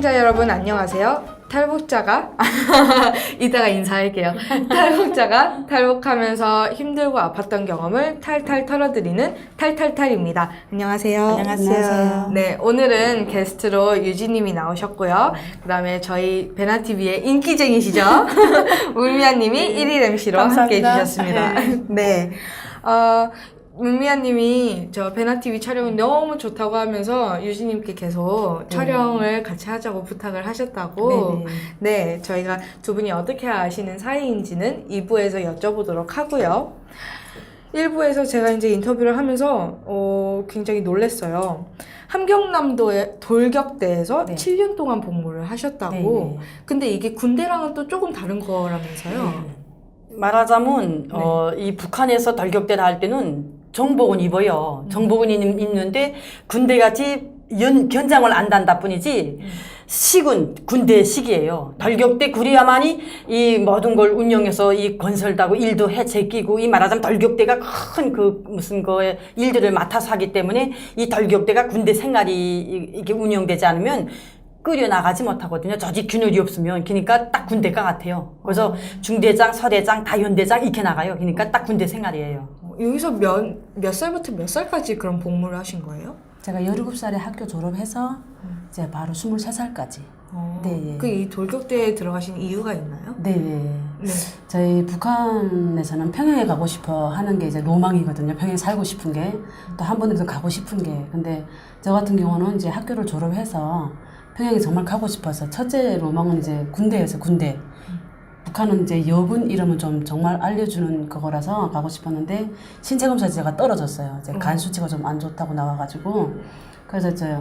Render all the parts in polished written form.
시청자 여러분 안녕하세요. 탈북자가 이따가 인사할게요. 탈북자가 탈북하면서 힘들고 아팠던 경험을 탈탈 털어드리는 탈탈탈입니다. 안녕하세요. 안녕하세요. 네, 오늘은 게스트로 유진님이 나오셨고요. 그 다음에 저희 베나TV의 인기쟁이시죠? 울미아님이 1일 MC로 함께 해주셨습니다. 네. 문미아님이 저 베나TV 촬영이 너무 좋다고 하면서 유진님께 계속 촬영을 같이 하자고 부탁을 하셨다고. 네, 저희가 두 분이 어떻게 아시는 사이인지는 2부에서 여쭤보도록 하고요. 1부에서 제가 이제 인터뷰를 하면서 굉장히 놀랐어요. 함경남도의 돌격대에서 7년 동안 복무를 하셨다고. 근데 이게 군대랑은 또 조금 다른 거라면서요. 말하자면 이 북한에서 돌격대를 할 때는 정복은 입어요. 정복은 입는데 군대같이 견장을 안 단다 뿐이지 식은 군대 식이에요. 돌격대 그래야만이 이 모든 걸 운영해서 이 건설하고 일도 해 제끼고 이 말하자면 돌격대가 큰 그 무슨 거에 일들을 맡아서 하기 때문에 이 돌격대가 군대 생활이 이게 운영되지 않으면 끌려 나가지 못하거든요. 조직 균열이 없으면. 그러니까 딱 군대가 같아요. 그래서 중대장, 서대장, 다연대장 이렇게 나가요. 그러니까 딱 군대 생활이에요. 여기서 몇 살부터 몇 살까지 그런 복무를 하신 거예요? 제가 17살에 학교 졸업해서 이제 바로 23살까지. 네. 그 이 돌격대에 들어가신 이유가 있나요? 네. 저희 북한에서는 평양에 가고 싶어 하는 게 이제 로망이거든요. 평양에 살고 싶은 게. 또 한 번이라도 가고 싶은 게. 근데 저 같은 경우는 이제 학교를 졸업해서 평양에 정말 가고 싶어서 첫째 로망은 이제 군대였어요. 군대. 북한은 이제 여군 이름은 좀 정말 알려주는 그거라서 가고 싶었는데 신체 검사 제가 떨어졌어요. 이제 간 수치가 좀 안 좋다고 나와가지고 그래서 이제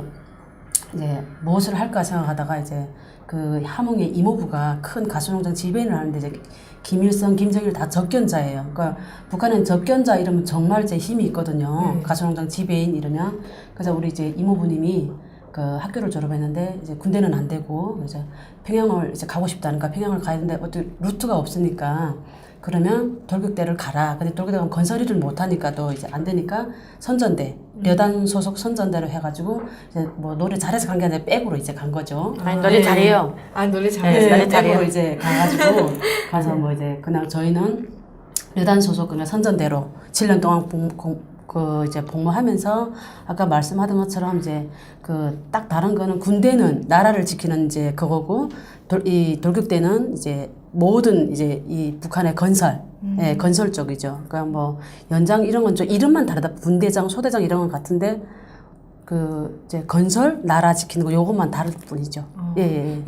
무엇을 할까 생각하다가 이제 그 함흥의 이모부가 큰 가수농장 지배인을 하는데 이제 김일성, 김정일 다 접견자예요. 그러니까 북한은 접견자 이러면 정말 이제 힘이 있거든요. 가수농장 지배인 이러면 그래서 우리 이제 이모부님이 그 학교를 졸업했는데 이제 군대는 안 되고 이제 평양을 이제 가고 싶다니까 평양을 가야 되는데 어떻게 루트가 없으니까 그러면 돌격대를 가라. 근데 돌격대가 건설 일을 못 하니까 또 이제 안 되니까 선전대 여단 소속 선전대로 해가지고 이제 뭐 노래 잘해서 간 게 아니라 백으로 이제 간 거죠. 아니 노래 잘해요. 노래 잘해요. 노래 백으로 이제 가가지고 가서 뭐 이제 그날 저희는 여단 소속 그냥 선전대로 7년 동안 이제 복무하면서 아까 말씀하던 것처럼 이제 딱 다른 거는 군대는 나라를 지키는 이제 그거고 이 돌격대는 이제 모든 이제 이 북한의 건설, 건설 쪽이죠. 그러니까 뭐 연장 이런 건 좀 이름만 다르다. 분대장, 소대장 이런 건 같은데 이제 건설, 나라 지키는 거 요것만 다를 뿐이죠.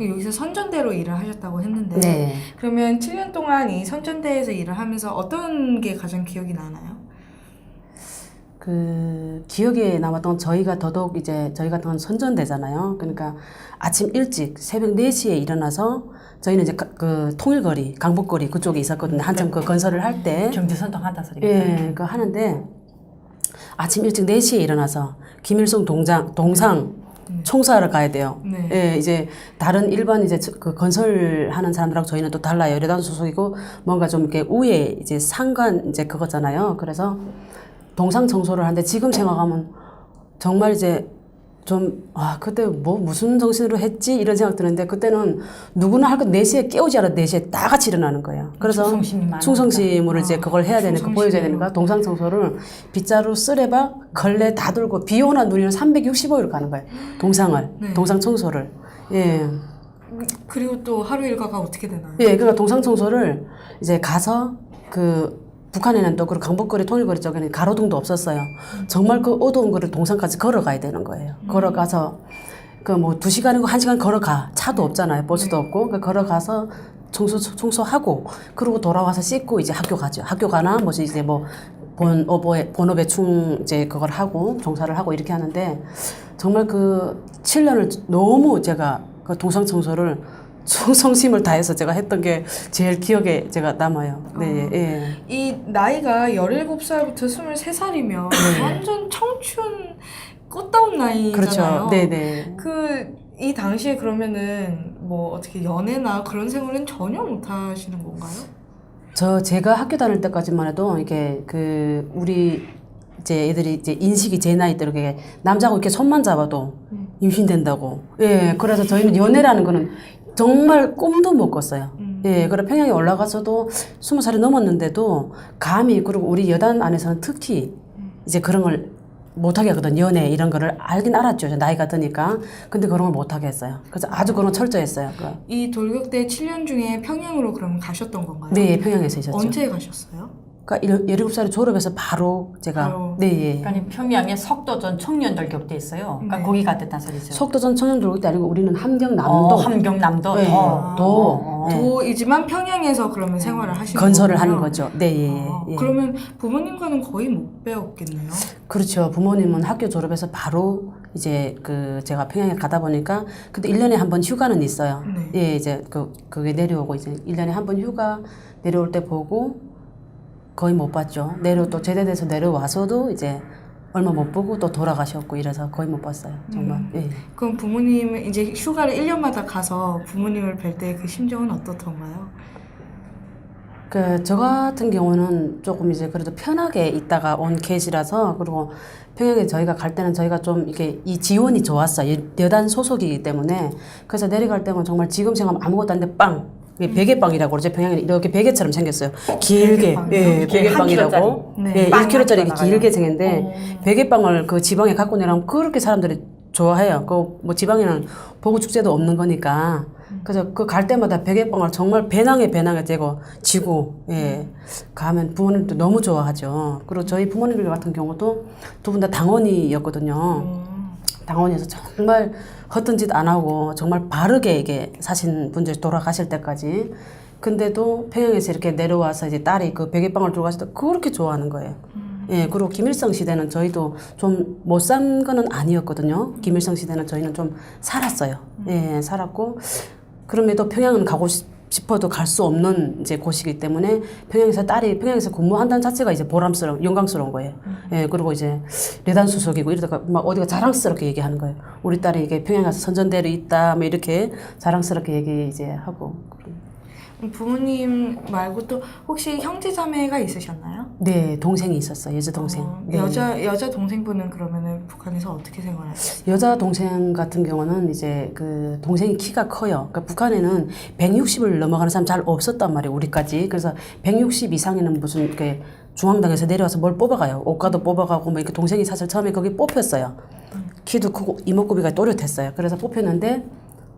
여기서 선전대로 일을 하셨다고 했는데 그러면 7년 동안 이 선전대에서 일을 하면서 어떤 게 가장 기억이 나나요? 기억에 남았던 저희가 더더욱 이제 저희 같은 건 선전대잖아요. 그러니까 아침 일찍 새벽 4시에 일어나서 저희는 이제 그 통일거리, 강북거리 그쪽에 있었거든요. 한참 그 건설을 할 때. 경제선동 한다 소리가. 그거 하는데 아침 일찍 4시에 일어나서 김일성 동상 총사하러 가야 돼요. 이제 다른 일반 이제 그 건설하는 사람들하고 저희는 또 달라요. 여단 소속이고 뭔가 좀 이렇게 우에 이제 상관 이제 그거잖아요. 그래서 동상 청소를 하는데 지금 생각하면 정말 이제 그때 무슨 정신으로 했지? 이런 생각 드는데 그때는 누구나 할 것 4시에 깨우지 않아도 4시에 다 같이 일어나는 거예요. 그래서 충성심으로 이제 그걸 해야 되니까 보여줘야 되니까 동상 청소를 빗자루 쓰레박 걸레 다 들고 비 오나 눈이 오나 365일 가는 거예요. 동상 청소를. 그리고 또 하루 일과가 어떻게 되나요? 그러니까 동상 청소를 이제 가서 북한에는 또 그리고 강북거리, 통일거리 쪽에는 가로등도 없었어요. 정말 그 어두운 거를 동상까지 걸어가야 되는 거예요. 걸어가서 뭐 2시간이고 1시간 걸어가. 차도 없잖아요. 버스도 없고. 걸어가서 청소하고 그리고 돌아와서 씻고 이제 학교 가죠. 학교 가나 뭐지 이제 뭐 본업에 이제 그걸 하고 종사를 하고 이렇게 하는데 정말 7년을 너무 제가 그 동상 청소를 충성심을 다해서 제가 했던 게 제일 기억에 제가 남아요. 이 나이가 17살부터 23살이면 완전 청춘 꽃다운 나이잖아요. 그렇죠. 이 당시에 그러면은 뭐 어떻게 연애나 그런 생활은 전혀 못 하시는 건가요? 제가 학교 다닐 때까지만 해도 이게 우리 이제 애들이 이제 인식이 제 나이 때 이렇게 남자하고 이렇게 손만 잡아도 임신된다고. 예, 그래서 저희는 연애라는 거는 정말 꿈도 못 꿨어요. 예, 그래 평양에 올라가서도 20살이 넘었는데도 감히 그리고 우리 여단 안에서는 특히 이제 그런 걸 못하게 하거든. 연애 이런 거를 알긴 알았죠. 나이가 드니까. 근데 그런 걸 못하게 했어요. 그래서 아주 그런 건 철저했어요. 이 돌격대 7년 중에 평양으로 그러면 가셨던 건가요? 네, 평양에서 있었죠. 언제 가셨어요? 그러니까 17살에 졸업해서 바로 제가 바로. 네, 예. 그러니까 평양에 석도전 청년 돌격대 있어요. 그러니까 네. 거기 갔댔단 소리죠. 속도전 청년 돌격대 아니고 우리는 함경남도 함경남도 네, 도. 네. 도이지만 평양에서 그러면 생활을 하시는 건설을 거군요. 하는 거죠. 네, 예, 예. 그러면 부모님과는 거의 못 배웠겠네요. 그렇죠. 부모님은 학교 졸업해서 바로 이제 그 제가 평양에 가다 보니까 근데 1년에 한 번 휴가는 있어요. 네. 예, 이제 그게 내려오고 이제 1년에 한 번 휴가 내려올 때 보고 거의 못 봤죠. 또 제대돼서 내려와서도 이제 얼마 못 보고 또 돌아가셨고 이래서 거의 못 봤어요. 정말. 예. 그럼 부모님은 이제 휴가를 1년마다 가서 부모님을 뵐 때 그 심정은 어떻던가요? 저 같은 경우는 조금 이제 그래도 편하게 있다가 온 케이스라서 그리고 평양에 저희가 갈 때는 저희가 좀 이게 이 지원이 좋았어요. 여단 소속이기 때문에 그래서 내려갈 때는 정말 지금 생각하면 아무것도 안 돼 빵. 베개빵이라고 그러죠. 평양에는 이렇게 베개처럼 생겼어요. 길게. 베개빵이요? 예, 베개빵이라고. 네. 예, 빵이 1kg짜리 하나가 길게 나가요. 생겼는데 베개빵을 그 지방에 갖고 내려면 그렇게 사람들이 좋아해요. 뭐 지방에는 보고 축제도 없는 거니까. 그래서 그 갈 때마다 베개빵을 정말 배낭에 재고 지고 예 가면 부모님도 너무 좋아하죠. 그리고 저희 부모님들 같은 경우도 두 분 다 당원이었거든요. 당원이어서 정말 허튼 짓 안 하고 정말 바르게 이게 사신 분들이 돌아가실 때까지. 근데도 평양에서 이렇게 내려와서 이제 딸이 그 베개빵을 들고 가실 때 그렇게 좋아하는 거예요. 예, 그리고 김일성 시대는 저희도 좀 못 산 거는 아니었거든요. 김일성 시대는 저희는 좀 살았어요. 예, 살았고 그럼에도 평양은 가고 싶어도 갈 수 없는 이제 곳이기 때문에 딸이 평양에서 근무한다는 자체가 이제 영광스러운 거예요. 예, 그리고 이제 여단 수석이고 이러다가 막 어디가 자랑스럽게 얘기하는 거예요. 우리 딸이 이게 평양 가서 선전대로 있다, 뭐 이렇게 자랑스럽게 얘기 이제 하고. 부모님 말고 또 혹시 형제 자매가 있으셨나요? 네, 동생이 있었어요. 여자 동생. 네. 여자 동생분은 그러면은 북한에서 어떻게 생활하셨어요? 여자 동생 같은 경우는 이제 그 동생이 키가 커요. 그러니까 북한에는 160을 넘어가는 사람 잘 없었단 말이에요. 우리까지. 그래서 160 이상에는 무슨 이렇게 중앙당에서 내려와서 뭘 뽑아가요. 옷가도 뽑아가고 뭐 이렇게 동생이 사실 처음에 거기 뽑혔어요. 키도 크고 이목구비가 또렷했어요. 그래서 뽑혔는데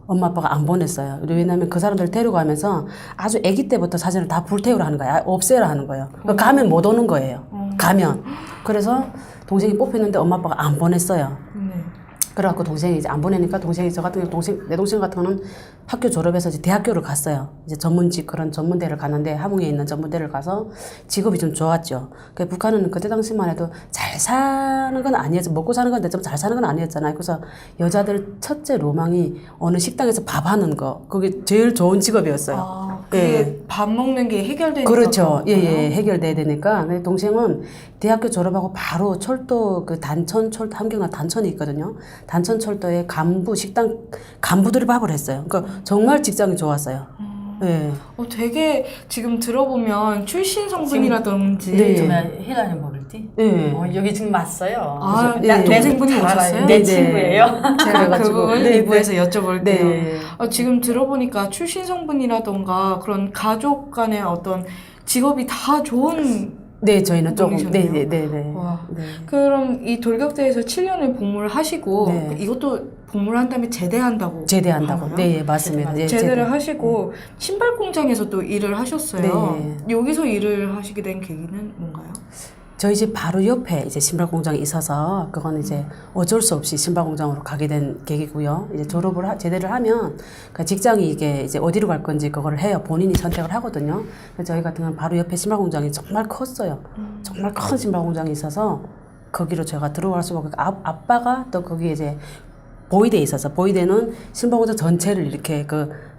엄마 아빠가 안 보냈어요. 왜냐하면 그 사람들 데려가면서 아주 아기 때부터 사진을 다 불태우라 하는 거야. 없애라 하는 거예요. 그러니까 가면 못 오는 거예요. 가면. 그래서 동생이 뽑혔는데 엄마 아빠가 안 보냈어요. 네. 그래갖고 동생이 이제 안 보내니까 동생이 저 같은 경우 내 동생 같은 경우는 학교 졸업해서 이제 대학교를 갔어요. 이제 전문직 그런 전문대를 갔는데 함흥에 있는 전문대를 가서 직업이 좀 좋았죠. 그 북한은 그때 당시만 해도 잘 사는 건 아니었죠. 먹고 사는 건데 좀 잘 사는 건 아니었잖아요. 그래서 여자들 첫째 로망이 어느 식당에서 밥 하는 거 그게 제일 좋은 직업이었어요. 그게 예. 밥 먹는 게 해결되니까 그렇죠. 예, 그렇구나. 예, 해결돼야 되니까. 내 동생은 대학교 졸업하고 바로 철도 그 함경남 단천이 있거든요. 단천철도에 식당 간부들이 밥을 했어요. 그러니까 정말 직장이 좋았어요. 예. 되게 지금 들어보면 출신 성분이라든지 네. 정말 희란이 모를지. 예. 여기 지금 왔어요. 아, 네, 동생분이 잘 오셨어요? 알아요. 내 네, 친구예요. 제가 그 그래가지고. 부분을 네, 2부에서 여쭤볼게요. 네. 지금 들어보니까 출신 성분이라던가 그런 가족 간의 어떤 직업이 다 좋은 네, 저희는 조금. 분이셨네요. 네. 와. 네. 그럼 이 돌격대에서 7년을 복무를 하시고 네. 이것도 복무를 한 다음에 제대한다고 제대한다고. 하나요? 네, 맞습니다. 예, 제대를 하시고 신발 공장에서 또 일을 하셨어요. 네. 여기서 일을 하시게 된 계기는 뭔가요? 저희 집 바로 옆에 이제 신발 공장이 있어서 그건 이제 어쩔 수 없이 신발 공장으로 가게 된 계기고요. 이제 제대를 하면 그 직장이 이게 이제 어디로 갈 건지 그걸 해요. 본인이 선택을 하거든요. 그래서 저희 같은 경우는 바로 옆에 신발 공장이 정말 컸어요. 정말 큰 신발 공장이 있어서 거기로 제가 들어갈 수밖에 아빠가 또 거기에 이제 보이대에 있어서 보이대는 신발 공장 전체를 이렇게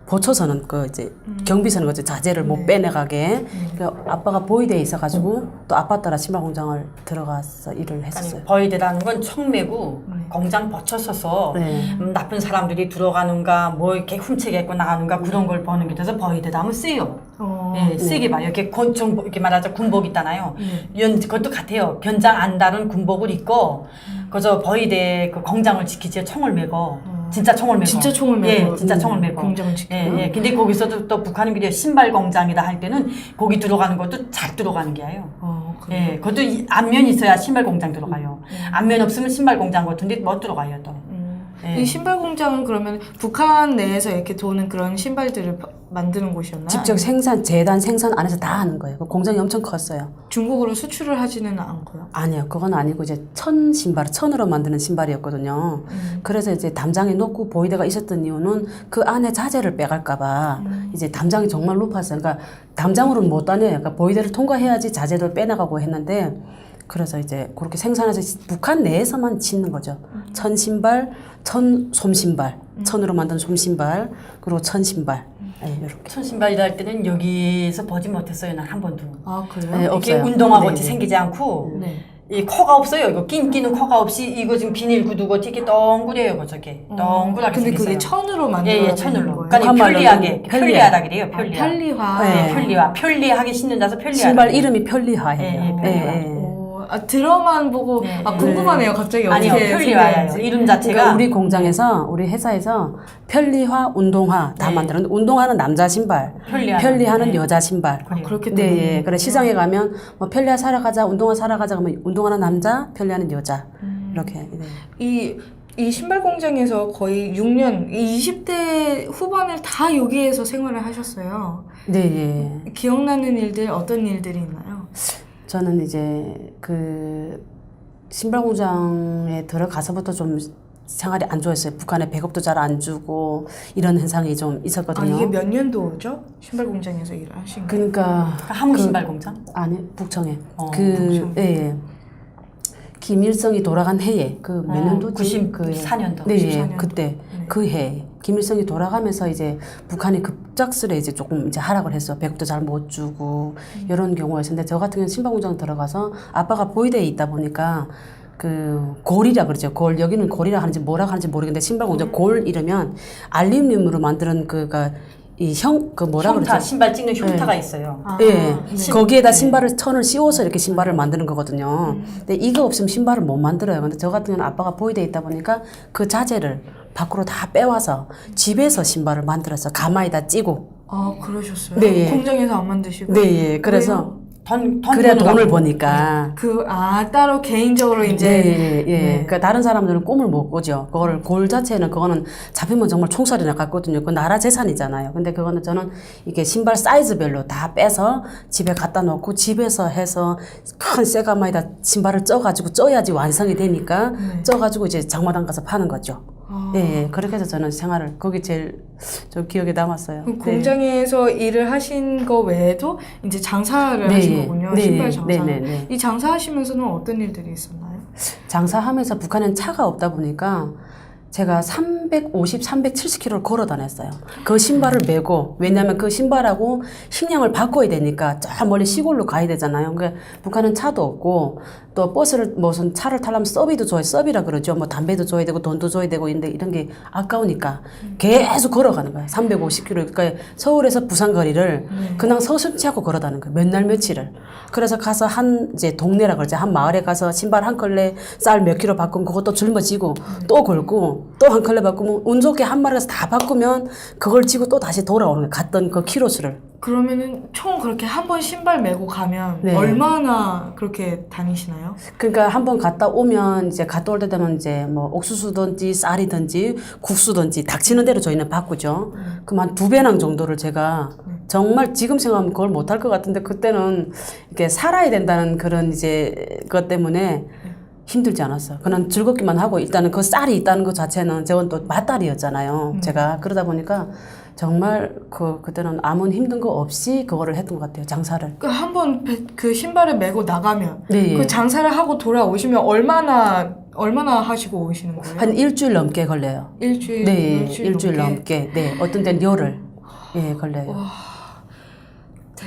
보초서는 이제 경비서는 거죠. 자재를 못 빼내가게. 그러니까 아빠가 보이대에 있어가지고 또 아빠 따라 신발 공장을 들어가서 일을 했었어요. 버이대라는 건 청매고 네. 공장 버쳤어서 네. 나쁜 사람들이 들어가는가 뭐 이렇게 훔치겠고 나가는가 그런 걸 보는 게 돼서 버이대도 하면 쓰요. 예, 쓰게 봐요. 이렇게 권총 이렇게 말하자 군복 있잖아요. 그것도 같아요. 변장 안 다른 군복을 입고 그저 버이대 그 공장을 지키지 총을 메고 진짜 총을 메고. 진짜 총을 메고. 예, 진짜 총을 메고. 공장을 지키고. 예, 예. 근데 거기서도 또 북한은 그래요. 신발 공장이다 할 때는 거기 들어가는 것도 잘 들어가는 게예요. 예, 그것도 앞면이 있어야 신발 공장 들어가요. 앞면 없으면 신발 공장 같은데 못 들어가요 또. 예. 이 신발 공장은 그러면 북한 내에서 이렇게 도는 그런 신발들을 만드는 곳이었나요? 직접 생산, 재단 생산 안에서 다 하는 거예요. 그 공장이 엄청 컸어요. 중국으로 수출을 하지는 않고요. 아니요, 그건 아니고 이제 천 신발, 천으로 만드는 신발이었거든요. 그래서 이제 담장에 놓고 보이대가 있었던 이유는 그 안에 자재를 빼갈까봐 이제 담장이 정말 높았어요. 그러니까 담장으로는 못 다녀요. 그러니까 보이대를 통과해야지 자재를 빼나가고 했는데 그래서 이제 그렇게 생산해서 북한 내에서만 짓는 거죠. 천 신발, 천 솜신발, 천으로 만든 솜신발, 그리고 천 신발. 네, 이렇게. 천 신발이라 할 때는 여기서 보지 못했어요. 난 한 번도. 아 그래요? 네, 이게 없어요. 운동화 같이 네. 생기지 않고 네. 이 코가 없어요. 이거 끼는 코가 없이 이거 지금 비닐 구두고 되게 동그래요. 그 저게 동그랗게 근데 생겼어요. 그게 천으로 예, 만들어진 예, 천으로. 거예요? 그러니까 북한 말로는 편리하게, 편리해. 편리하다 그래요. 아, 편리하. 편리화. 네. 편리화. 편리하게 신는다서 편리하다. 신발 이름이 편리화예요. 예, 예, 편리화. 들어만 보고 네, 궁금하네요. 갑자기 아니요, 어떻게 편리화예요. 생겼는지. 이름 자체가 그러니까 우리 공장에서 우리 회사에서 편리화, 운동화 다 네. 만드는데 운동화는 남자 신발, 편리화는 네. 여자 신발. 그래요. 그렇게 네, 되는 예. 그래 시장에 가면 뭐 편리화 사러 가자, 운동화 사러 가자 그러면 운동화는 남자, 편리화는 여자 이렇게. 네. 이 신발 공장에서 거의 6년, 20대 후반을 다 여기에서 생활을 하셨어요. 네, 예. 기억나는 일들, 어떤 일들이 있나요? 저는 이제 그 신발 공장에 들어가서부터 좀 생활이 안 좋았어요. 북한에 배급도 잘 안 주고 이런 현상이 좀 아, 있었거든요. 이게 몇 년도죠? 신발 공장에서 일을 하신 거? 그러니까 한국 신발 공장? 아니 북청에 북청. 예, 예. 김일성이 돌아간 해에 그 몇 년도지? 94년도. 네, 예, 94년도. 그때 네. 그 해 김일성이 돌아가면서 이제 북한이 급작스레 이제 조금 이제 하락을 했어. 배급도 잘 못 주고 이런 경우가 있었는데 저 같은 경우는 신발공장 들어가서 아빠가 보이대에 있다 보니까 그 골이라 그러죠. 골 여기는 골이라 하는지 뭐라 하는지 모르겠는데 신발공장 골 이러면 알루미늄으로 만드는 그가 이 그 뭐라 흉타, 그러죠? 신발 찍는 흉타가 있어요. 아, 예, 네. 거기에다 신발을 천을 씌워서 이렇게 신발을 만드는 거거든요. 근데 이거 없으면 신발을 못 만들어요. 근데 저 같은 경우는 아빠가 보이대에 있다 보니까 그 자재를 밖으로 다 빼와서 집에서 신발을 만들어서 가마에다 찌고. 아, 그러셨어요? 네, 예. 공장에서 안 만드시고? 네, 예. 그래서 그래야 돈을 버니까. 따로 개인적으로 이제. 네, 예. 그러니까 다른 사람들은 꿈을 못 꾸죠. 그거를 골 자체는 그거는 잡히면 정말 총살이 나갔거든요. 그 나라 재산이잖아요. 근데 그거는 저는 이게 신발 사이즈별로 다 빼서 집에 갖다 놓고 집에서 해서 큰 쇠가마에다 신발을 쪄야지 완성이 되니까 쪄가지고 이제 장마당 가서 파는 거죠. 예, 그렇게 해서 저는 생활을 거기 제일 좀 기억에 남았어요. 그럼 공장에서 일을 하신 거 외에도 이제 장사를 네, 하신 거군요. 네, 신발 장사. 네. 이 장사하시면서는 어떤 일들이 있었나요? 장사하면서 북한엔 차가 없다 보니까 제가 350, 370km를 걸어 다녔어요. 그 신발을 메고, 왜냐면 그 신발하고 식량을 바꿔야 되니까 저 멀리 시골로 가야 되잖아요. 그러니까 북한은 차도 없고, 또 버스를, 무슨 차를 타려면 서비도 줘야, 서비라 그러죠. 뭐 담배도 줘야 되고, 돈도 줘야 되고, 있는데 이런 게 아까우니까 계속 걸어가는 거예요. 350km. 그러니까 서울에서 부산 거리를 그냥 서슴지 않고 걸어 다니는 거예요. 몇 날 며칠을. 그래서 가서 이제 동네라 그러죠. 한 마을에 가서 신발 한 컬레 쌀 몇 킬로 바꾸면 그것도 짊어지고, 또 걸고, 또 한 컬레 바꾸면 운 좋게 한 마리에서 다 바꾸면 그걸 지고 또 다시 돌아오는 거예요. 갔던 그 키로수를. 그러면은 총 그렇게 한 번 신발 메고 가면 네. 얼마나 그렇게 다니시나요? 그러니까 한 번 갔다 오면 이제 갔다 올 때 되면 이제 뭐 옥수수든지 쌀이든지 국수든지 닥치는 대로 저희는 바꾸죠. 그럼 한 2배낭 정도를 제가 정말 지금 생각하면 그걸 못할 것 같은데 그때는 이렇게 살아야 된다는 그런 이제 것 때문에 힘들지 않았어요. 그냥 즐겁기만 하고 일단은 그 쌀이 있다는 것 자체는 저건 또 맞다리였잖아요. 제가 그러다 보니까 정말 그때는 아무 힘든 거 없이 그거를 했던 것 같아요. 장사를. 한 번 그 신발을 메고 나가면 네, 그 장사를 하고 돌아오시면 얼마나 하시고 오시는 거예요? 한 일주일 넘게 걸려요. 일주일 네, 일주일 넘게. 네, 어떤 때는 열흘. 예, 걸려요. 와,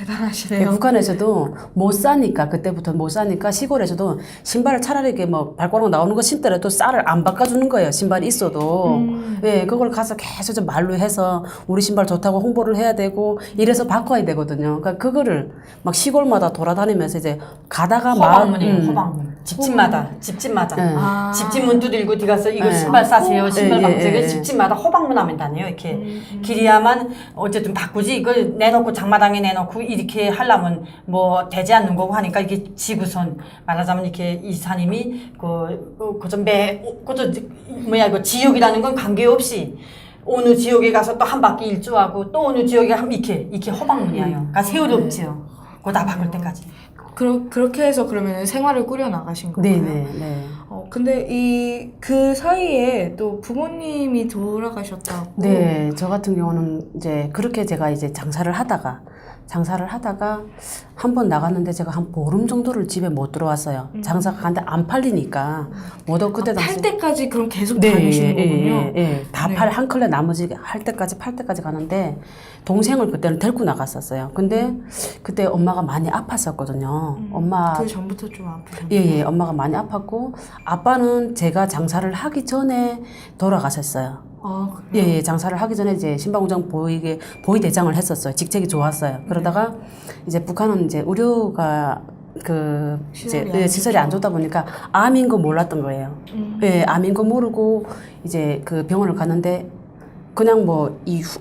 대단하시네요. 북한에서도 못 사니까 그때부터 못 사니까 시골에서도 신발을 차라리 이렇게 뭐 발가락 나오는 거 신더라도 쌀을 안 바꿔주는 거예요. 신발이 있어도. 예, 그걸 가서 계속 좀 말로 해서 우리 신발 좋다고 홍보를 해야 되고 이래서 바꿔야 되거든요. 그러니까 그거를 막 시골마다 돌아다니면서 이제 가다가 호박문이에요. 호박문. 집집마다 집집마다 네. 집집 문 두들고 뒤가서 이거 네. 신발 사세요. 신발 예, 예, 바꾸세요. 예. 집집마다 호박문 하면 다녀요. 이렇게 길이야만 어쨌든 바꾸지. 이걸 내놓고 장마당에 내놓고 이렇게 하려면 뭐 되지 않는 거고 하니까 이게 지구선 말하자면 이렇게 이사님이 그좀 뭐야 이거 지역이라는 건 관계없이 어느 지역에 가서 또 한 바퀴 일주하고 또 어느 지역에 이렇게 호박문이에요. 그러니까 세월이 없지요. 그거 다 바꿀 때까지. 그렇게 해서 그러면 생활을 꾸려 나가신 거예요? 네네. 근데 그 사이에 또 부모님이 돌아가셨다고. 네, 저 같은 경우는 이제 그렇게 제가 이제 장사를 하다가 한 번 나갔는데 제가 한 보름 정도를 집에 못 들어왔어요. 장사가 근데 안 팔리니까 그때 당시 팔 때까지 그럼 계속 다니시는 거군요. 다 네. 한 클레 나머지 팔 때까지 가는데 동생을 그때는 데리고 나갔었어요. 근데 그때 엄마가 많이 아팠었거든요. 엄마 그 전부터 좀 아프셨나요? 예, 엄마가 많이 아팠고 아빠는 제가 장사를 하기 전에 돌아가셨어요. 그래요? 예, 장사를 하기 전에 이제 신방공장 보위대장을 했었어요. 직책이 좋았어요. 그러다가 이제 북한은 이제 의료가 시설이 안 좋다 보니까 암인 거 몰랐던 거예요. 예, 암인 거 모르고 이제 그 병원을 갔는데 그냥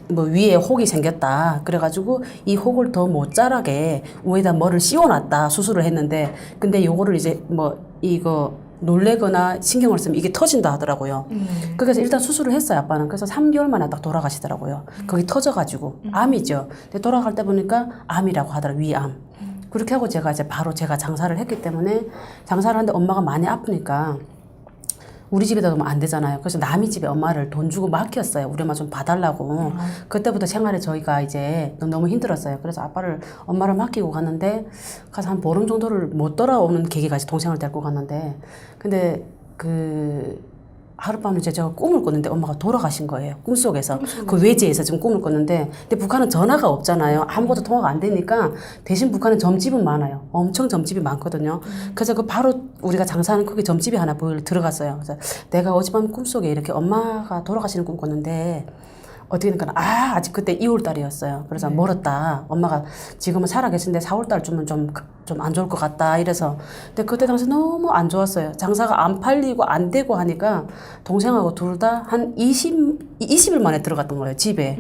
위에 혹이 생겼다. 그래가지고 이 혹을 더 못 자라게 위에다 뭐를 씌워놨다. 수술을 했는데 근데 요거를 이제 이거 놀래거나 신경을 쓰면 이게 터진다 하더라고요. 그래서 일단 수술을 했어요, 아빠는. 그래서 3개월 만에 딱 돌아가시더라고요. 거기 터져가지고. 암이죠. 근데 돌아갈 때 보니까 암이라고 하더라고요, 위암. 그렇게 하고 제가 이제 바로 제가 장사를 했기 때문에 장사를 하는데 엄마가 많이 아프니까 우리 집에다 놓으면 안 되잖아요. 그래서 남이 집에 엄마를 돈 주고 맡겼어요. 우리 엄마 좀 봐달라고. 그때부터 생활에 저희가 이제 너무 힘들었어요. 그래서 엄마를 맡기고 갔는데 가서 한 보름 정도를 못 돌아오는 계기가 동생을 데리고 갔는데 근데 하룻밤에 제가 꿈을 꿨는데 엄마가 돌아가신 거예요. 꿈속에서. 그 외지에서 지금 꿈을 꿨는데 근데 북한은 전화가 없잖아요. 아무것도 통화가 안 되니까 대신 북한은 점집은 많아요. 엄청 점집이 많거든요. 그래서 바로 우리가 장사하는 거기 점집이 하나 들어갔어요. 그래서 내가 어젯밤 꿈속에 이렇게 엄마가 돌아가시는 꿈 꿨는데 어떻게 되니까 아직 그때 2월달이었어요. 그래서 멀었다. 엄마가 지금은 살아계신데 4월달쯤은 좀 안 좋을 것 같다. 이래서 근데 그때 당시 너무 안 좋았어요. 장사가 안 팔리고 안 되고 하니까 동생하고 둘 다 한 20일 만에 들어갔던 거예요, 집에.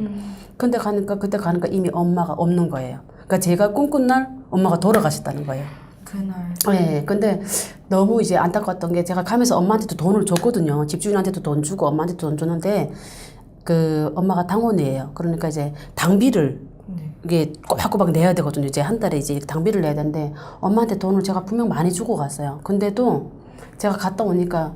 근데 그때 가니까 이미 엄마가 없는 거예요. 그러니까 제가 꿈꾼 날 엄마가 돌아가셨다는 거예요. 그날. 네, 근데 너무 이제 안타까웠던 게 제가 가면서 엄마한테도 돈을 줬거든요. 집주인한테도 돈 주고 엄마한테도 돈 줬는데 엄마가 당원이에요. 그러니까 이제 당비를 이게 꼬박꼬박 내야 되거든요. 이제 한 달에 이제 당비를 내야 되는데 엄마한테 돈을 제가 분명 많이 주고 갔어요. 근데도 제가 갔다 오니까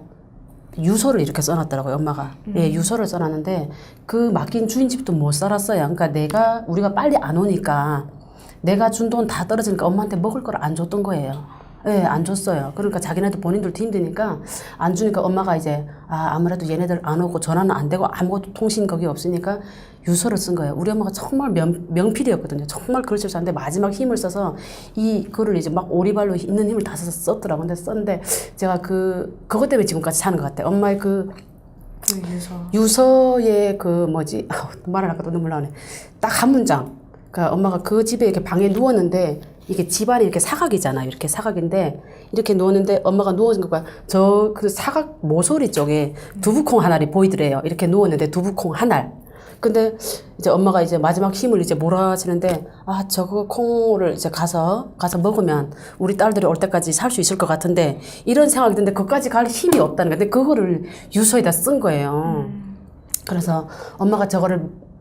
유서를 이렇게 써놨더라고요, 엄마가. 예, 유서를 써놨는데 그 맡긴 주인집도 못 살았어요. 그러니까 우리가 빨리 안 오니까 내가 준 돈 다 떨어지니까 엄마한테 먹을 걸 안 줬던 거예요. 예, 안 줬어요. 그러니까 자기네들 본인들도 힘드니까 안 주니까 엄마가 이제 아무래도 얘네들 안 오고 전화는 안 되고 아무것도 통신 거기 없으니까 유서를 쓴 거예요. 우리 엄마가 정말 명필이었거든요. 정말 글씨를 썼는데 마지막 힘을 써서 이 글을 이제 막 오리발로 있는 힘을 다 써서 썼더라고요. 근데 썼는데 제가 그것 때문에 지금까지 사는 것 같아요. 엄마의 유서의 말을 하니까 또 눈물 나네. 딱 한 문장. 그러니까 엄마가 그 집에 이렇게 방에 누웠는데 이게 집안이 이렇게 사각이잖아요. 이렇게 사각인데 이렇게 누웠는데 엄마가 누워진 거가 그 사각 모서리 쪽에 두부콩 한 알이 보이더래요. 이렇게 누웠는데 두부콩 한 알. 근데 이제 엄마가 이제 마지막 힘을 이제 몰아치는데 저거 콩을 이제 가서 먹으면 우리 딸들이 올 때까지 살 수 있을 것 같은데 이런 생각이 드는데 그까지 갈 힘이 없다는 거예요. 근데 그거를 유서에다 쓴 거예요. 그래서 엄마가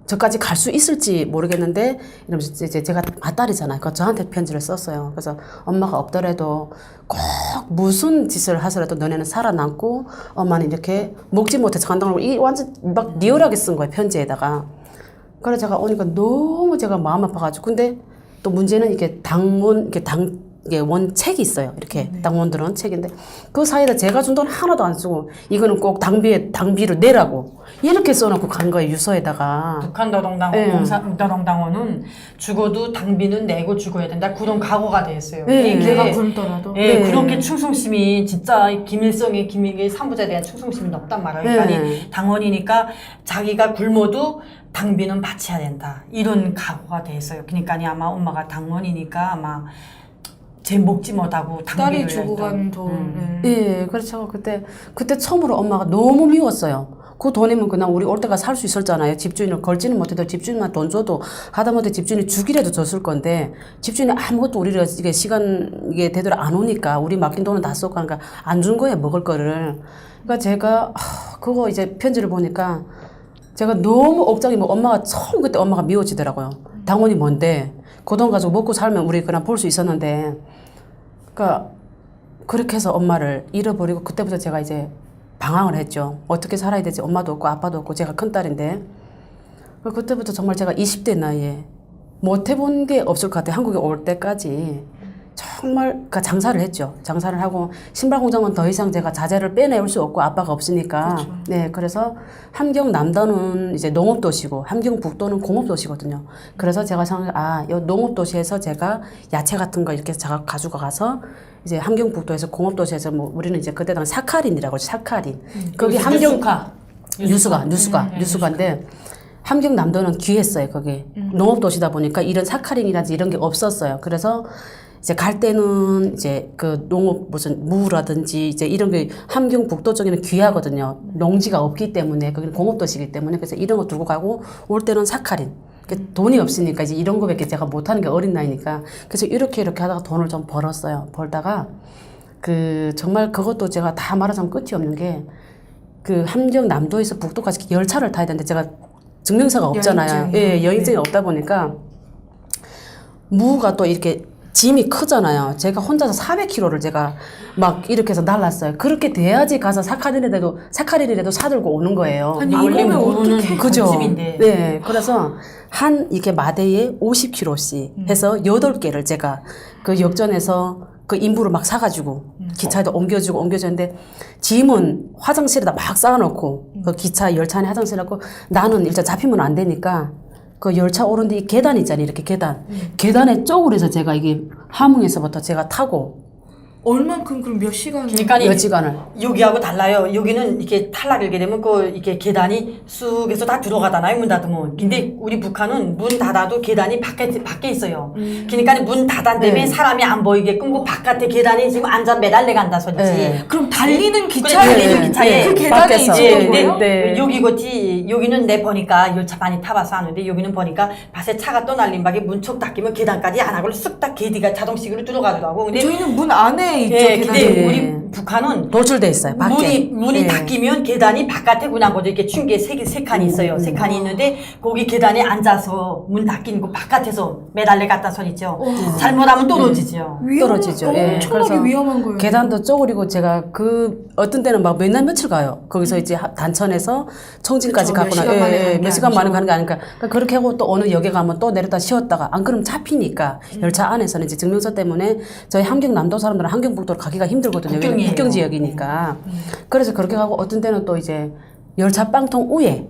저까지 갈 수 있을지 모르겠는데 이러면서 이제 제가 맏딸이잖아요. 그러니까 저한테 편지를 썼어요. 그래서 엄마가 없더라도 꼭 무슨 짓을 하더라도 너네는 살아남고 엄마는 이렇게 먹지 못해서 간다고 이 완전 막 리얼하게 쓴 거예요, 편지에다가. 그래서 제가 오니까 너무 제가 마음 아파가지고 근데 또 문제는 이게 이게 원 책이 있어요. 이렇게 당원들은 책인데 그 사이에다 제가 준 돈 하나도 안 쓰고 이거는 꼭 당비로 내라고 이렇게 써놓고 간 거예요. 유서에다가. 북한 노동당 네. 노동당원은 죽어도 당비는 내고 죽어야 된다. 그런 각오가 돼 있어요. 네. 내가 굶더라도. 예, 네. 그렇게 충성심이 진짜 김일성의 김일의 산부자에 대한 충성심이 높단 말이에요. 그러니까 네. 당원이니까 자기가 굶어도 당비는 바쳐야 된다. 이런 각오가 돼 있어요. 그러니까 아마 엄마가 당원이니까 아마 제 먹지 못하고 당비를 딸이 주고 간 돈. 예, 그렇죠. 그때 처음으로 엄마가 너무 미웠어요. 그 돈이면 그냥 우리 올 때가 살 수 있었잖아요. 집주인을 걸지는 못해도 집주인만 돈 줘도 하다못해 집주인이 죽이라도 줬을 건데 집주인이 아무것도 우리가 이게 시간 이게 되도록 안 오니까 우리 맡긴 돈은 다 썼고 하니까 안 준 거예요. 먹을 거를. 그러니까 제가 그거 이제 편지를 보니까 제가 너무 억장이 뭐 엄마가 처음 그때 엄마가 미워지더라고요. 당원이 뭔데 그 돈 가지고 먹고 살면 우리 그냥 볼 수 있었는데 그러니까 그렇게 해서 엄마를 잃어버리고 그때부터 제가 이제 방황을 했죠. 어떻게 살아야 되지? 엄마도 없고 아빠도 없고 제가 큰딸인데 그때부터 정말 제가 20대 나이에 못 해본 게 없을 것 같아요. 한국에 올 때까지 정말 그러니까 장사를 했죠. 장사를 하고 신발 공장은 더 이상 제가 자재를 빼내올 수 없고 아빠가 없으니까 그렇죠. 네, 그래서 함경 남도는 이제 농업도시고 함경 북도는 공업도시거든요. 그래서 제가 생각해 이 농업도시에서 제가 야채 같은 거 이렇게 제가 가지고 가서 이제 함경 북도에서 공업도시에서 뭐 우리는 이제 그때 당시 사카린이라고 하죠. 사카린. 거기 함경 뉴스가인데 함경 남도는 귀했어요. 거기 농업도시다 보니까 이런 사카린이라든지 이런 게 없었어요. 그래서 이제 갈 때는 이제 그 농업 무슨 무라든지 이제 이런 게 함경 북도 쪽에는 귀하거든요. 농지가 없기 때문에 거기는 공업도시이기 때문에 그래서 이런 거 들고 가고 올 때는 사카린. 돈이 없으니까 이제 이런 거밖에 제가 못하는 게 어린 나이니까 그래서 이렇게 하다가 돈을 좀 벌었어요. 벌다가 그 정말 그것도 제가 다 말하자면 끝이 없는 게 그 함경 남도에서 북도까지 열차를 타야 되는데 제가 증명서가 없잖아요. 예, 여행증이 없다 보니까 무가 또 이렇게 짐이 크잖아요. 제가 혼자서 400kg를 제가 막 이렇게 해서 날랐어요. 그렇게 돼야지 가서 사카린이라도 사들고 오는 거예요. 아니, 이거는 어떻게. 그죠? 집인데. 네. 그래서 한 이렇게 마대에 50kg씩 해서 8개를 제가 그 역전에서 그 인부를 막 사가지고 기차에다 옮겨주는데 짐은 화장실에다 막 쌓아놓고 그 기차 열차 안에 화장실에 놓고 나는 일단 잡히면 안 되니까 그 열차 오는데 이 계단 있잖아요. 이렇게 계단에 쪽으로 해서 제가 이게 함흥에서부터 제가 타고 얼만큼 그럼 몇 시간을? 그러니까 몇 시간을. 여기하고 달라요. 여기는 이렇게 탈락하게 되면 그 이렇게 계단이 쑥 해서 다 들어가잖아요. 문 닫으면. 근데 우리 북한은 문 닫아도 계단이 밖에 있어요. 그러니까 문 닫은 때문에 사람이 안 보이게끔 그 바깥에 계단이 지금 앉아 매달려 간다 소리지. 네. 그럼 달리는 그래, 기차에 달리는 기차에 그 계단에 밖에서. 있었던 예, 거예요? 네. 여기는 내 보니까 열차 많이 타봐서 아는데 여기는 보니까 밭에 차가 또 날린 박에 문촉 닦이면 계단까지 안 하고 쓱딱 계디가 자동식으로 들어가더라고. 근데 저희는 문 안에 있죠. 예, 계단이. 근데 예. 우리 북한은 도출돼 있어요. 밖에. 문이 예. 닫히면 계단이 바깥에 그냥 거죠. 이렇게 춘게 세 칸이 있어요. 세 칸이 있는데 거기 계단에 앉아서 문 닫힌 거 바깥에서 매달려 갔다 소리 있죠. 잘못하면 떨어지죠. 떨어지죠. 예. 엄청나게 위험한 거예요. 계단도 쪼그리고 제가 그 어떤 때는 막 몇 날 며칠 가요. 거기서 이제 단천에서 청진까지 그쵸, 몇 가거나 시간 만에 가는 게 몇 시간 만에 아니죠. 가는 게 아니니까 그러니까 그렇게 하고 또 어느 역에 가면 또 내렸다 쉬었다가 안 그러면 잡히니까 열차 안에서는 이제 증명서 때문에 저희 함경 남도 사람들은 함경 북도로 가기가 힘들거든요. 국경이에요. 국경 지역이니까. 그래서 그렇게 가고 어떤 때는 또 이제 열차 빵통 위에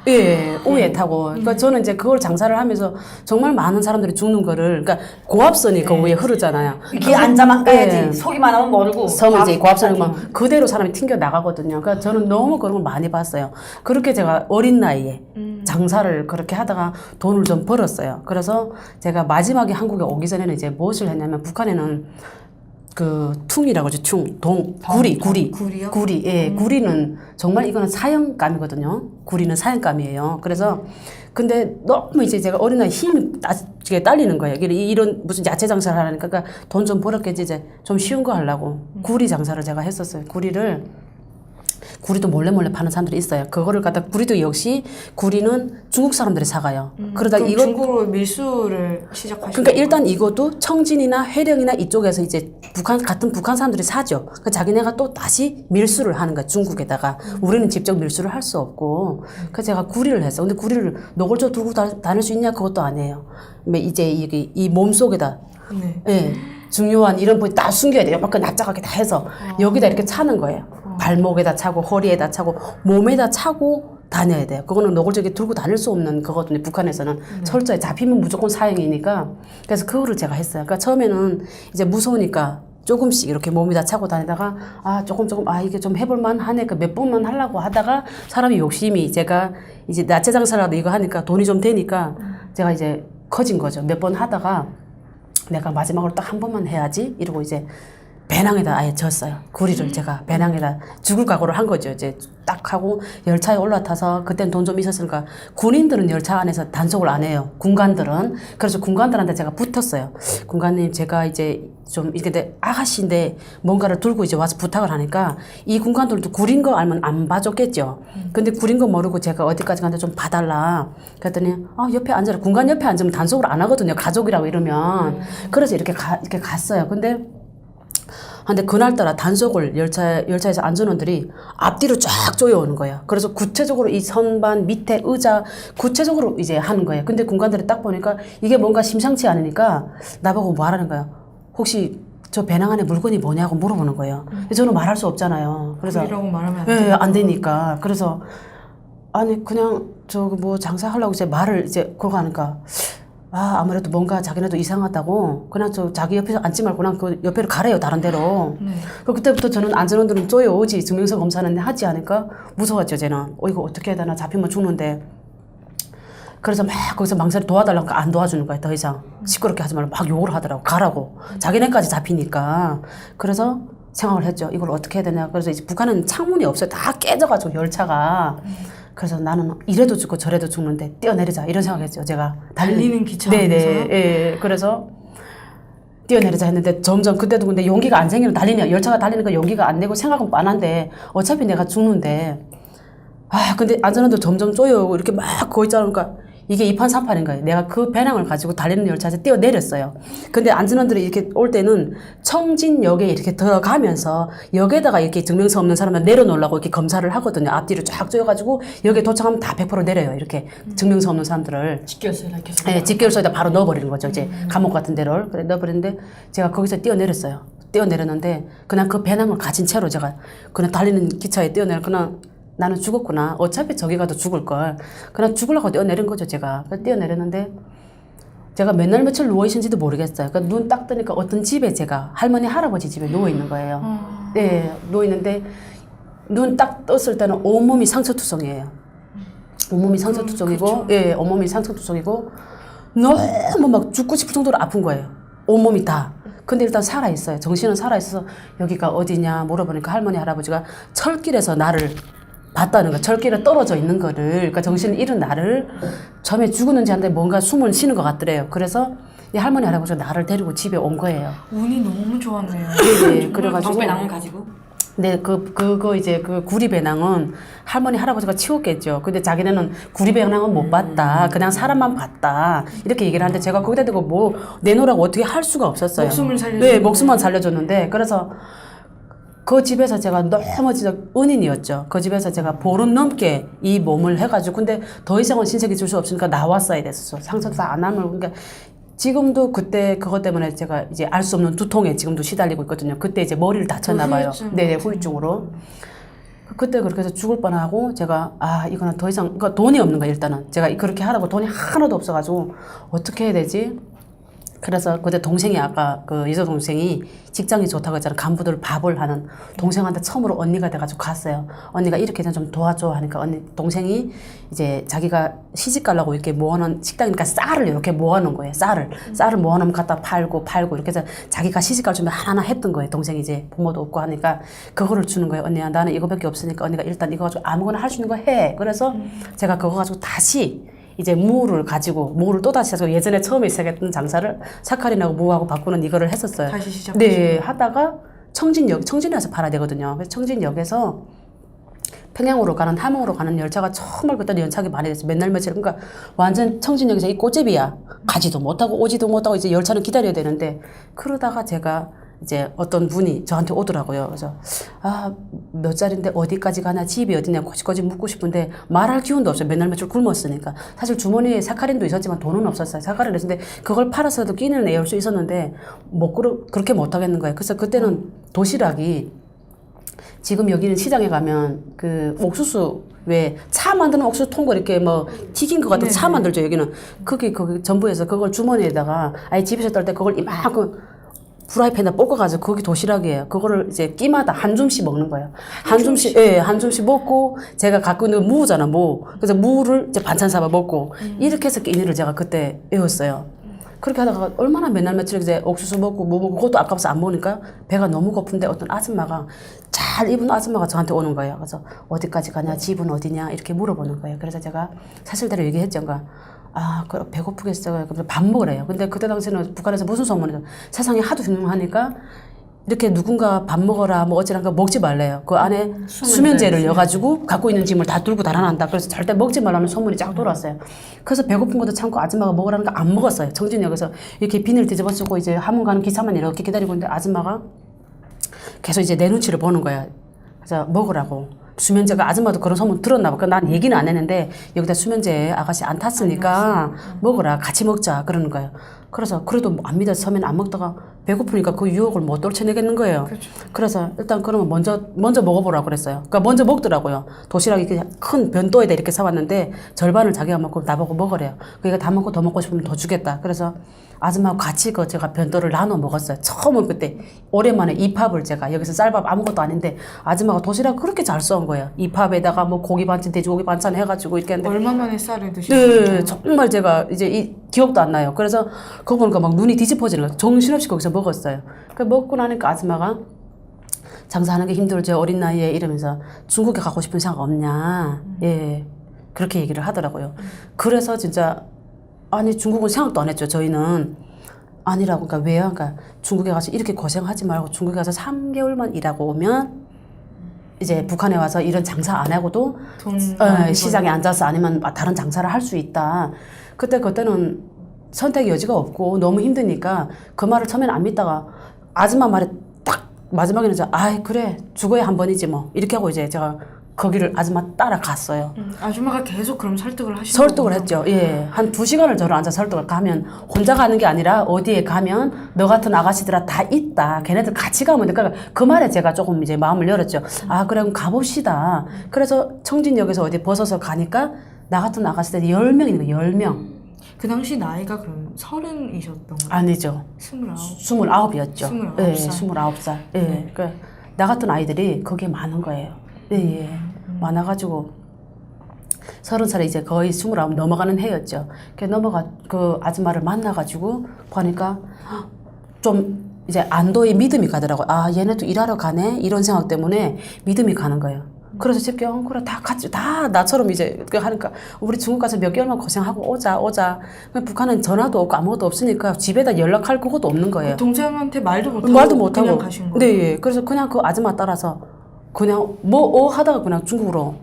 예, 오해 타고. 그러니까 저는 이제 그걸 장사를 하면서 정말 많은 사람들이 죽는 거를, 그러니까 고압선이 그 위에 흐르잖아요. 이게 앉아만 가야지. 예. 속이만 하면 모르고. 섬은 이제 고압선이 막 그대로 사람이 튕겨 나가거든요. 그러니까 저는 너무 그런 걸 많이 봤어요. 그렇게 제가 어린 나이에 장사를 그렇게 하다가 돈을 좀 벌었어요. 그래서 제가 마지막에 한국에 오기 전에는 이제 무엇을 했냐면 북한에는 그 퉁이라고 하죠. 구리. 구리요? 구리. 예, 구리는 정말 이거는 사형감이거든요. 구리는 사형감이에요. 그래서 근데 너무 이제 제가 어린 나이 힘이 딸리는 거예요. 이런 무슨 야채 장사를 하니까 그러니까 돈 좀 벌었겠지 이제 좀 쉬운 거 하려고 구리 장사를 제가 했었어요. 구리도 몰래 파는 사람들이 있어요. 그거를 갖다 구리도 역시 구리는 중국 사람들이 사가요. 그러다 그럼 이거 중국으로 밀수를 시작하시는 그러니까 일단 이것도 청진이나 회령이나 이쪽에서 이제 같은 북한 사람들이 사죠. 그 자기네가 또 다시 밀수를 하는 거야, 중국에다가. 우리는 직접 밀수를 할 수 없고. 그래서 제가 구리를 했어. 근데 구리를 노골적 두고 다닐 수 있냐? 그것도 아니에요. 이제 이 몸속에다. 네. 예. 중요한 이런 부위 다 숨겨야 돼요. 막 납작하게 다 해서 여기다 이렇게 차는 거예요. 발목에다 차고 허리에다 차고 몸에다 차고 다녀야 돼요. 그거는 노골적이 들고 다닐 수 없는 거거든요. 북한에서는 철저히 잡히면 무조건 사형이니까. 그래서 그거를 제가 했어요. 그러니까 처음에는 이제 무서우니까 조금씩 이렇게 몸에다 차고 다니다가 조금 이게 좀 해볼만 하네. 그 몇 번만 하려고 하다가 사람이 욕심이 제가 이제 야채 장사라도 이거 하니까 돈이 좀 되니까 제가 이제 커진 거죠. 몇 번 하다가 내가 마지막으로 딱 한 번만 해야지 이러고 이제 배낭에다 아예 졌어요. 구리를 제가 배낭에다 죽을 각오를 한 거죠. 이제 딱 하고 열차에 올라타서 그땐 돈 좀 있었으니까 군인들은 열차 안에서 단속을 안 해요. 군관들은. 그래서 군관들한테 제가 붙었어요. 군관님 제가 이제 좀 이게 아가씨인데 뭔가를 들고 이제 와서 부탁을 하니까 이 군관들도 구린 거 알면 안 봐줬겠죠. 근데 구린 거 모르고 제가 어디까지 갔는데 좀 봐달라. 그랬더니 옆에 앉아라. 군관 옆에 앉으면 단속을 안 하거든요. 가족이라고 이러면. 그래서 이렇게 갔어요. 근데 그날따라 단속을 열차에서 안전원들이 앞뒤로 쫙 조여오는 거예요. 그래서 구체적으로 이 선반 밑에 의자 구체적으로 이제 하는 거예요. 근데 군관들이 딱 보니까 이게 뭔가 심상치 않으니까 나보고 말하는 거예요. 혹시 저 배낭 안에 물건이 뭐냐고 물어보는 거예요. 저는 말할 수 없잖아요. 그래서 이라고 말하면 안 네, 안 되니까. 그래서 아니 그냥 뭐 장사하려고 이제 말을 이제 그러고 하니까 아무래도 뭔가 자기네도 이상하다고 그냥 자기 옆에서 앉지 말고 그냥 그 옆에로 가래요 다른 데로. 그때부터 저는 안전원들은 쪼여오지 증명서 검사는 하지 않으니까 무서웠죠 쟤는. 이거 어떻게 해야 되나 잡히면 죽는데. 그래서 막 거기서 망설이 도와달라고 안 도와주는 거예요. 더 이상 시끄럽게 하지 말고 막 욕을 하더라고. 가라고. 자기네까지 잡히니까. 그래서 생각을 했죠. 이걸 어떻게 해야 되냐. 그래서 이제 북한은 창문이 없어요. 다 깨져가지고 열차가. 그래서 나는 이래도 죽고 저래도 죽는데 뛰어내리자 이런 생각했죠. 제가 달리는 기차 안에서요? 네네. 예. 그래서 뛰어내리자 했는데 점점 그때도 근데 용기가 안 생기면 달리냐 열차가 달리는 거 용기가 안 내고 생각은 뻔한데 어차피 내가 죽는데 근데 안전원도 점점 쪼여오고 이렇게 막 거기 있자니까 이게 2판 3판인 거예요. 내가 그 배낭을 가지고 달리는 열차에서 뛰어내렸어요. 근데 안전원들이 이렇게 올 때는 청진역에 이렇게 들어가면서 역에다가 이렇게 증명서 없는 사람을 내려놓으려고 이렇게 검사를 하거든요. 앞뒤로 쫙 쪼여가지고 역에 도착하면 다 100% 내려요. 이렇게 증명서 없는 사람들을. 직결서에다 계속. 네, 직결서에다 바로 넣어버리는 거죠. 이제 감옥 같은 데를. 그래 넣어버리는데 제가 거기서 뛰어내렸어요. 뛰어내렸는데 그냥 그 배낭을 가진 채로 제가 그냥 달리는 기차에 그냥 나는 죽었구나. 어차피 저기 가도 죽을걸. 그냥 죽으려고 뛰어내린 거죠, 제가. 그래서 뛰어내렸는데, 제가 몇 날 며칠 누워있는지도 모르겠어요. 그러니까 눈 딱 뜨니까 어떤 집에 제가, 할머니, 할아버지 집에 누워있는 거예요. 네, 누워있는데, 눈 딱 떴을 때는 온몸이 상처투성이에요. 온몸이 상처투성이고, 예, 온몸이 상처투성이고, 너무 막 죽고 싶을 정도로 아픈 거예요. 온몸이 다. 근데 일단 살아있어요. 정신은 살아있어서, 여기가 어디냐 물어보니까 할머니, 할아버지가 철길에서 나를 봤다는 거, 철길에 떨어져 있는 거를, 그러니까 정신을 잃은 나를 처음에 죽었는지 한데 뭔가 숨을 쉬는 것 같더래요. 그래서 이 할머니, 할아버지가 나를 데리고 집에 온 거예요. 운이 너무 좋았네요. 네, 그래가지고. 배낭을 가지고. 네, 그거 이제 그 구리 배낭은 할머니, 할아버지가 치웠겠죠. 근데 자기네는 구리 배낭은 못 봤다. 그냥 사람만 봤다. 이렇게 얘기를 하는데 제가 거기다 대고 뭐 내놓으라고 어떻게 할 수가 없었어요. 목숨을 살려줬는데. 네, 목숨만 살려줬는데. 그래서 그 집에서 제가 너무 진짜 은인이었죠. 그 집에서 제가 보름 넘게 이 몸을 해가지고 근데 더 이상은 신세계 줄 수 없으니까 나왔어야 됐었어. 상처도 다 안 하면 그러니까 지금도 그때 그것 때문에 제가 이제 알 수 없는 두통에 지금도 시달리고 있거든요. 그때 이제 머리를 다쳤나 봐요. 네, 후유증으로. 그때 그렇게 해서 죽을 뻔하고 제가 이거는 더 이상 그러니까 돈이 없는 거예요. 일단은 제가 그렇게 하라고 돈이 하나도 없어가지고 어떻게 해야 되지? 그래서 그때 동생이 아까 그 여자 동생이 직장이 좋다고 했잖아. 간부들 밥을 하는 동생한테 처음으로 언니가 돼가지고 갔어요. 언니가 이렇게 좀 도와줘 하니까 동생이 이제 자기가 시집 가려고 이렇게 모아놓은 식당이니까 쌀을 이렇게 모아놓은 거예요. 쌀을 모아놓으면 갖다 팔고 이렇게 해서 자기가 시집 갈 준비 하나하나 했던 거예요. 동생이 이제 부모도 없고 하니까 그거를 주는 거예요. 언니야 나는 이거밖에 없으니까 언니가 일단 이거 가지고 아무거나 할 수 있는 거 해. 그래서 제가 그거 가지고 다시 이제 무를 또다시 해서 예전에 처음에 시작했던 장사를 사카린하고 무하고 바꾸는 이거를 했었어요. 다시 시작하시고. 네, 하다가 청진역에서 팔아야 되거든요. 그래서 청진역에서 평양으로 가는 함흥으로 가는 열차가 정말 그때 연착이 많이 됐어요. 몇 날 며칠. 그러니까 완전 청진역에서 이 꼬제비야. 가지도 못하고 오지도 못하고 이제 열차는 기다려야 되는데 그러다가 제가 이제 어떤 분이 저한테 오더라고요. 그래서 몇 살인데 어디까지 가나 집이 어디냐 꼬집꼬집 묻고 싶은데 말할 기운도 없어요. 맨날 며칠 굶었으니까. 사실 주머니에 사카린도 있었지만 돈은 없었어요. 사카린을 했는데 그걸 팔아서도 끼니를 내올 수 있었는데 그렇게 못 하겠는 거예요. 그래서 그때는 도시락이 지금 여기는 시장에 가면 그 옥수수 왜 차 만드는 옥수수 통거 이렇게 뭐 튀긴 거 같은 차 만들죠. 여기는 거기 전부에서 그걸 주머니에다가 아예 집에서 떨 때 그걸 이만큼 프라이팬에 볶아가지고 거기 도시락이에요. 그거를 이제 끼마다 한 줌씩 먹는 거예요. 한 줌씩, 예, 한 줌씩 먹고 제가 갖고 있는 무잖아, 무. 그래서 무를 이제 반찬 삼아 먹고 이렇게 해서 끼니를 제가 그때 외웠어요. 그렇게 하다가 얼마나 맨날 며칠 이제 옥수수 먹고 뭐 먹고 그것도 아까워서 안 먹으니까 배가 너무 고픈데 어떤 아줌마가 잘 입은 아줌마가 저한테 오는 거예요. 그래서 어디까지 가냐, 집은 어디냐 이렇게 물어보는 거예요. 그래서 제가 사실대로 얘기했죠. 그 배고프겠어요. 그래서 밥 먹으래요. 근데 그때 당시에는 북한에서 무슨 소문이죠? 세상이 하도 흉흉하니까 이렇게 누군가 밥 먹어라 뭐 어찌란가 먹지 말래요. 그 안에 수면제를 넣어가지고 갖고 있는 짐을 다 들고 달아난다. 그래서 절대 먹지 말라는 소문이 쫙 돌았어요. 그래서 배고픈 것도 참고 아줌마가 먹으라는 거 안 먹었어요. 청진역에서 이렇게 비닐 뒤집어 쓰고 이제 함흥 가는 기차만 이렇게 기다리고 있는데 아줌마가 계속 이제 내 눈치를 보는 거야. 그래서 먹으라고. 수면제가 아줌마도 그런 소문 들었나 봐. 난 얘기는 안 했는데 여기다 수면제 아가씨 안 탔으니까 먹어라. 같이 먹자. 그러는 거예요. 그래서 그래도 안 믿어서 처음에는 안 먹다가 배고프니까 그 유혹을 못 떨쳐내겠는 거예요. 그렇죠. 그래서 일단 그러면 먼저 먹어보라고 그랬어요. 그러니까 먼저 먹더라고요. 도시락 이렇게 큰 변도에다 이렇게 사왔는데 절반을 자기가 먹고 나보고 먹으래요. 그러니까 다 먹고 더 먹고 싶으면 더 주겠다. 그래서 아줌마하고 같이 제가 변도를 나눠 먹었어요. 처음은 그때 오랜만에 이팝을 제가 여기서 쌀밥 아무것도 아닌데 아줌마가 도시락 그렇게 잘 써온 거예요. 이팝에다가 뭐 고기 반찬, 돼지고기 반찬 해가지고 이렇게 했는데 얼마 만에 쌀을 드시는 네, 정말 제가 이제 기억도 안 나요. 그래서 그거 보니까 막 눈이 뒤집어지는 거예요. 정신없이 거기서 먹었어요. 그 먹고 나니까 아줌마가 장사하는 게 힘들죠. 어린 나이에 이러면서 중국에 가고 싶은 생각 없냐. 예. 그렇게 얘기를 하더라고요. 그래서 진짜 아니 중국은 생각도 안 했죠. 저희는 아니라고. 그러니까 왜요? 그러니까 중국에 가서 이렇게 고생하지 말고 중국에 가서 3개월만 일하고 오면 이제 북한에 와서 이런 장사 안 하고도 시장에 앉아서 아니면 다른 장사를 할 수 있다. 그때는 선택의 여지가 없고 너무 힘드니까 그 말을 처음에는 안 믿다가 아줌마 말에 딱 마지막에는 그래 죽어야 한 번이지 뭐 이렇게 하고 이제 제가 거기를 아줌마 따라갔어요. 아줌마가 계속 그럼 설득을 하시는 설득을 했죠. 예. 한 2시간을 저를 앉아 설득을 가면 혼자 가는 게 아니라 어디에 가면 너 같은 아가씨들아 다 있다. 걔네들 같이 가면 돼. 그러니까 그 말에 제가 조금 이제 마음을 열었죠. 그래 그럼 가봅시다. 그래서 청진역에서 어디 벗어서 가니까 나 같은 아가씨들이 10명 있는 거예요. 10명. 그 당시 나이가 그럼 30이셨던 거예요? 아니죠. 29이었죠. 29살. 예, 29살. 예. 네. 그러니까 나 같은 아이들이 거기에 많은 거예요. 예. 많아가지고 30살에 이제 거의 29 넘어가는 해였죠. 그 아줌마를 만나가지고 보니까 좀 이제 안도의 믿음이 가더라고요. 얘네도 일하러 가네? 이런 생각 때문에 믿음이 가는 거예요. 그래서 쉽게 그래 다 같이 다 나처럼 이제 하니까 우리 중국 가서 몇 개월만 고생하고 오자. 북한은 전화도 없고 아무것도 없으니까 집에다 연락할 그것도 없는 거예요. 동생한테 말도 못하고 그냥 가신 거예요? 네, 그래서 그냥 그 아줌마 따라서 그냥 하다가 그냥 중국으로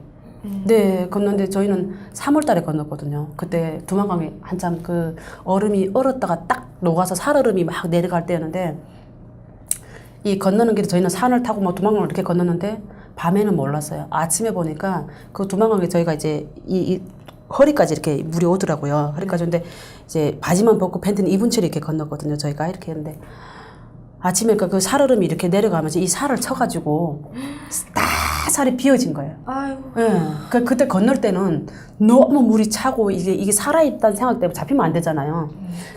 네 건너는데 저희는 3월달에 건넜거든요. 그때 두만강에 한참 그 얼음이 얼었다가 딱 녹아서 살얼음이 막 내려갈 때였는데 이 건너는 길에 저희는 산을 타고 뭐 두만강을 이렇게 건넜는데 밤에는 몰랐어요. 아침에 보니까 그 두만강에 저희가 이제 이 허리까지 이렇게 물이 오더라고요. 허리까지 오는데 이제 바지만 벗고 팬티는 입은 채로 이렇게 건넜거든요. 저희가 이렇게 했는데 아침에 그 살얼음이 이렇게 내려가면서 이 살을 쳐가지고 다 살이 비어진 거예요. 아이고. 예. 그때 건널 때는 너무 물이 차고 이게 살아있다는 생각 때문에 잡히면 안 되잖아요.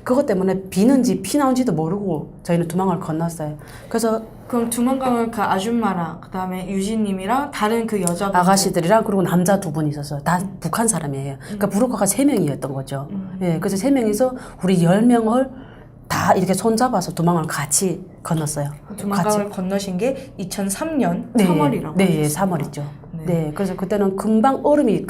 그것 때문에 비는지 피 나온지도 모르고 저희는 두만강을 건넜어요. 그래서 그럼 두만강을 그 아줌마랑 그다음에 유진님이랑 다른 그 여자분 아가씨들이랑 그리고 남자 2분 있었어요. 다 북한 사람이에요. 그러니까 부르카가 3명이었던 거죠. 예. 그래서 3명이서 우리 10명을 다 이렇게 손잡아서 두만강을 같이 건넜어요. 두만강을 건너신 게 2003년 네, 3월이라고 네, 3월이죠. 네. 네, 그래서 그때는 금방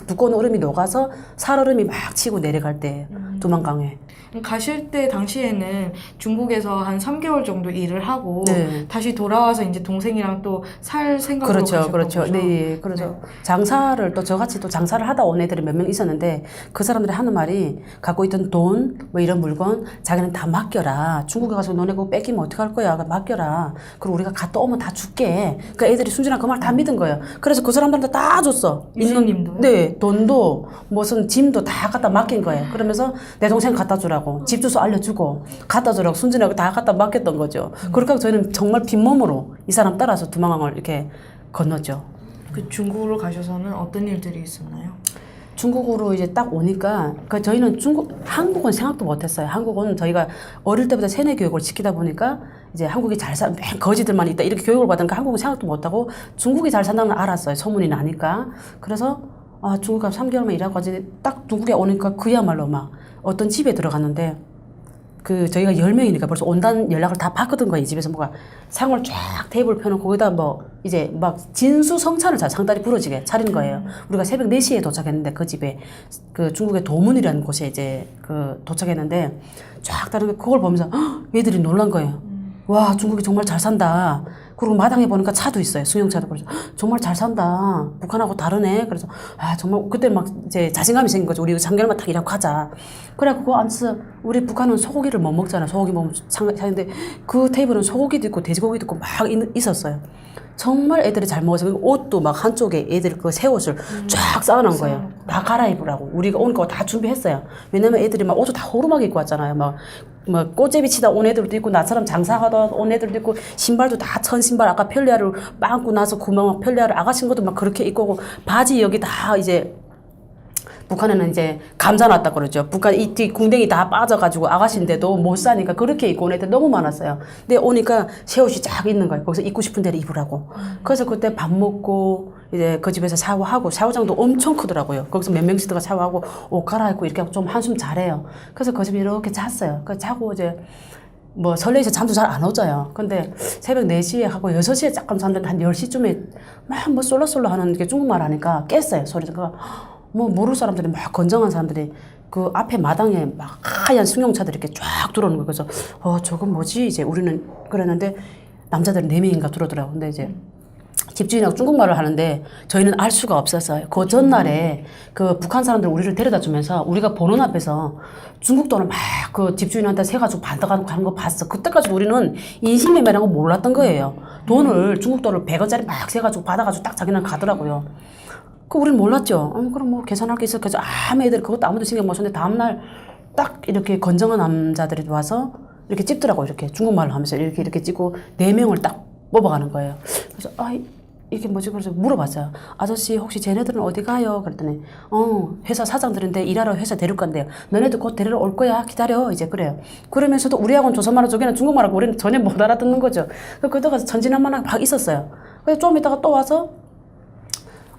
두꺼운 얼음이 녹아서 살얼음이 막 치고 내려갈 때 두만강에. 가실 때 당시에는 중국에서 한 3개월 정도 일을 하고 네. 다시 돌아와서 이제 동생이랑 또 살 생각으로 그렇죠, 가셨던 그렇죠. 거죠? 네, 그래서 장사를 또 저같이 또 장사를 하다 온 애들이 몇 명 있었는데 그 사람들이 하는 말이 갖고 있던 돈, 뭐 이런 물건 자기는 다 맡겨라. 중국에 가서 너네 그거 뺏기면 어떡할 거야? 맡겨라. 그리고 우리가 갔다 오면 다 줄게. 그러니까 애들이 순진한 그 말 다 믿은 거예요. 그래서 그 사람들한테 다 줬어. 유진님도요? 네, 돈도 무슨 짐도 다 갖다 맡긴 거예요. 그러면서 내 동생 갖다 주라고 집 주소 알려주고 갖다 주라고 순진하게 다 갖다 맡겼던 거죠. 그렇게 하고 저희는 정말 빈몸으로 이 사람 따라서 두만강을 이렇게 건넜죠. 그 중국으로 가셔서는 어떤 일들이 있었나요? 중국으로 이제 딱 오니까 저희는 한국은 생각도 못했어요. 한국은 저희가 어릴 때부터 세뇌 교육을 시키다 보니까 이제 한국이 잘 산, 맨 거지들만 있다 이렇게 교육을 받으니까 한국은 생각도 못하고 중국이 잘 산다는 걸 알았어요. 소문이 나니까. 그래서 중국 가서 3개월만 일하고 가지 딱 중국에 오니까 그야말로 막 어떤 집에 들어갔는데 저희가 10명이니까 벌써 온다는 연락을 다 받거든 거예요. 이 집에서 뭐가 상을 쫙 테이블 펴놓고 거기다 뭐 이제 막 진수성찬을 상다리 부러지게 차린 거예요. 우리가 새벽 4시에 도착했는데 그 집에 그 중국의 도문이라는 곳에 이제 도착했는데 쫙 다른 게 그걸 보면서 얘들이 놀란 거예요. 와, 중국이 정말 잘 산다. 그리고 마당에 보니까 차도 있어요. 승용차도. 그래서 정말 잘 산다. 북한하고 다르네. 그래서 정말 그때 막 이제 자신감이 생긴 거죠. 우리 3개월만 딱 일하고 가자. 그래갖고 아무튼 우리 북한은 소고기를 못 먹잖아. 소고기 먹으면 상인데 그 테이블은 소고기도 있고 돼지고기도 있고 막 있었어요. 정말 애들이 잘 먹어서 옷도 막 한쪽에 애들 그 새 옷을 쫙 쌓아놓은 거예요. 다 갈아입으라고. 우리가 오니까 다 준비했어요. 왜냐면 애들이 막 옷을 다 호루마기 입고 왔잖아요. 막 꽃제비 치다 온 애들도 있고 나처럼 장사하다 온 애들도 있고 신발도 다 천 신발 아까 편리아를 빵꾸 나서 구멍 편리아를 아가신 것도 막 그렇게 입고 오고 바지 여기 다 이제 북한에는 이제 감자 났다 그러죠. 북한 이 뒤 궁뎅이 다 빠져가지고 아가씨인데도 못 사니까 그렇게 입고 온 애들 너무 많았어요. 근데 오니까 새 옷이 쫙 있는 거예요. 거기서 입고 싶은 대로 입으라고. 그래서 그때 밥 먹고 이제 그 집에서 샤워하고 샤워장도 엄청 크더라고요. 거기서 몇 명씩 들어가 샤워하고 옷 갈아입고 이렇게 하고 좀 한숨 잘해요. 그래서 그 집에 이렇게 잤어요. 그래서 자고 이제 뭐 설레서 잠도 잘 안 오져요. 근데 새벽 4시에 하고 6시에 잠깐 잤는데 한 10시쯤에 막 뭐 솔라솔라 하는 게 중국말 하니까 깼어요. 소리가. 뭐 모를 사람들이 막 건정한 사람들이 그 앞에 마당에 막 하얀 승용차들이 이렇게 쫙 들어오는 거예요. 그래서 저건 뭐지? 이제 우리는 그랬는데 남자들이 4명인가 들어오더라고요. 근데 이제 집주인하고 중국말을 하는데 저희는 알 수가 없었어요. 그 전날에 그 북한 사람들 우리를 데려다 주면서 우리가 보는 앞에서 중국 돈을 막 그 집주인한테 세가지고 받아가는 거 봤어. 그때까지 우리는 인신매매라는 거 몰랐던 거예요. 돈을 중국 돈을 100원짜리 막 세가지고 받아가지고 딱 자기는 가더라고요. 우리는 몰랐죠. 그럼 뭐 계산할 게 있어. 그래서 애들 그것도 아무도 신경 못 썼는데 다음날 딱 이렇게 건정한 남자들이 와서 이렇게 찍더라고요. 이렇게 중국말로 하면서 이렇게 찍고 4명을 딱 뽑아가는 거예요. 그래서 이게 뭐지? 그래서 물어봤어요. 아저씨 혹시 쟤네들은 어디 가요? 그랬더니 회사 사장들인데 일하러 회사 데려간대요. 너네도 곧 데리러 올 거야. 기다려. 이제 그래요. 그러면서도 우리하고는 조선말로 저기는 중국말하고 우리는 전혀 못 알아듣는 거죠. 그러다가 전진한만하게 막 있었어요. 그래서 좀 있다가 또 와서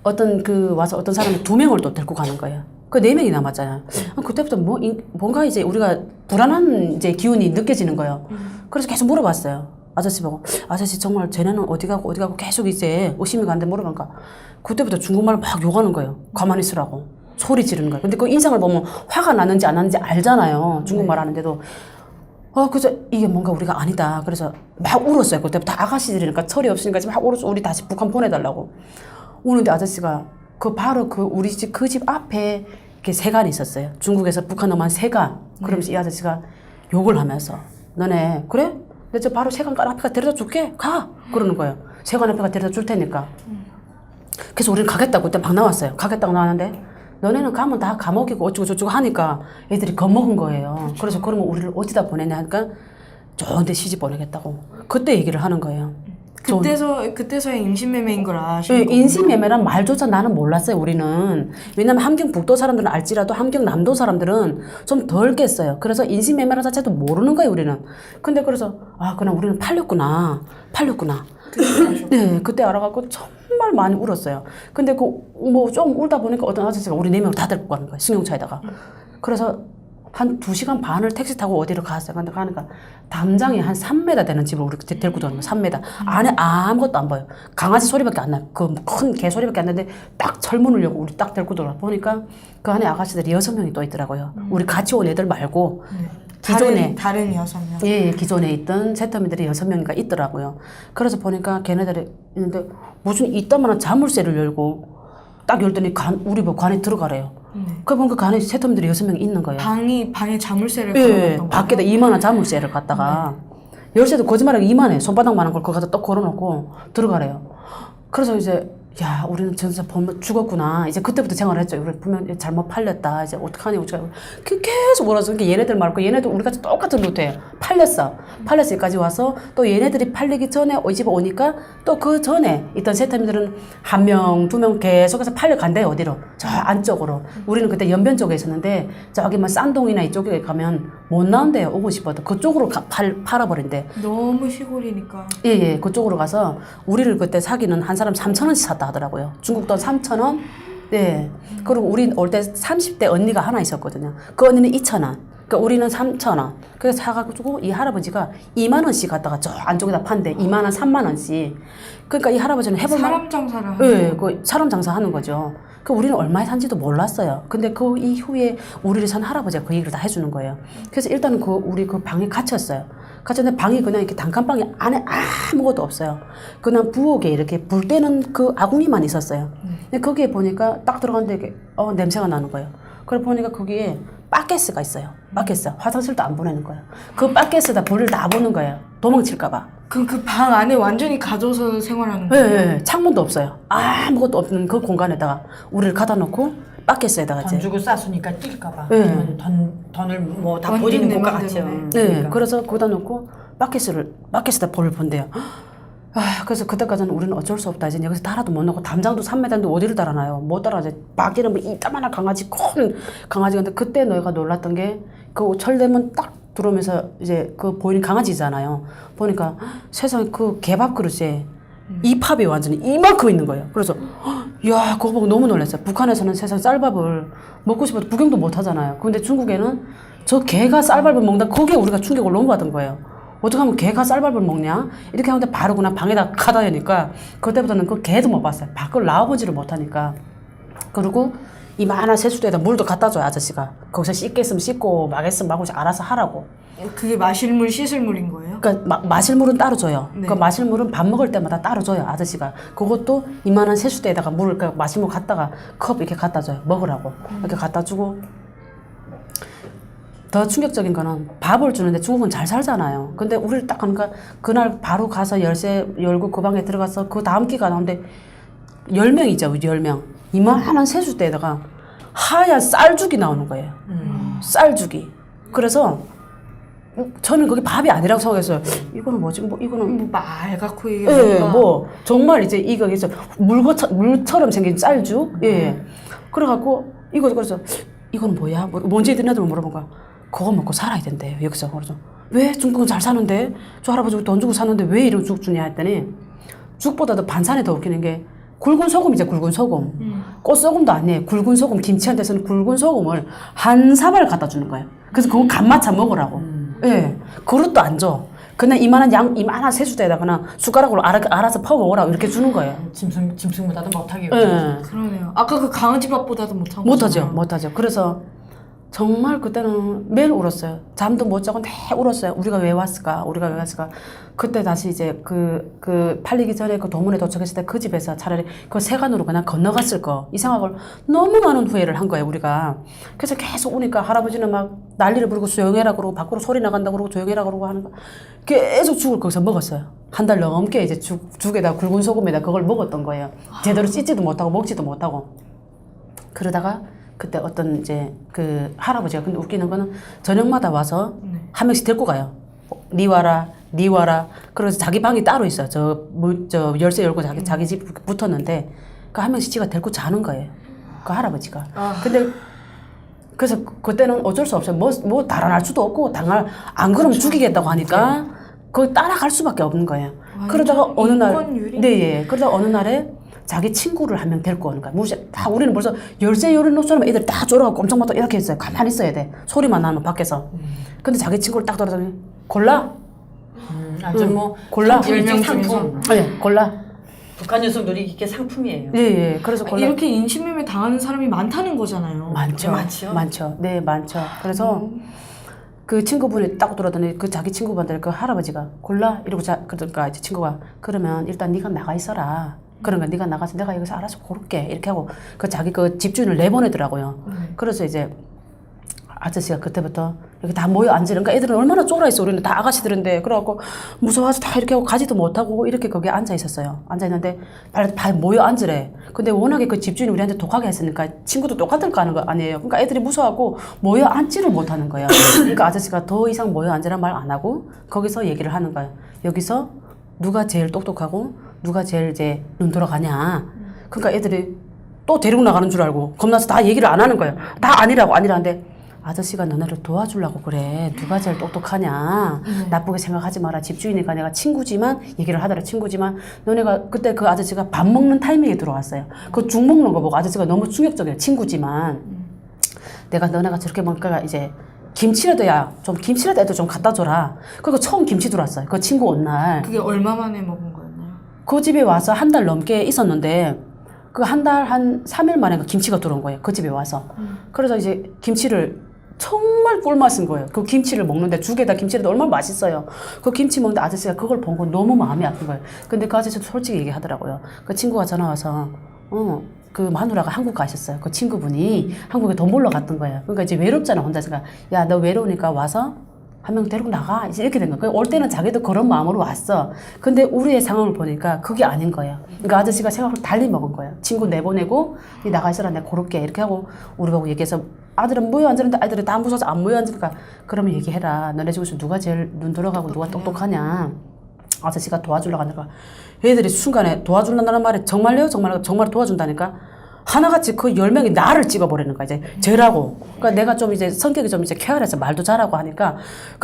어떤 사람이 2명을 또 데리고 가는 거예요. 그 4명이 남았잖아요. 그때부터 뭔가 이제 우리가 불안한 이제 기운이 느껴지는 거예요. 그래서 계속 물어봤어요. 아저씨 보고, 아저씨 정말 쟤네는 어디 가고 계속 이제 의심이 가는데 물어보니까 그때부터 중국말을 막 욕하는 거예요. 가만히 있으라고. 소리 지르는 거예요. 근데 그 인상을 보면 화가 나는지 안 나는지 알잖아요. 중국말 하는데도. 그래서 이게 뭔가 우리가 아니다. 그래서 막 울었어요. 그때부터 아가씨들이니까 철이 없으니까 막 울었어. 우리 다시 북한 보내달라고. 오는데 아저씨가 바로 우리 집 그 집 앞에 이렇게 세관이 있었어요. 중국에서 북한 놈한 세관. 그러면서 이 아저씨가 욕을 하면서 너네 그래? 내가 바로 세관 앞에 데려다 줄게. 가. 그러는 거예요. 세관 앞에 데려다 줄 테니까. 그래서 우리는 가겠다고 그때 막 나왔어요. 가겠다고 나왔는데 너네는 가면 다 감옥이고 어쩌고 저쩌고 하니까 애들이 겁먹은 거예요. 그래서 그러면 우리를 어디다 보내냐 하니까 좋은 데 시집 보내겠다고. 그때 얘기를 하는 거예요. 그때서야 인신매매인 걸 아시는 거예요? 인신매매란 말조차 나는 몰랐어요, 우리는. 왜냐면 함경북도 사람들은 알지라도 함경남도 사람들은 좀 덜 깼어요. 그래서 인신매매란 자체도 모르는 거예요, 우리는. 근데 그래서, 그냥 우리는 팔렸구나. 네, 그때 알아갖고 정말 많이 울었어요. 근데 좀 울다 보니까 어떤 아저씨가 우리 4명을 다 데리고 가는 거예요, 승용차에다가. 그래서 한 2시간 반을 택시 타고 어디로 갔어요. 근데 가니까 담장이 한 3m 되는 집을 우리 데리고 들어오는 거예요. 3m. 안에 아무것도 안 보여. 강아지 소리밖에 안 나요. 그 큰 개 소리밖에 안 나는데 딱 철문을 열고 우리 딱 데리고 들어가 보니까 그 안에 아가씨들이 6명이 또 있더라고요. 우리 같이 온 애들 말고 기존에 다른 6명. 예, 기존에 있던 세터민들이 6명인가 있더라고요. 그래서 보니까 걔네들이 있는데 무슨 이따만한 자물쇠를 열고 딱 열더니 우리 뭐 관에 들어가래요. 그 보니까 관에 세터민들이 6명이 있는 거예요. 방에 자물쇠를 예, 걸어놨던 거예요? 밖에다 이만한 자물쇠를 갖다가 열쇠도 거짓말하게 이만해. 손바닥만한 걸 그거 갖다 떡 걸어놓고 들어가래요. 그래서 이제 야, 우리는 진짜 보면 죽었구나. 이제 그때부터 생각을 했죠. 우리 보면 잘못 팔렸다. 이제 어떡하니, 어떡하니. 계속 몰아서. 그러니까 얘네들 말고 얘네들 우리 같이 똑같은 루트예요. 팔렸어. 팔렸을까지 와서 또 얘네들이 팔리기 전에 이 집에 오니까 또 그 전에 있던 세터민들은 1명, 2명 계속해서 팔려간대요. 어디로? 저 안쪽으로. 우리는 그때 연변 쪽에 있었는데 저기 뭐 쌍동이나 이쪽에 가면 못 나온대요. 오고 싶어도. 그쪽으로 팔아버린대. 너무 시골이니까. 예, 예. 그쪽으로 가서 우리를 그때 사기는 한 사람 3,000원씩 샀다 하더라고요. 중국 돈 3,000원? 네. 그리고 우리 올 때 30대 언니가 하나 있었거든요. 그 언니는 2,000원. 그러니까 우리는 3,000원. 그래서 사가지고 이 할아버지가 2만 원씩 갖다가 저 안쪽에다 판대. 2만 원, 3만 원씩. 그러니까 이 할아버지는 해볼 사람 장사를 하는 네, 그 사람 장사하는 거죠. 그 우리는 얼마에 산지도 몰랐어요. 근데 그 이후에 우리를 산 할아버지가 그 얘기를 다 해주는 거예요. 그래서 일단은 우리 그 방에 갇혔어요. 갇혔는데 방이 그냥 이렇게 단칸방이 안에 아무것도 없어요. 그냥 부엌에 이렇게 불 때는 그 아궁이만 있었어요. 근데 거기에 보니까 딱 들어갔는데 이게 냄새가 나는 거예요. 그래 보니까 거기에 바게스가 있어요. 바게스. 화장실도 안 보내는 거예요. 그 바게스에다 불을 다 보는 거예요. 도망칠까봐. 그럼 그 방 안에 완전히 가둬서 생활하는 네, 거예요? 네, 창문도 없어요. 아무것도 없는 그 공간에다가 우리를 가다 놓고 바게스에다가 돈 이제. 주고 쌌으니까 뛸까봐. 네. 돈을 뭐 다 완전 버리는 내 것과 맘대로네. 같이요. 네, 그러니까. 그래서 거기다 놓고 바게스에다 볼을 본대요. 그래서 그때까지는 우리는 어쩔 수 없다. 이제 여기서 달아도 못 넣고 담장도 3m인데 어디를 달아나요? 못 달아. 이제 밖에는 뭐 이따만한 강아지, 큰 강아지가. 근데 그때 너희가 놀랐던 게 그 철대문 딱 들어오면서 이제 그 보이는 강아지잖아요. 보니까 세상에 그 개밥 그릇에 이팝이 완전히 이만큼 있는 거예요. 그래서 야, 그거 보고 너무 놀랐어요. 북한에서는 세상 쌀밥을 먹고 싶어도 구경도 못 하잖아요. 근데 중국에는 저 개가 쌀밥을 먹는다. 거기에 우리가 충격을 너무 받은 거예요. 어떻게 하면 개가 쌀밥을 먹냐? 이렇게 하는데 바로 그냥 방에다 가다 하니까 그때부터는 그 개도 못 봤어요. 밖을 나와보지를 못하니까. 그리고 이만한 세수대에다 물도 갖다 줘요, 아저씨가. 거기서 씻게 있으면 씻고 마겠으면 마고 알아서 하라고. 그게 마실 물, 씻을 물인 거예요? 그러니까 마실 물은 따로 줘요. 네. 그 마실 물은 밥 먹을 때마다 따로 줘요, 아저씨가. 그것도 이만한 세수대에다가 물을 마실 물 갖다가 컵 이렇게 갖다 줘요, 먹으라고. 이렇게 갖다 주고. 더 충격적인 거는 밥을 주는데 중국은 잘 살잖아요. 근데 우리를 딱 하니까 그날 바로 가서 열쇠 열고 그 방에 들어가서 그 다음 끼가 나오는데 10명이죠, 10명. 이만한 세수대에다가 하얀 쌀죽이 나오는 거예요. 쌀죽이. 그래서 저는 그게 밥이 아니라고 생각했어요. 이거는 뭐지? 뭐 이거는 뭐 말갛고 이게 예, 뭔가 뭐 정말 이제 이거 이제 물처럼 생긴 쌀죽. 예. 그래갖고 그래서 이거는 뭐야? 뭔지 애들 물어본 거야. 그거 먹고 살아야 된대 여기서. 그래서 왜 중국은 잘 사는데 저 할아버지 돈 주고 사는데 왜 이런 죽 주냐 했더니 죽보다도 반찬이 더 웃기는 게 굵은 소금이죠. 굵은 소금. 꽃소금도 아니에요. 굵은 소금. 김치한 데서는 굵은 소금을 한 사발 갖다 주는 거예요. 그래서 그거 간마차 먹으라고. 예. 그릇도 안 줘. 그냥 이만한 세수대에다가 숟가락으로 알아서 퍼 먹으라고 이렇게 주는 거예요. 짐승보다도 못하게. 예. 그러네요. 아까 그 강아지 밥보다도 못한 못하죠. 못하죠. 그래서 정말 그때는 매일 울었어요. 잠도 못 자고 매일 울었어요. 우리가 왜 왔을까? 그때 다시 이제 그 팔리기 전에 그 도문에 도착했을 때 그 집에서 차라리 그 세간으로 그냥 건너갔을 거. 이 생각을 너무 많은 후회를 한 거예요, 우리가. 그래서 계속 오니까 할아버지는 막 난리를 부르고 조용해라 그러고 밖으로 소리 나간다 그러고 조용해라 그러고 하는 거. 계속 죽을 거기서 먹었어요. 한 달 넘게 이제 죽에다 굵은 소금에다 그걸 먹었던 거예요. 제대로 씻지도 못하고 먹지도 못하고. 그러다가 그때 어떤 이제 그 할아버지가 근데 웃기는 거는 저녁마다 와서 한 명씩 데리고 가요. 니 와라. 그래서 자기 방이 따로 있어요. 저 열쇠 열고 자기 집 붙었는데 그 한 명씩 지가 데리고 자는 거예요. 그 할아버지가. 근데 그래서 그때는 어쩔 수 없어요. 뭐 달아날 수도 없고 안 그러면 죽이겠다고 하니까 거기 따라갈 수밖에 없는 거예요. 그러다가 어느 날, 인권유리? 네, 예. 그러다가 어느 날에 자기 친구를 한 명 데리고 오는 거야. 다 우리는 벌써 열쇠 요리노처럼 애들 다 졸아갖고 엄청 막 이렇게 했어요. 가만히 있어야 돼. 소리만 나면 밖에서. 근데 자기 친구를 딱 돌아다니 골라. 아주 뭐 골라. 10명 상품. 네, 골라. 북한 녀석 놀이기계 상품이에요. 예, 예. 그래서 골라. 이렇게 인신매매 당하는 사람이 많다는 거잖아요. 많죠. 많죠. 많죠. 네, 많죠. 그래서 그 친구분이 딱 돌아더니 그 자기 친구분들 그 할아버지가 골라 이러고 그러니까 이제 친구가 그러면 일단 네가 나가 있어라. 그러니까 네가 나가서 내가 여기서 알아서 고를게 이렇게 하고 그 자기 그 집주인을 내보내더라고요. 그래서 이제 아저씨가 그때부터 여기 다 모여 앉으는 그러니까 애들은 얼마나 쫄아 있어. 우리는 다 아가씨들인데 그래갖고 무서워서 다 이렇게 하고 가지도 못하고 이렇게 거기에 앉아 있었어요. 앉아 있는데 빨리 다 모여 앉으래. 근데 워낙에 그 집주인이 우리한테 독하게 했으니까 친구도 똑같을 거 아니에요. 그러니까 애들이 무서워하고 모여 앉지를 못하는 거예요. 그러니까 아저씨가 더 이상 모여 앉으란 말 안 하고 거기서 얘기를 하는 거예요. 여기서 누가 제일 똑똑하고 누가 제일 이제 눈 돌아가냐. 그러니까 애들이 또 데리고 나가는 줄 알고 겁나서 다 얘기를 안 하는 거예요. 다 아니라는데 아저씨가 너네를 도와주려고 그래. 누가 제일 똑똑하냐. 나쁘게 생각하지 마라. 집주인이니까 내가 친구지만 얘기를 하더라. 친구지만 너네가 그때 그 아저씨가 밥 먹는 타이밍에 들어왔어요. 그 죽 먹는 거 보고 아저씨가 너무 충격적이에요. 친구지만 내가 너네가 저렇게 먹으니까 이제 좀 김치라도 애들 좀 갖다 줘라. 그리고 처음 김치 들어왔어요. 그 친구 온 날. 그게 얼마 만에 먹은 거였나요? 그 집에 와서 한 달 넘게 있었는데 그 한 달 한 3일 만에 그 김치가 들어온 거예요. 그 집에 와서. 그래서 이제 김치를 정말 꿀맛인 거예요. 그 김치를 먹는데 죽에다 김치를 얼마나 맛있어요. 그 김치 먹는데 아저씨가 그걸 보고 너무 마음이 아픈 거예요. 근데 그 아저씨도 솔직히 얘기하더라고요. 그 친구가 전화 와서 그 마누라가 한국 가셨어요. 그 친구분이 한국에 돈 벌러 갔던 거예요. 그러니까 이제 외롭잖아 혼자서가. 야, 너 외로우니까 와서 한 명 데리고 나가. 이제 이렇게 된 거예요. 올 때는 자기도 그런 마음으로 왔어. 근데 우리의 상황을 보니까 그게 아닌 거예요. 그러니까 아저씨가 생각을 달리 먹은 거예요. 친구 내보내고 니 나가 있어라 내가 고를게 이렇게 하고 우리 보고 얘기해서 아들은 모여 앉았는데 아이들이 다 무서워서 안 모여 앉으니까 그러면 얘기해라. 너네 집에서 누가 제일 눈 돌아가고 누가 똑똑하냐. 아저씨가 도와주려고 하니까 애들이 순간에 도와준다는 말에 정말요? 정말 도와준다니까 하나같이 그 10명이 나를 찍어버리는 거야, 이제. 쟤라고. 그러니까 내가 좀 이제 성격이 좀 이제 쾌활해서 말도 잘하고 하니까,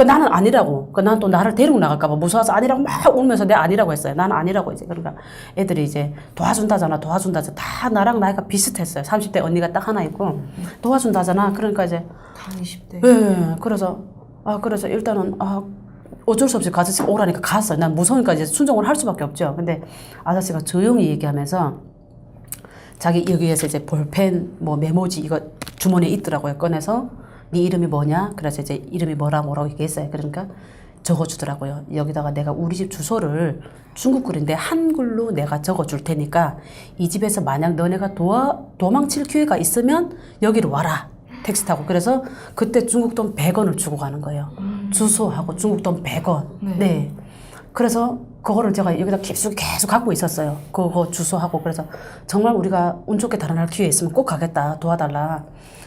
나는 아니라고. 나는 또 나를 데리고 나갈까봐 무서워서 아니라고 막 울면서 내가 아니라고 했어요. 나는 아니라고 이제. 그러니까 애들이 이제 도와준다잖아. 다 나랑 나이가 비슷했어요. 30대 언니가 딱 하나 있고, 도와준다잖아. 그러니까 이제. 다 20대. 예, 그래서 일단은, 어쩔 수 없이 그 아저씨가 오라니까 갔어요. 난 무서우니까 이제 순종을 할 수밖에 없죠. 근데 아저씨가 조용히 얘기하면서, 자기 여기에서 이제 볼펜, 뭐 메모지 이거 주머니에 있더라고요. 꺼내서 네 이름이 뭐냐? 그래서 이제 이름이 뭐라고 얘기했어요. 그러니까 적어주더라고요. 여기다가 내가 우리 집 주소를 중국 글인데 한글로 내가 적어줄 테니까 이 집에서 만약 너네가 도망칠 기회가 있으면 여기로 와라. 택시 타고. 그래서 그때 중국 돈 100원을 주고 가는 거예요. 주소하고 중국 돈 100원. 네. 그래서 그거를 제가 여기다 계속 갖고 있었어요. 그거 주소하고. 그래서 정말 우리가 운 좋게 다른 날 기회 있으면 꼭 가겠다. 도와달라.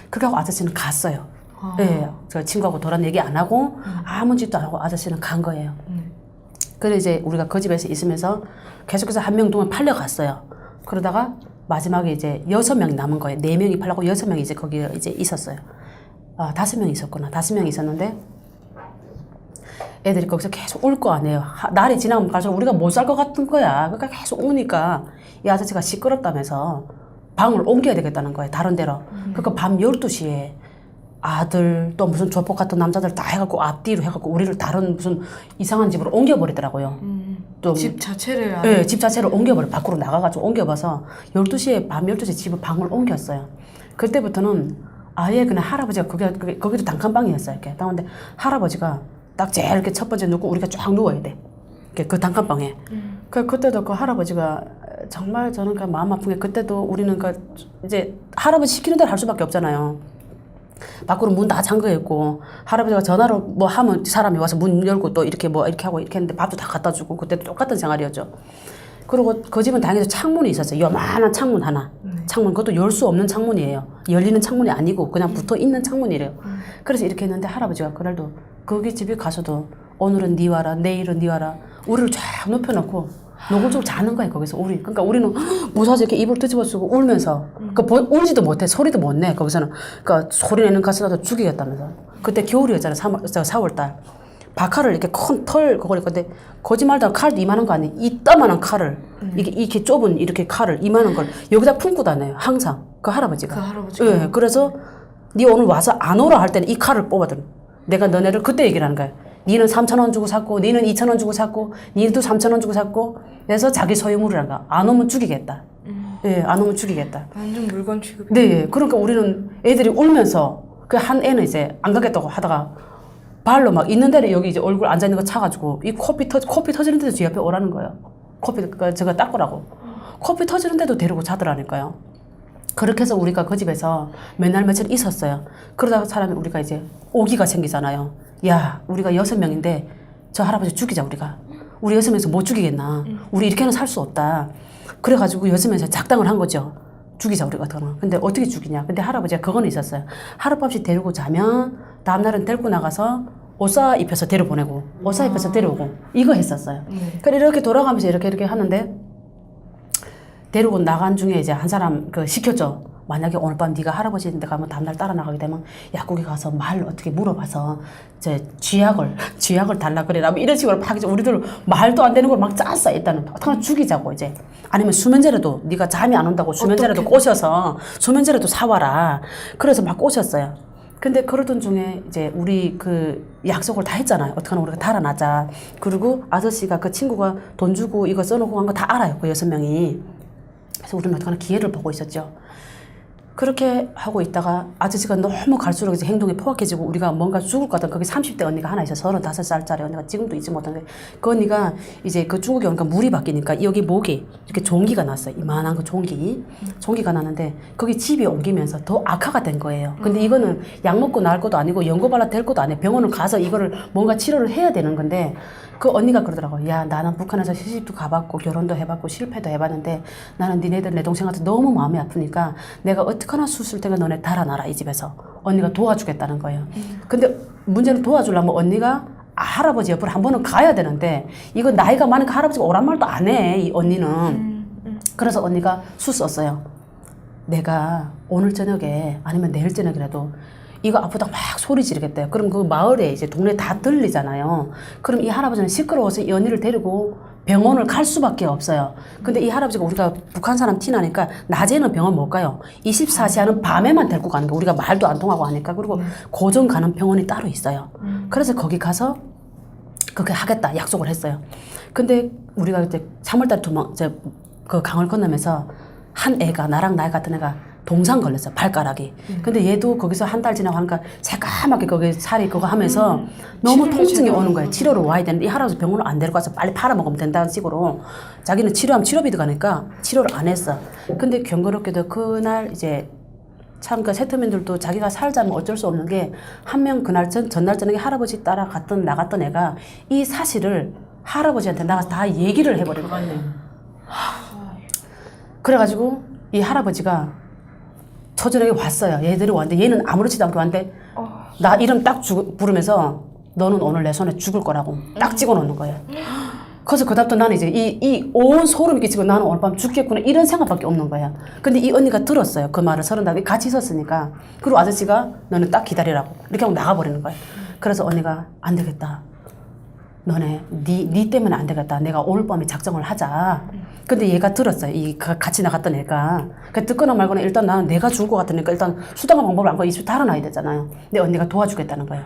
그렇게 하고 아저씨는 갔어요. 네. 저 친구하고 도란 얘기 안 하고 아무 짓도 안 하고 아저씨는 간 거예요. 그래서 이제 우리가 그 집에서 있으면서 계속해서 한 명 동안 팔려갔어요. 그러다가 마지막에 이제 6명이 남은 거예요. 4명이 팔려고 6명이 이제 거기에 이제 있었어요. 5명이 있었구나. 5명이 있었는데 애들이 거기서 계속 울 거 아니에요. 날이 지나면 갈수록 우리가 못 살 것 같은 거야. 그러니까 계속 우니까 이 아저씨가 시끄럽다면서 방을 옮겨야 되겠다는 거예요. 다른 데로. 그러니까 밤 12시에 아들 또 무슨 조폭 같은 남자들 다 해갖고 앞뒤로 해갖고 우리를 다른 무슨 이상한 집으로 옮겨버리더라고요. 집 자체를 네, 집 자체를 옮겨버려. 밖으로 나가가지고 옮겨봐서 밤 12시에 집을 방을 옮겼어요. 그때부터는 아예 그냥 할아버지가 거기도 단칸방이었어요. 이렇게. 근데 할아버지가 딱 제일 이렇게 첫 번째 눕고 우리가 쫙 누워야 돼. 그 단칸방에. 그때도 그 할아버지가 정말 저는 그 마음 아픈 게 그때도 우리는 이제 할아버지 시키는 대로 할 수밖에 없잖아요. 밖으로 문 다 잠겨 있고 할아버지가 전화로 뭐 하면 사람이 와서 문 열고 또 이렇게 뭐 이렇게 하고 이렇게 했는데 밥도 다 갖다 주고 그때도 똑같은 생활이었죠. 그리고 그 집은 당연히 창문이 있었어요. 요만한 창문 하나. 창문 그것도 열 수 없는 창문이에요. 열리는 창문이 아니고 그냥 붙어 있는 창문이래요. 그래서 이렇게 했는데 할아버지가 그날도 거기 집에 가서도 오늘은 니 와라 내일은 니 와라 우리를 쫙 눕혀놓고 노골적으로 자는 거예요. 거기서 그러니까 우리는 무서워서 이렇게 입을 뒤집어쓰고 울면서 울지도 못해. 소리도 못 내. 거기서는 그러니까 소리 내는 가수라도 죽이겠다면서. 그때 겨울이었잖아요. 4월달 박칼을 이렇게 큰 털 그걸 건데 거짓말도 칼도 이만한 거 아니에요. 이따만한 칼을 이게 이렇게 좁은 이렇게 칼을 이만한 걸 여기다 품고 다녀요. 항상 그 할아버지가. 그 할아버지가. 예. 그래서 네 오늘 와서 안 오라 할 때는 이 칼을 뽑아들. 내가 너네를 그때 얘기를 하는 거야. 니는 3,000원 주고 샀고, 니는 2,000원 주고 샀고, 니도 3,000원 주고 샀고, 그래서 자기 소유물을 한 거야. 안 오면 죽이겠다. 예, 안 오면 죽이겠다. 완전 물건 취급. 네, 그러니까 우리는 애들이 울면서 그 한 애는 이제 안 가겠다고 하다가 발로 막 있는 데를 여기 이제 얼굴 앉아 있는 거 차가지고 이 코피 터지는 데도 제 옆에 오라는 거예요. 코피 제가 닦으라고. 코피 터지는 데도 데리고 자더라니까요. 그렇게 해서 우리가 그 집에서 몇 날 며칠 있었어요. 그러다가 사람이 우리가 이제 오기가 생기잖아요. 야, 우리가 6명인데 저 할아버지 죽이자 우리가. 우리 6명에서 못 죽이겠나. 우리 이렇게는 살 수 없다. 그래가지고 6명에서 작당을 한 거죠. 죽이자 우리가 그거는. 근데 어떻게 죽이냐. 근데 할아버지가 그거는 있었어요. 하룻밤씩 데리고 자면 다음날은 데리고 나가서 옷사 입혀서 데려보내고 옷사 입혀서 데려오고 이거 했었어요. 그래 이렇게 돌아가면서 이렇게 하는데 데리고 나간 중에 이제 한 사람 그 시켰죠. 만약에 오늘 밤 네가 할아버지인데 가면 다음날 따라 나가게 되면 약국에 가서 말 어떻게 물어봐서 이제 쥐약을 달라 그래라 뭐 이런 식으로 막 이제 우리들 말도 안 되는 걸 막 짰어. 일단은 어떻게 죽이자고 이제 아니면 수면제라도 네가 잠이 안 온다고 수면제라도 꼬셔서 수면제라도 사와라. 그래서 막 꼬셨어요. 근데 그러던 중에 이제 우리 그 약속을 다 했잖아요. 어떡하나 우리가 달아나자. 그리고 아저씨가 그 친구가 돈 주고 이거 써놓고 간 거 다 알아요. 그 6명이. 그래서 우리는 어떡하나 기회를 보고 있었죠. 그렇게 하고 있다가 아저씨가 너무 갈수록 이제 행동이 포악해지고 우리가 뭔가 죽을 것 같던 거기 30대 언니가 하나 있어. 35살짜리 언니가 지금도 잊지 못하는데 그 언니가 이제 그 중국에 오니까 물이 바뀌니까 여기 목에 이렇게 종기가 났어요. 이만한 그 종기가 났는데 거기 집에 옮기면서 더 악화가 된 거예요. 근데 이거는 약 먹고 나을 것도 아니고 연고 발라 될 것도 아니에요. 병원을 가서 이거를 뭔가 치료를 해야 되는 건데 그 언니가 그러더라고요. 야, 나는 북한에서 시집도 가봤고 결혼도 해봤고 실패도 해봤는데 나는 니네들 내 동생한테 너무 마음이 아프니까 내가 어떡하나 수술 때문에 너네 달아나라 이 집에서. 언니가 도와주겠다는 거예요. 근데 문제는 도와주려면 언니가 할아버지 옆으로 한 번은 가야 되는데 이거 나이가 많으니까 할아버지가 오란 말도 안 해. 이 언니는. 그래서 언니가 수 썼어요. 내가 오늘 저녁에 아니면 내일 저녁이라도 이거 아프다고 막 소리 지르겠대요. 그럼 그 마을에 이제 동네 다 들리잖아요. 그럼 이 할아버지는 시끄러워서 이 언니를 데리고 병원을 갈 수밖에 없어요. 근데 이 할아버지가 우리가 북한 사람 티나니까 낮에는 병원 못 가요. 24시간은 밤에만 데리고 가는 거. 우리가 말도 안 통하고 하니까. 그리고 고정 가는 병원이 따로 있어요. 그래서 거기 가서 그렇게 하겠다 약속을 했어요. 근데 우리가 이제 3월달에 이제 그 강을 건너면서 한 애가 나랑 나이 같은 애가 동상 걸렸어요. 발가락이. 근데 얘도 거기서 한 달 지나고 하니까 새까맣게 거기 살이 그거 하면서 너무 통증이 오는 거예요. 치료를 와야 되는데 이 할아버지 병원을 안 데리고 가서 빨리 팔아먹으면 된다는 식으로 자기는 치료하면 치료비도 가니까 치료를 안 했어. 근데 경고롭게도 그날 이제 참 그 세터민들도 자기가 살자면 어쩔 수 없는 게 한 명 그날 전날 저녁에 할아버지 따라 나갔던 애가 이 사실을 할아버지한테 나가서 다 얘기를 해버린 거예요. 그래가지고 이 할아버지가 초저녁에 왔어요. 얘들이 왔는데 얘는 아무렇지도 않게 왔는데 나 이름 딱 부르면서 너는 오늘 내 손에 죽을 거라고 딱 찍어놓는 거예요. 그래서 그다음부터 나는 이제 이 온 소름이 끼치고 나는 오늘 밤 죽겠구나 이런 생각밖에 없는 거야. 근데 이 언니가 들었어요. 그 말을 30달 같이 있었으니까. 그리고 아저씨가 너는 딱 기다리라고 이렇게 하고 나가버리는 거예요. 그래서 언니가 안 되겠다. 너네 니 때문에 안 되겠다. 내가 오늘 밤에 작정을 하자. 근데 얘가 들었어요. 이 같이 나갔던 애가. 그 듣거나 말거나 일단 나는 내가 죽을 것 같으니까 일단 수단과 방법을 안 거 이집 달아놔야 되잖아요. 근데 언니가 도와주겠다는 거예요.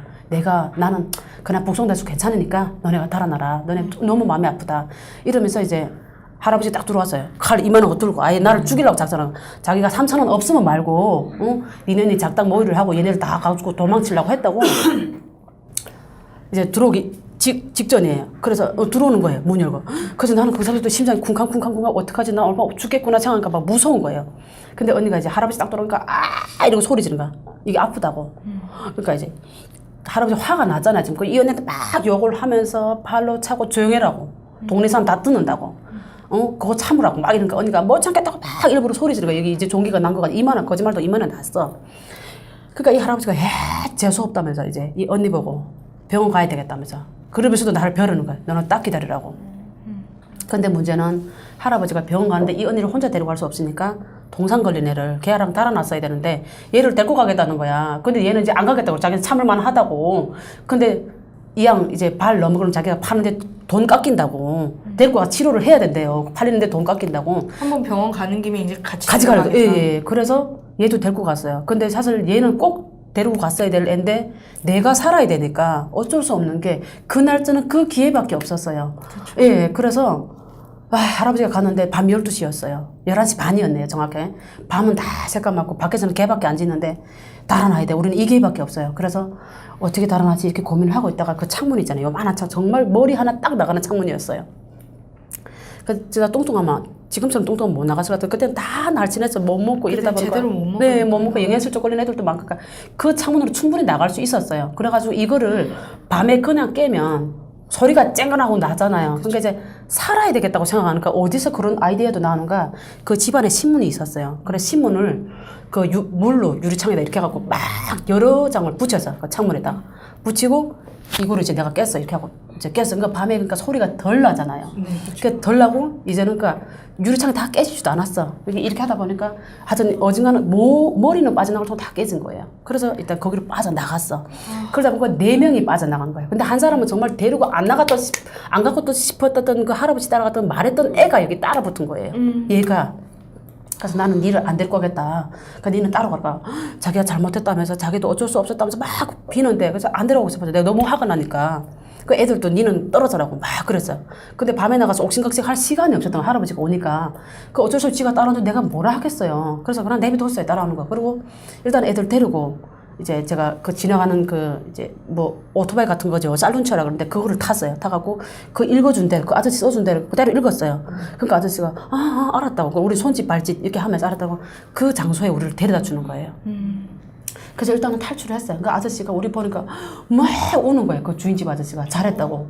나는 그냥 북송대수 괜찮으니까 너네가 달아놔라. 너네 너무 마음이 아프다. 이러면서 이제 할아버지 딱 들어왔어요. 칼 이만한 거 들고 아예 나를 죽이려고 작정하고 자기가 3,000원 없으면 말고 니네는 작당 모의를 하고 얘네를 다 가지고 도망치려고 했다고 이제 들어오기 직전이에요. 그래서 들어오는 거예요. 문 열고. 그래서 나는 그 사람도 심장이 쿵쾅쿵쾅쿵쾅 어떡하지? 나 얼마 죽겠구나 생각하니까 막 무서운 거예요. 근데 언니가 이제 할아버지 딱 들어오니까 이러고 소리 지르는 거야. 이게 아프다고. 그러니까 이제 할아버지 화가 나잖아. 지금 이 언니한테 막 욕을 하면서 발로 차고 조용해라고. 동네 사람 다 듣는다고. 그거 참으라고 막 이러니까 언니가 못 참겠다고 막 일부러 소리 지르고 여기 이제 종기가 난 거가 이만한 거짓말도 이만한 났어. 그러니까 이 할아버지가 재수 없다면서 이제 이 언니 보고 병원 가야 되겠다면서. 그러면서도 나를 벼르는 거야. 너는 딱 기다리라고. 근데 문제는 할아버지가 병원 가는데 이 언니를 혼자 데리고 갈 수 없으니까 동상 걸린 애를 걔랑 달아놨어야 되는데 얘를 데리고 가겠다는 거야. 근데 얘는 이제 안 가겠다고 자기는 참을만 하다고. 근데 이왕 이제 발 넘어가면 자기가 파는데 돈 깎인다고 데리고 가 치료를 해야 된대요. 팔리는데 돈 깎인다고. 한번 병원 가는 김에 이제 같이 가져가야 돼. 들어가겠다. 예. 그래서 얘도 데리고 갔어요. 근데 사실 얘는 꼭 데리고 갔어야 될 애인데 내가 살아야 되니까 어쩔 수 없는 게 그날짜는 그 기회밖에 없었어요. 그쵸. 예. 그래서 할아버지가 갔는데 밤 12시였어요. 11시 반이었네요, 정확히. 밤은 다 새까맣고 밖에서는 개밖에 안 짖는데 달아나야 돼. 우리는 이 개밖에 없어요. 그래서 어떻게 달아나지 이렇게 고민을 하고 있다가 그 창문 있잖아요. 요만한 창, 정말 머리 하나 딱 나가는 창문이었어요. 그 제가 뚱뚱하면 지금처럼 뚱뚱하면 못 나갔을 것 같아요. 그때는 다 날씬해서 못 먹고 이러다 보니까 제대로 못 먹으니까. 네, 못 먹고 영양실조 걸린 애들도 많으니까 그 창문으로 충분히 나갈 수 있었어요. 그래가지고 이거를 밤에 그냥 깨면 소리가 쨍긋하고 나잖아요. 그러니까 이제 살아야 되겠다고 생각하니까 어디서 그런 아이디어도 나오는가? 그 집안에 신문이 있었어요. 그래서 신문을 그 물로 유리창에다 이렇게 해갖고 막 여러 장을 붙여서 그 창문에다가 붙이고 이거를 이제 내가 깼어 이렇게 하고 이제 깼어. 그러니까 밤에 그러니까 소리가 덜 나잖아요. 네, 그러니까 덜 나고 이제는 그러니까 유리창이 다 깨지지도 않았어. 이렇게 하다 보니까 하여튼 어딘가는 머리는 빠져나가고 다 깨진 거예요. 그래서 일단 거기로 빠져나갔어. 그러다 보니까 4명이 빠져나간 거예요. 근데 한 사람은 정말 데리고 안 갔다 싶었던 그 할아버지 따라갔던 말했던 애가 여기 따라 붙은 거예요. 얘가. 그래서 나는 니를 안 데리고 가겠다. 그러니까 니는 따로 가라. 자기가 잘못했다면서 자기도 어쩔 수 없었다면서 막 비는데 그래서 안 데려가고 싶어서 내가 너무 화가 나니까 그 애들도 니는 떨어져라고 막 그랬어요. 근데 밤에 나가서 옥신각신 할 시간이 없었던 거야. 할아버지가 오니까 그 어쩔 수 없이 지가 따라오는데 내가 뭐라 하겠어요. 그래서 그냥 내비뒀어요. 따라오는 거. 그리고 일단 애들 데리고 이제 제가 그 지나가는 그 이제 뭐 오토바이 같은 거죠. 쌀룬차라 그러는데 그거를 탔어요. 타갖고 그 읽어준 대로 그 아저씨 써준 대로 그대로 읽었어요. 그러니까 아저씨가 알았다고. 우리 손짓 발짓 이렇게 하면서 알았다고 그 장소에 우리를 데려다 주는 거예요. 그래서 일단은 탈출을 했어요. 그 아저씨가 우리 보니까 막 오는 거예요. 그 주인집 아저씨가 잘했다고.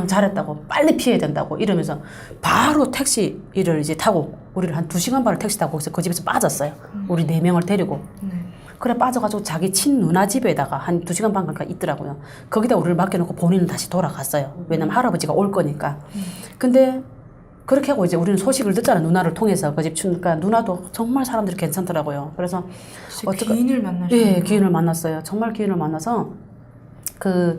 잘했다고. 빨리 피해야 된다고. 이러면서 바로 택시를 이제 타고 우리를 한 2시간 반을 택시 타고 그 집에서 빠졌어요. 우리 4명을 데리고. 그래 빠져가지고 자기 친누나 집에다가 한 2시간 반 가까이 있더라고요. 거기다 우리를 맡겨놓고 본인은 다시 돌아갔어요. 왜냐면 할아버지가 올 거니까. 근데 그렇게 하고 이제 우리는 소식을 듣잖아. 누나를 통해서 그 집 추니까 누나도 정말 사람들이 괜찮더라고요. 그래서 기인을 만나셨어요. 예, 기인을 만났어요. 정말 기인을 만나서 그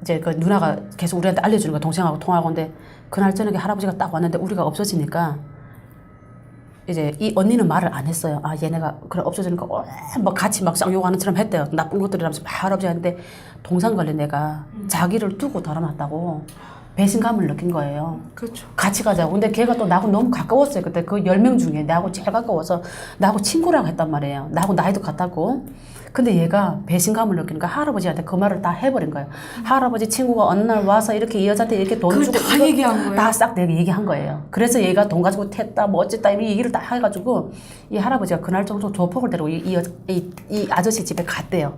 이제 그 누나가 계속 우리한테 알려주는 거 동생하고 통화하고 근데 그날 저녁에 할아버지가 딱 왔는데 우리가 없어지니까 이제 이 언니는 말을 안 했어요. 얘네가 그래 없어지니까 막 같이 막 쌍욕하는 처럼 했대요. 나쁜 것들이라면서 막 할아버지가 했는데 동상 걸린 애가 자기를 두고 달아났다고 배신감을 느낀 거예요. 그렇죠. 같이 가자고. 근데 걔가 또 나하고 너무 가까웠어요. 그때 그 10명 중에 나하고 제일 가까워서 나하고 친구라고 했단 말이에요. 나하고 나이도 같았고. 근데 얘가 배신감을 느끼니까 할아버지한테 그 말을 다 해버린 거예요. 할아버지 친구가 어느 날 와서 이렇게 이 여자한테 이렇게 돈 그걸 주고 다 얘기한 거예요? 다 싹 내가 얘기한 거예요. 그래서 얘가 돈 가지고 텄다 뭐 어쨌다 이 얘기를 다 해가지고 이 할아버지가 그날 정도 조폭을 데리고 이 아저씨 집에 갔대요.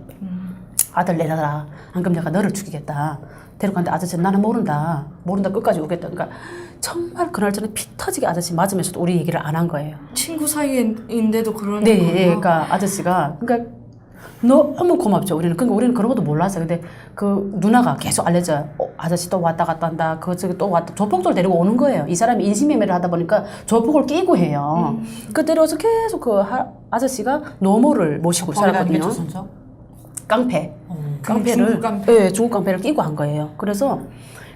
아들 내놔라. 안 그럼 내가 너를 죽이겠다. 데려갔는데 아저씨는 나는 모른다 끝까지 오겠다. 그러니까 정말 그날 전에 피 터지게 아저씨 맞으면서도 우리 얘기를 안 한 거예요. 친구 사이인데도 그런 네, 거예요? 예, 그러니까 아저씨가 그러니까 너무 고맙죠. 그러니까 우리는 그런 것도 몰랐어요. 근데 그 누나가 계속 알려줘요. 아저씨 또 왔다 갔다 한다. 그 저기 또 왔다. 조폭들 데리고 오는 거예요. 이 사람이 인신매매를 하다 보니까 조폭을 끼고 해요. 그때로서 계속 그 아저씨가 노모를 모시고 살았거든요. 깡패. 깡패를 중국 깡패. 네, 중국 깡패를 끼고 한 거예요. 그래서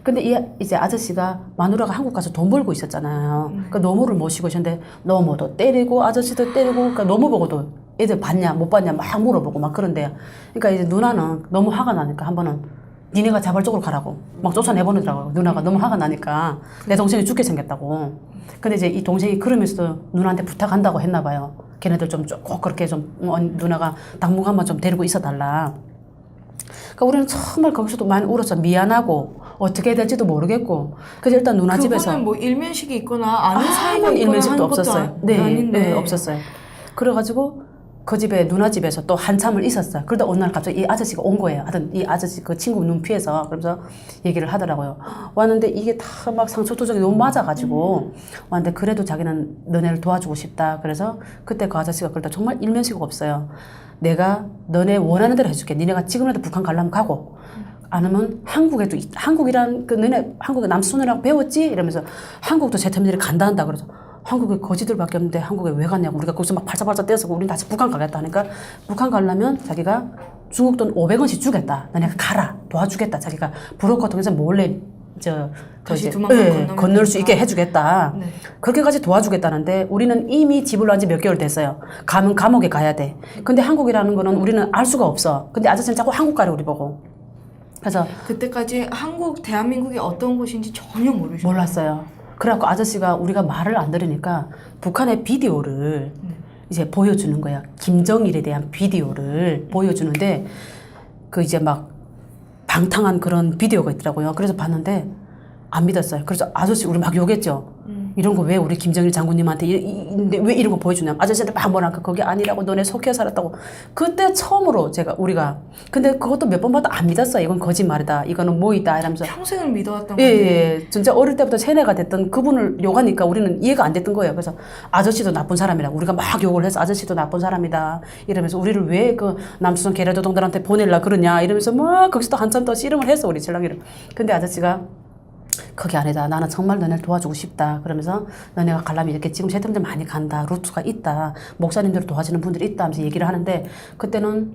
근데 이제 아저씨가 마누라가 한국 가서 돈 벌고 있었잖아요. 그러니까 노모를 모시고 있었는데 노모도 때리고 아저씨도 때리고 그러니까 노모 보고도 애들 봤냐 못 봤냐 막 물어보고 막 그런데요. 그러니까 이제 누나는 너무 화가 나니까 한 번은 니네가 자발적으로 가라고 막 쫓아내보내더라고요. 누나가 너무 화가 나니까 내 동생이 죽게 생겼다고. 근데 이제 이 동생이 그러면서도 누나한테 부탁한다고 했나 봐요. 걔네들 좀 꼭 그렇게 좀 누나가 당분간만 좀 데리고 있어달라. 그러니까 우리는 정말 거기서도 많이 울었어. 미안하고 어떻게 해야 될지도 모르겠고. 그래서 일단 누나 집에서 그거는 뭐 일면식이 있거나 아는 사이가 있거나 일면식도 하는 것도 없었어요. 네, 아닌데. 네, 없었어요. 그래가지고 그 집에 누나 집에서 또 한참을 있었어요. 그러다 어느 날 갑자기 이 아저씨가 온 거예요. 하여튼 이 아저씨 그 친구 눈 피해서 그러면서 얘기를 하더라고요. 왔는데 이게 다 막 상처 투정이 너무 맞아가지고 왔는데 그래도 자기는 너네를 도와주고 싶다. 그래서 그때 그 아저씨가 그러다 정말 일면식 없어요. 내가 너네 원하는 대로 해줄게. 니네가 지금이라도 북한 가려면 가고 아니면 한국에도 한국이란 그 너네 한국에 남순이라고 배웠지? 이러면서 한국도 제 태민들이 간다 한다. 그래서 한국에 거지들밖에 없는데 한국에 왜 갔냐고. 우리가 거기서 막 발짝발짝 떼서 우린 다시 북한 가겠다 하니까 북한 가려면 자기가 중국 돈 500원씩 주겠다. 너네가 가라. 도와주겠다. 자기가 브로커 통해서 몰래 다시 도망을 건널 수 있게 해주겠다. 네. 그렇게까지 도와주겠다는데 우리는 이미 집을 난 지 몇 개월 됐어요. 가면 감옥에 가야 돼. 근데 한국이라는 거는 우리는 알 수가 없어. 근데 아저씨는 자꾸 한국 가래 우리 보고. 그래서 그때까지 대한민국이 어떤 곳인지 전혀 모르셨어요. 몰랐어요. 그래갖고 아저씨가 우리가 말을 안 들으니까 북한의 비디오를 이제 보여주는 거야. 김정일에 대한 비디오를 보여주는데 그 이제 막 방탕한 그런 비디오가 있더라고요. 그래서 봤는데 안 믿었어요. 그래서 아저씨 우리 막 욕했죠. 이런 거 왜 우리 김정일 장군님한테 왜 이런 거 보여주냐. 아저씨한테 막 뭐랄까 거기 아니라고 너네 속여 살았다고. 그때 처음으로 우리가 근데 그것도 몇 번 봐도 안 믿었어요. 이건 거짓말이다. 이거는 뭐이다 이러면서 평생을 믿어왔던 예, 건데. 예. 진짜 어릴 때부터 세뇌가 됐던 그분을 욕하니까 우리는 이해가 안 됐던 거예요. 그래서 아저씨도 나쁜 사람이라고 우리가 막 욕을 해서 아저씨도 나쁜 사람이다 이러면서 우리를 왜 그 남수성 계략노동들한테 보낼라 그러냐 이러면서 막 거기서 또 한참 더 씨름을 했어 우리 신랑이를. 근데 아저씨가 그게 아니다. 나는 정말 너네를 도와주고 싶다. 그러면서 너네가 가려면 이렇게 지금 세tem들 많이 간다. 루트가 있다. 목사님들 도와주는 분들이 있다 하면서 얘기를 하는데 그때는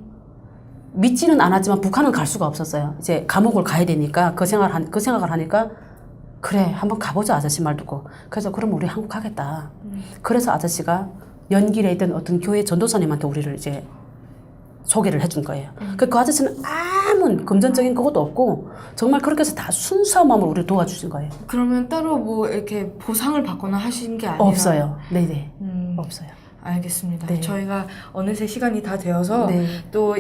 믿지는 않았지만 북한은 갈 수가 없었어요. 이제 감옥을 가야 되니까 그 생각을 하니까 그래 한번 가보자 아저씨 말 듣고. 그래서 그럼 우리 한국 가겠다. 그래서 아저씨가 연길에 있던 어떤 교회 전도사님한테 우리를 이제 소개를 해준 거예요. 그 아저씨는 아무 금전적인 그것도 없고 정말 그렇게 해서 다 순수한 마음으로 우리를 도와주신 거예요. 그러면 따로 뭐 이렇게 보상을 받거나 하신 게 아니라 없어요. 네네. 없어요. 알겠습니다. 네. 저희가 어느새 시간이 다 되어서 네. 또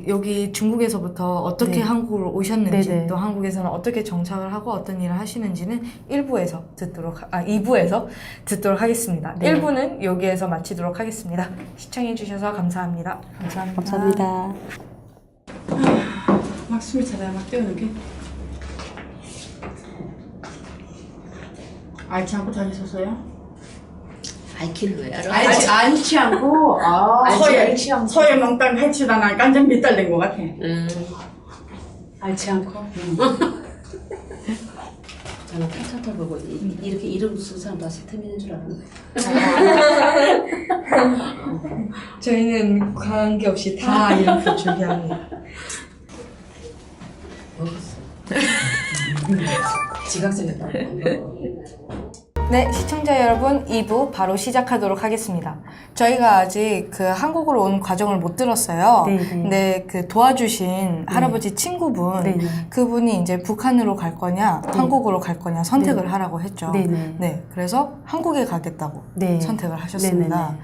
여기 중국에서부터 어떻게 네. 한국으로 오셨는지 네, 네. 또 한국에서는 어떻게 정착을 하고 어떤 일을 하시는지는 2부에서 듣도록 하겠습니다. 네. 1부는 여기에서 마치도록 하겠습니다. 시청해 주셔서 감사합니다. 감사합니다. 감사합니다. 막 숨이 차다 막 뛰어는 게 알지 않고 다니셨어요? 알기를 왜 알아? 알지 않고 서예 멍땅 해치다 나 완전 밑달된 것 같아. 알지 않고. 저는 펜타터 보고 이렇게 이름 쓴 사람 다 세트미는 줄 알았는데. 저희는 관계없이 다 이렇게 준비합니다. 지각생겼다. 네, 시청자 여러분 2부 바로 시작하도록 하겠습니다. 저희가 아직 그 한국으로 온 과정을 못 들었어요. 네, 네. 근데 그 도와주신 할아버지 친구분, 네, 네. 그분이 이제 북한으로 갈 거냐, 한국으로 갈 거냐 선택을 하라고 했죠. 네, 네. 네, 그래서 한국에 가겠다고 네. 선택을 하셨습니다.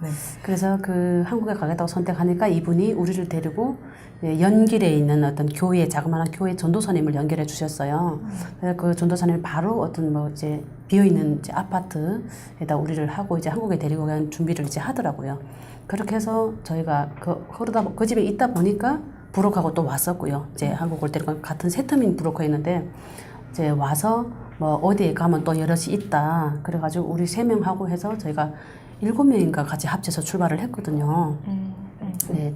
네, 네. 그래서 그 한국에 가겠다고 선택하니까 이분이 우리를 데리고 이제 연길에 있는 어떤 교회, 자그마한 교회 전도사님을 연결해 주셨어요. 그래서 그 전도사님이 바로 어떤 뭐 이제 비어있는 이제 아파트에다 우리를 하고 이제 한국에 데리고 가는 준비를 이제 하더라고요. 그렇게 해서 저희가 그 집에 있다 보니까 부록하고 또 왔었고요. 이제 한국을 데리고 같은 세터민 부록커였는데 이제 와서 뭐 어디에 가면 또 여럿이 있다. 그래가지고 우리 3명하고 해서 저희가 7명인가 같이 합쳐서 출발을 했거든요. 네,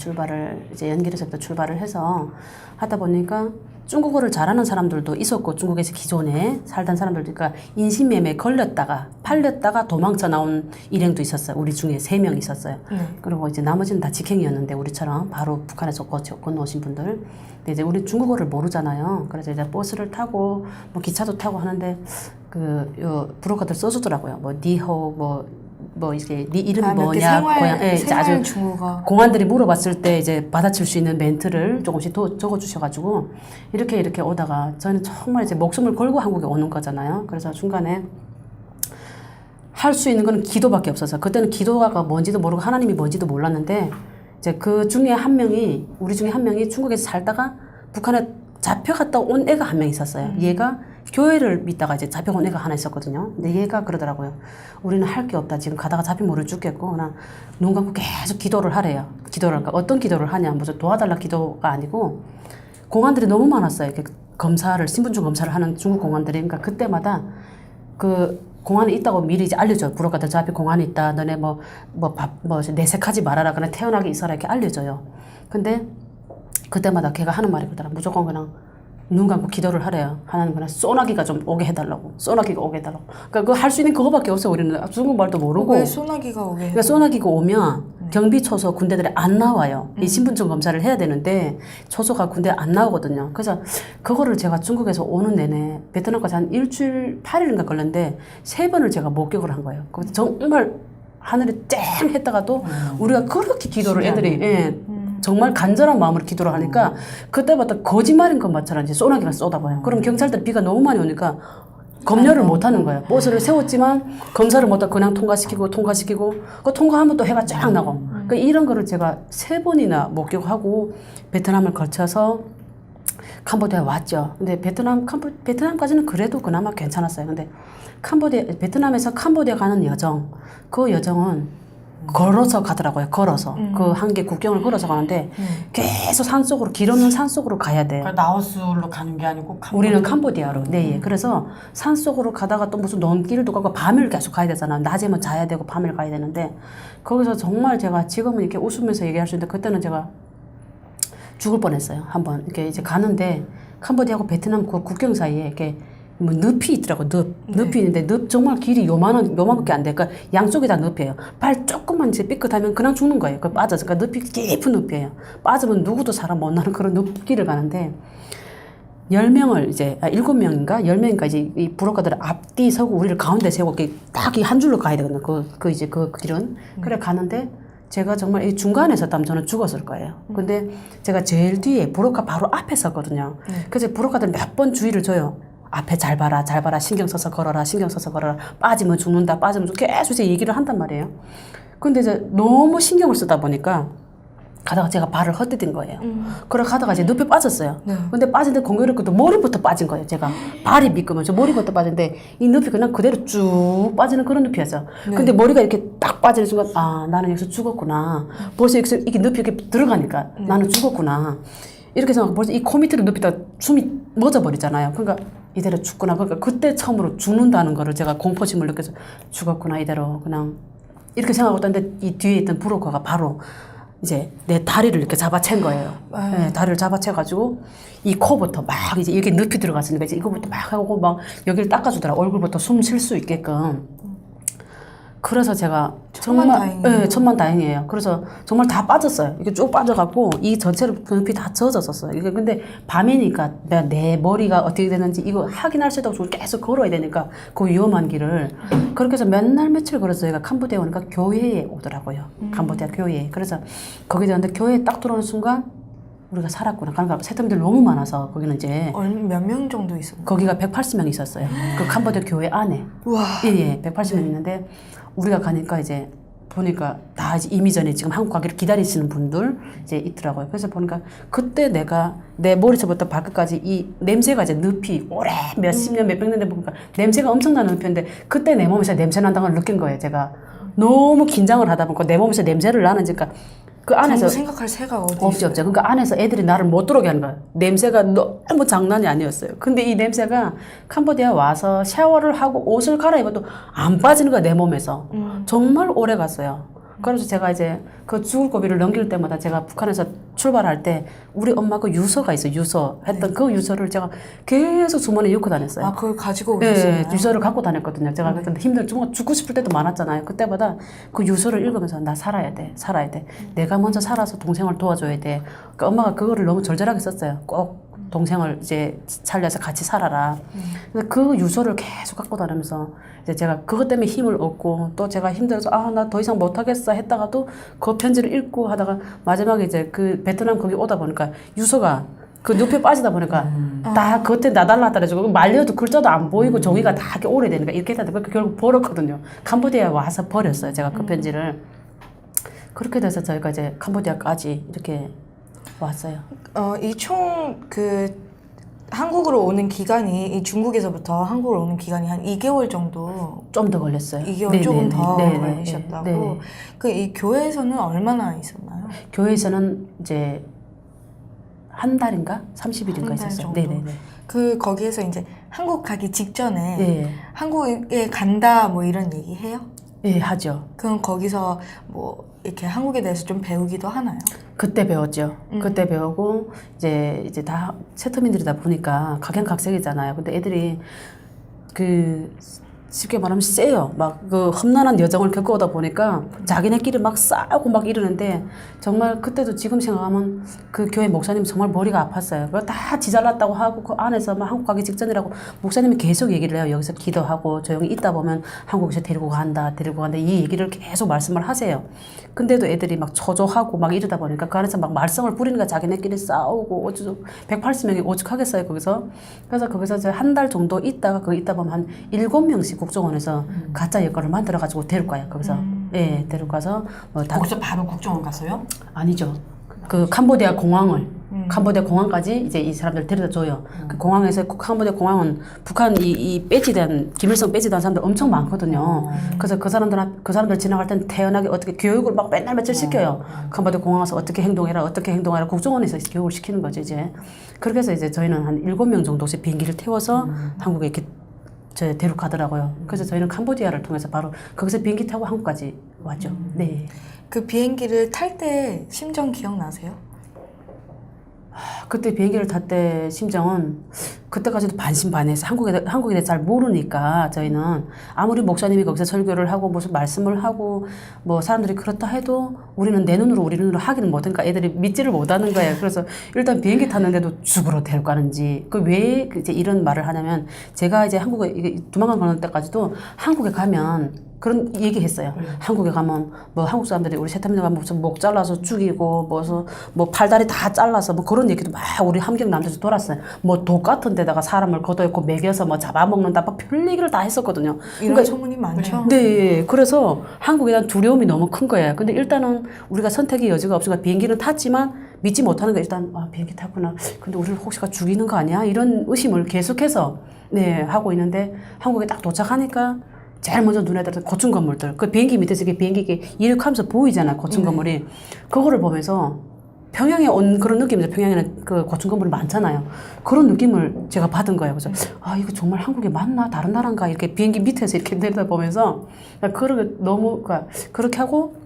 이제 연길에서부터 출발을 해서 하다 보니까 중국어를 잘하는 사람들도 있었고, 중국에서 기존에 살던 사람들도, 그러니까 인신매매에 걸렸다가, 팔렸다가 도망쳐 나온 일행도 있었어요. 우리 중에 3명 있었어요. 그리고 이제 나머지는 다 직행이었는데, 우리처럼 바로 북한에서 건너오신 분들. 근데 이제 우리 중국어를 모르잖아요. 그래서 이제 버스를 타고, 뭐 기차도 타고 하는데, 브로커들 써주더라고요. 뭐, 니호, 이게 네 이름이 뭐냐, 고향, 예, 이제 아주 중국어. 공안들이 물어봤을 때 이제 받아칠 수 있는 멘트를 조금씩 적어주셔가지고 이렇게 오다가 저는 정말 이제 목숨을 걸고 한국에 오는 거잖아요. 그래서 중간에 할 수 있는 건 기도밖에 없어서 그때는 기도가 뭔지도 모르고 하나님이 뭔지도 몰랐는데 이제 그 중에 한 명이 우리 중에 한 명이 중국에서 살다가 북한에 잡혀갔다 온 애가 한 명 있었어요. 얘가 교회를 믿다가 이제 잡혀온 애가 하나 있었거든요. 근데 얘가 그러더라고요. 우리는 할 게 없다. 지금 가다가 잡히면 우리 죽겠고, 나 눈 감고 계속 기도를 하래요. 기도를 할까? 어떤 기도를 하냐? 무슨 도와달라 기도가 아니고, 공안들이 너무 많았어요. 이렇게 신분증 검사를 하는 중국 공안들이. 그러니까 그때마다 그 공안에 있다고 미리 이제 알려줘요. 부러가들 저 앞에 공안이 있다. 너네 내색하지 말아라. 그냥 태어나게 있어라. 이렇게 알려줘요. 근데 그때마다 걔가 하는 말이 그러더라. 무조건 그냥 눈 감고 기도를 하래요. 하나님 그냥 소나기가 좀 오게 해달라고. 소나기가 오게 해달라고. 그러니까 그거 할 수 있는 그거밖에 없어. 우리는 중국말도 모르고. 왜 소나기가 오게? 그러니까 소나기가 오면 경비 초소 군대들이 안 나와요. 이 신분증 검사를 해야 되는데 초소가 군대 안 나오거든요. 그래서 그거를 제가 중국에서 오는 내내 베트남까지 한 일주일 8일인가 걸렸는데 3번을 제가 목격을 한 거예요. 그래서 정말 하늘에 쨍 했다가도 우리가 그렇게 기도를 애들이 정말 간절한 마음으로 기도를 하니까 그때부터 거짓말인 것만처럼 이제 소나기가 쏟아봐요. 그럼 경찰들 비가 너무 많이 오니까 검열을 못 하는 거예요. 버스를 세웠지만 검사를 못하고 그냥 통과시키고 그 통과하면 또 해가 쫙 나고. 그러니까 이런 거를 제가 3번이나 목격하고 베트남을 거쳐서 캄보디아에 왔죠. 근데 베트남까지는 그래도 그나마 괜찮았어요. 근데 베트남에서 캄보디아 가는 여정, 그 여정은 걸어서 가더라고요. 걸어서. 그 한계 국경을 걸어서 가는데 계속 산속으로, 길 없는 산속으로 가야 돼. 그러니까 라오스로 가는 게 아니고 우리는 캄보디아로. 네, 예. 그래서 산속으로 가다가 또 무슨 논길도 가고 밤을 계속 가야 되잖아. 낮에만 자야 되고 밤을 가야 되는데 거기서 정말 제가 지금은 이렇게 웃으면서 얘기할 수 있는데 그때는 제가 죽을 뻔했어요. 한번 이렇게 이제 가는데 캄보디아하고 베트남 국경 사이에 이렇게 뭐 늪이 있더라고. 늪이 있는데 늪 정말 길이 요만밖에 안 돼. 그러니까 양쪽이 다 늪이에요. 발 조금만 이제 삐끗하면 그냥 죽는 거예요. 그 빠져서. 그러니까 늪이 깊은 늪이에요. 빠지면 누구도 사람 못 나는 그런 늪길을 가는데 10명을 이제 7명인가 10명인가 이제 이 부록가들 앞뒤 서고 우리를 가운데 세우고 딱 이 한 줄로 가야 되거든요. 그 길은. 그래 가는데 제가 정말 이 중간에 섰다면 저는 죽었을 거예요. 근데 제가 제일 뒤에 부록가 바로 앞에 섰거든요. 그래서 부록가들 몇 번 주의를 줘요. 앞에 잘 봐라, 신경 써서 걸어라, 빠지면 죽는다, 계속 이제 얘기를 한단 말이에요. 근데 이제 너무 신경을 쓰다 보니까 가다가 제가 발을 헛디딘 거예요. 그래 가다가 이제 늪에 빠졌어요. 근데 빠진데 공교롭게도 머리부터 빠진 거예요. 제가 발이 미끄면서 머리부터 빠진데 이 늪이 그냥 그대로 쭉 빠지는 그런 늪이었어요. 근데 머리가 이렇게 딱 빠지는 순간 아 나는 여기서 죽었구나. 벌써 여기서 이게 늪이 이렇게 들어가니까 나는 죽었구나. 이렇게 생각하고 벌써 이 코 밑으로 눕히다 숨이 멎어버리잖아요. 그러니까 이대로 죽구나. 그러니까 그때 처음으로 죽는다는 거를 제가 공포심을 느껴서 죽었구나 이대로 그냥 이렇게 생각하고 있는데 이 뒤에 있던 브로커가 바로 이제 내 다리를 이렇게 잡아챈 거예요. 네, 다리를 잡아채가지고 이 코부터 막 이제 여기 늪이 들어갔으니까 이제 이거부터 막 하고 막 여기를 닦아주더라. 얼굴부터 숨 쉴 수 있게끔. 그래서 제가 정말 천만다행이에요. 그래서 정말 다 빠졌어요. 이게 쭉 빠져갖고 이 전체를 그 늪이 다 젖어졌어요. 이게 근데 밤이니까 내 머리가 어떻게 되는지 이거 확인할 수도 없고 계속 걸어야 되니까 그 위험한 길을 그렇게 해서 몇 날 며칠 걸어서 저희가 캄보디아에 오니까 교회에 오더라고요. 캄보디아 교회에. 그래서 거기 들었는데 교회에 딱 들어오는 순간 우리가 살았구나. 그러니까 세터민들 너무 많아서 거기는 이제 몇 명 정도 있었나요? 거기가 180명 있었어요. 그 캄보디아 교회 안에. 와. 예, 180명 있는데 우리가 가니까 이제 보니까 다 이제 이미 전에 지금 한국 가기를 기다리시는 분들 이제 있더라고요. 그래서 보니까 그때 내가 내 머리서부터 발끝까지 이 냄새가 이제 늪이 오래 몇십 년, 몇백 년대 보니까 냄새가 엄청나는 늪인데 그때 내 몸에서 냄새 난다는 걸 느낀 거예요. 제가 너무 긴장을 하다 보니까 내 몸에서 냄새를 나는지까 그 안에서 생각할 새가 없죠. 그러니까 안에서 애들이 나를 못 들어오게 하는 거야. 냄새가 너무 장난이 아니었어요. 근데 이 냄새가 캄보디아 와서 샤워를 하고 옷을 갈아입어도 안 빠지는 거야, 내 몸에서. 정말 오래 갔어요. 그래서 제가 이제 그 죽을 고비를 넘길 때마다 제가 북한에서 출발할 때 우리 엄마 그 유서가 있어요. 유서 했던 그 유서를 제가 계속 주머니에 넣고 다녔어요. 아, 그걸 가지고 오셨어요? 네, 유서를 갖고 다녔거든요. 제가 그때 죽고 싶을 때도 많았잖아요. 그때마다 그 유서를 읽으면서 나 살아야 돼. 내가 먼저 살아서 동생을 도와줘야 돼. 그러니까 엄마가 그거를 너무 절절하게 썼어요. 꼭 동생을 이제 살려서 같이 살아라. 그래서 그 유서를 계속 갖고 다니면서 이제 제가 그것 때문에 힘을 얻고 또 제가 힘들어서 나 더 이상 못하겠어 했다가도 그 편지를 읽고 하다가 마지막에 이제 그 베트남 거기 오다 보니까 유서가 그 늪에 빠지다 보니까 다 겉에 나달라다 해가지고 말려도 글자도 안 보이고 종이가 다 이렇게 오래되니까 이렇게 했다 보니까 결국 버렸거든요. 캄보디아에 와서 버렸어요. 제가 그 편지를. 그렇게 돼서 저희가 이제 캄보디아까지 이렇게 왔어요. 이 총 한국으로 오는 기간이 이 중국에서부터 한국으로 오는 기간이 한 2개월 정도 좀 더 걸렸어요. 2개월 조금 더 네네. 걸리셨다고. 네. 이 교회에서는 얼마나 있었나요? 교회에서는 이제 한 달인가 30일인가 한 달 있었어요. 정도? 네네네. 거기에서 이제 한국 가기 직전에 네. 한국에 간다 뭐 이런 얘기 해요? 예, 하죠. 그럼 거기서 뭐 이렇게 한국에 대해서 좀 배우기도 하나요? 그때 배웠죠. 그때 배우고 이제 다 세터민들이다 보니까 각양각색이잖아요. 근데 애들이 그 쉽게 말하면 세요. 막 그 험난한 여정을 겪어오다 보니까 자기네끼리 막 싸우고 막 이러는데 정말 그때도 지금 생각하면 그 교회 목사님 정말 머리가 아팠어요. 그거 다 지잘났다고 하고 그 안에서 막 한국 가기 직전이라고 목사님이 계속 얘기를 해요. 여기서 기도하고 조용히 있다 보면 한국에서 데리고 간다 이 얘기를 계속 말씀을 하세요. 근데도 애들이 막 초조하고 막 이러다 보니까 그 안에서 막 말썽을 부리니까 자기네끼리 싸우고 어쩌고 180명이 오죽하겠어요 거기서. 그래서 거기서 이제 한 달 정도 있다가 거기 있다 보면 한 7명씩 국정원에서 가짜 여권을 만들어가지고 데리고 가요 거기서. 예, 데리고 가서 뭐 다 거기서 바로 국정원 갔어요? 아니죠. 그 캄보디아 공항을 캄보디아 공항까지 이제 이 사람들 데려다 줘요. 그 공항에서 캄보디아 공항은 북한 이 배지된 김일성 배지된 사람들 엄청 많거든요. 그래서 그 사람들 지나갈 땐 태연하게 어떻게 교육을 막 맨날 며칠 시켜요. 캄보디아 공항 와서 어떻게 행동해라 국정원에서 교육을 시키는 거죠 이제. 그렇게 해서 이제 저희는 한 7명 정도씩 비행기를 태워서 한국에 이렇게 저 데려가더라고요. 그래서 저희는 캄보디아를 통해서 바로 거기서 비행기 타고 한국까지 왔죠. 네. 그 비행기를 탈 때 심정 기억나세요? 그때 비행기를 탈 때 심정은 그때까지도 반신반의해서 한국에 대해 잘 모르니까 저희는 아무리 목사님이 거기서 설교를 하고 무슨 말씀을 하고 뭐 사람들이 그렇다 해도 우리는 내 눈으로 우리 눈으로 하기는 못하니까 애들이 믿지를 못하는 거예요. 그래서 일단 비행기 탔는데도 죽으러 데리고 가는지 그 왜 이제 이런 말을 하냐면 제가 이제 한국에 이게 두만강 가는 때까지도 한국에 가면 그런 얘기했어요. 한국에 가면 뭐 한국 사람들이 우리 세타민들 가면 무슨 목 잘라서 죽이고 뭐 팔다리 다 잘라서 뭐 그런 얘기도 막 우리 함경 남자들 돌았어요. 뭐 독 같은 데다가 사람을 걷어있고 먹여서 뭐 잡아먹는다 뭐 별 얘기를 다 했었거든요. 이런 소문이 많죠. 네, 그래서 한국에 대한 두려움이 너무 큰 거예요. 근데 일단은 우리가 선택의 여지가 없으니까 비행기는 탔지만 믿지 못하는 거 일단 비행기 탔구나. 근데 우리를 혹시가 죽이는 거 아니야? 이런 의심을 계속해서 네 하고 있는데 한국에 딱 도착하니까. 제일 먼저 눈에 들어서 고층 건물들. 그 비행기 밑에서 비행기 이륙하면서 보이잖아요. 고층 건물이. 그거를 보면서 평양에 온 그런 느낌이죠. 평양에는 그 고층 건물이 많잖아요. 그런 느낌을 제가 받은 거예요. 그래서 이거 정말 한국에 맞나? 다른 나라인가? 이렇게 비행기 밑에서 이렇게 내려다보면서 그렇게 하고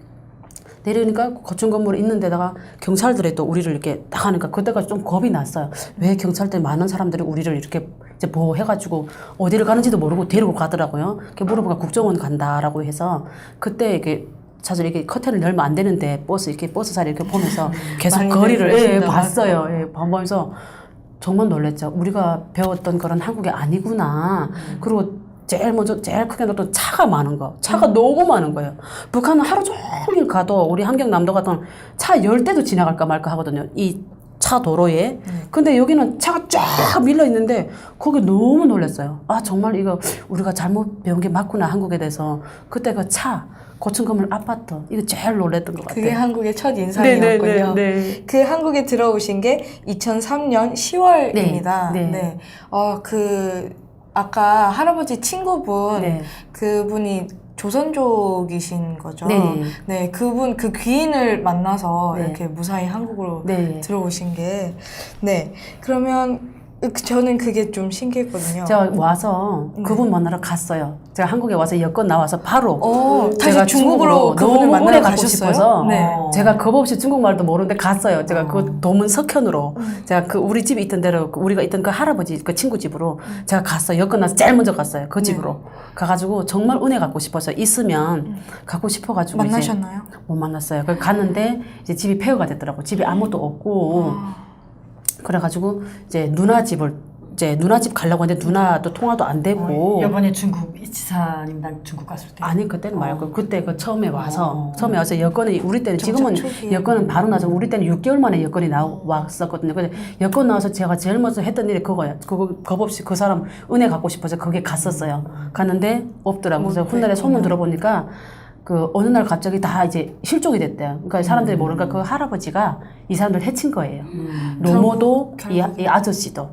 내려오니까 고층 건물에 있는 데다가 경찰들이 또 우리를 이렇게 딱 하니까 그때까지 좀 겁이 났어요. 왜 경찰들 많은 사람들이 우리를 이렇게 이제 보호해가지고 어디를 가는지도 모르고 데리고 가더라고요. 이렇게 물어보니까 국정원 간다라고 해서 그때 이렇게 사실 이렇게 커튼을 열면 안 되는데 버스 자리 이렇게 보면서 계속 거리를 봤어요. 보면서 정말 놀랬죠. 우리가 배웠던 그런 한국이 아니구나. 그리고 제일 크게 넣었던 차가 많은 거. 차가 너무 많은 거예요. 북한은 하루 종일 가도 우리 함경남도 같은 차 10대도 지나갈까 말까 하거든요. 이 차 도로에. 근데 여기는 차가 쫙 밀려 있는데 거기 너무 놀랐어요. 정말 이거 우리가 잘못 배운 게 맞구나 한국에 대해서. 그때 그 차, 고층 건물 아파트 이거 제일 놀랬던 것 같아요. 그게 한국의 첫 인상이었군요. 네. 그 한국에 들어오신 게 2003년 10월입니다. 네. 아까 할아버지 친구분 네. 그분이 조선족이신 거죠. 네. 그분 그 귀인을 만나서 네. 이렇게 무사히 한국으로 네. 들어오신 게 그러면 저는 그게 좀 신기했거든요. 제가 와서 그분 만나러 갔어요. 제가 한국에 와서 여권 나와서 바로 다시 중국으로 그분을 너무 만나러 오래 가고 가셨어요? 싶어서 네. 제가 겁 없이 중국말도 모르는데 갔어요. 제가 그 도문 석현으로 제가 그 우리 집이 있던 데로 우리가 있던 그 할아버지 그 친구 집으로 제가 갔어요. 여권 나서 제일 먼저 갔어요. 그 집으로 가가지고 정말 은혜 갖고 싶어서 있으면 갖고 싶어가지고 만나셨나요? 이제 못 만났어요. 그래서 갔는데 이제 집이 폐허가 됐더라고. 집에 아무것도 없고. 그래가지고 이제 누나 집 가려고 하는데 누나도 통화도 안 되고. 이번에 중국 지사님랑 중국 갔을 때. 아니 그때는 말고 그때 그 처음에 와서 여권이 우리 때는 지금은 초기에. 여권은 바로 나서 우리 때는 6개월 만에 여권이 왔었거든요. 근데 여권 나와서 제가 제일 먼저 했던 일이 그거예요. 그거 겁 없이 그 사람 은혜 갖고 싶어서 거기 갔었어요. 갔는데 없더라고요. 그래서 훗날에 소문 들어보니까 그 어느 날 갑자기 다 이제 실종이 됐대요. 그러니까 사람들이 모르니까 그 할아버지가 이 사람들 해친 거예요. 노모도 이 아저씨도.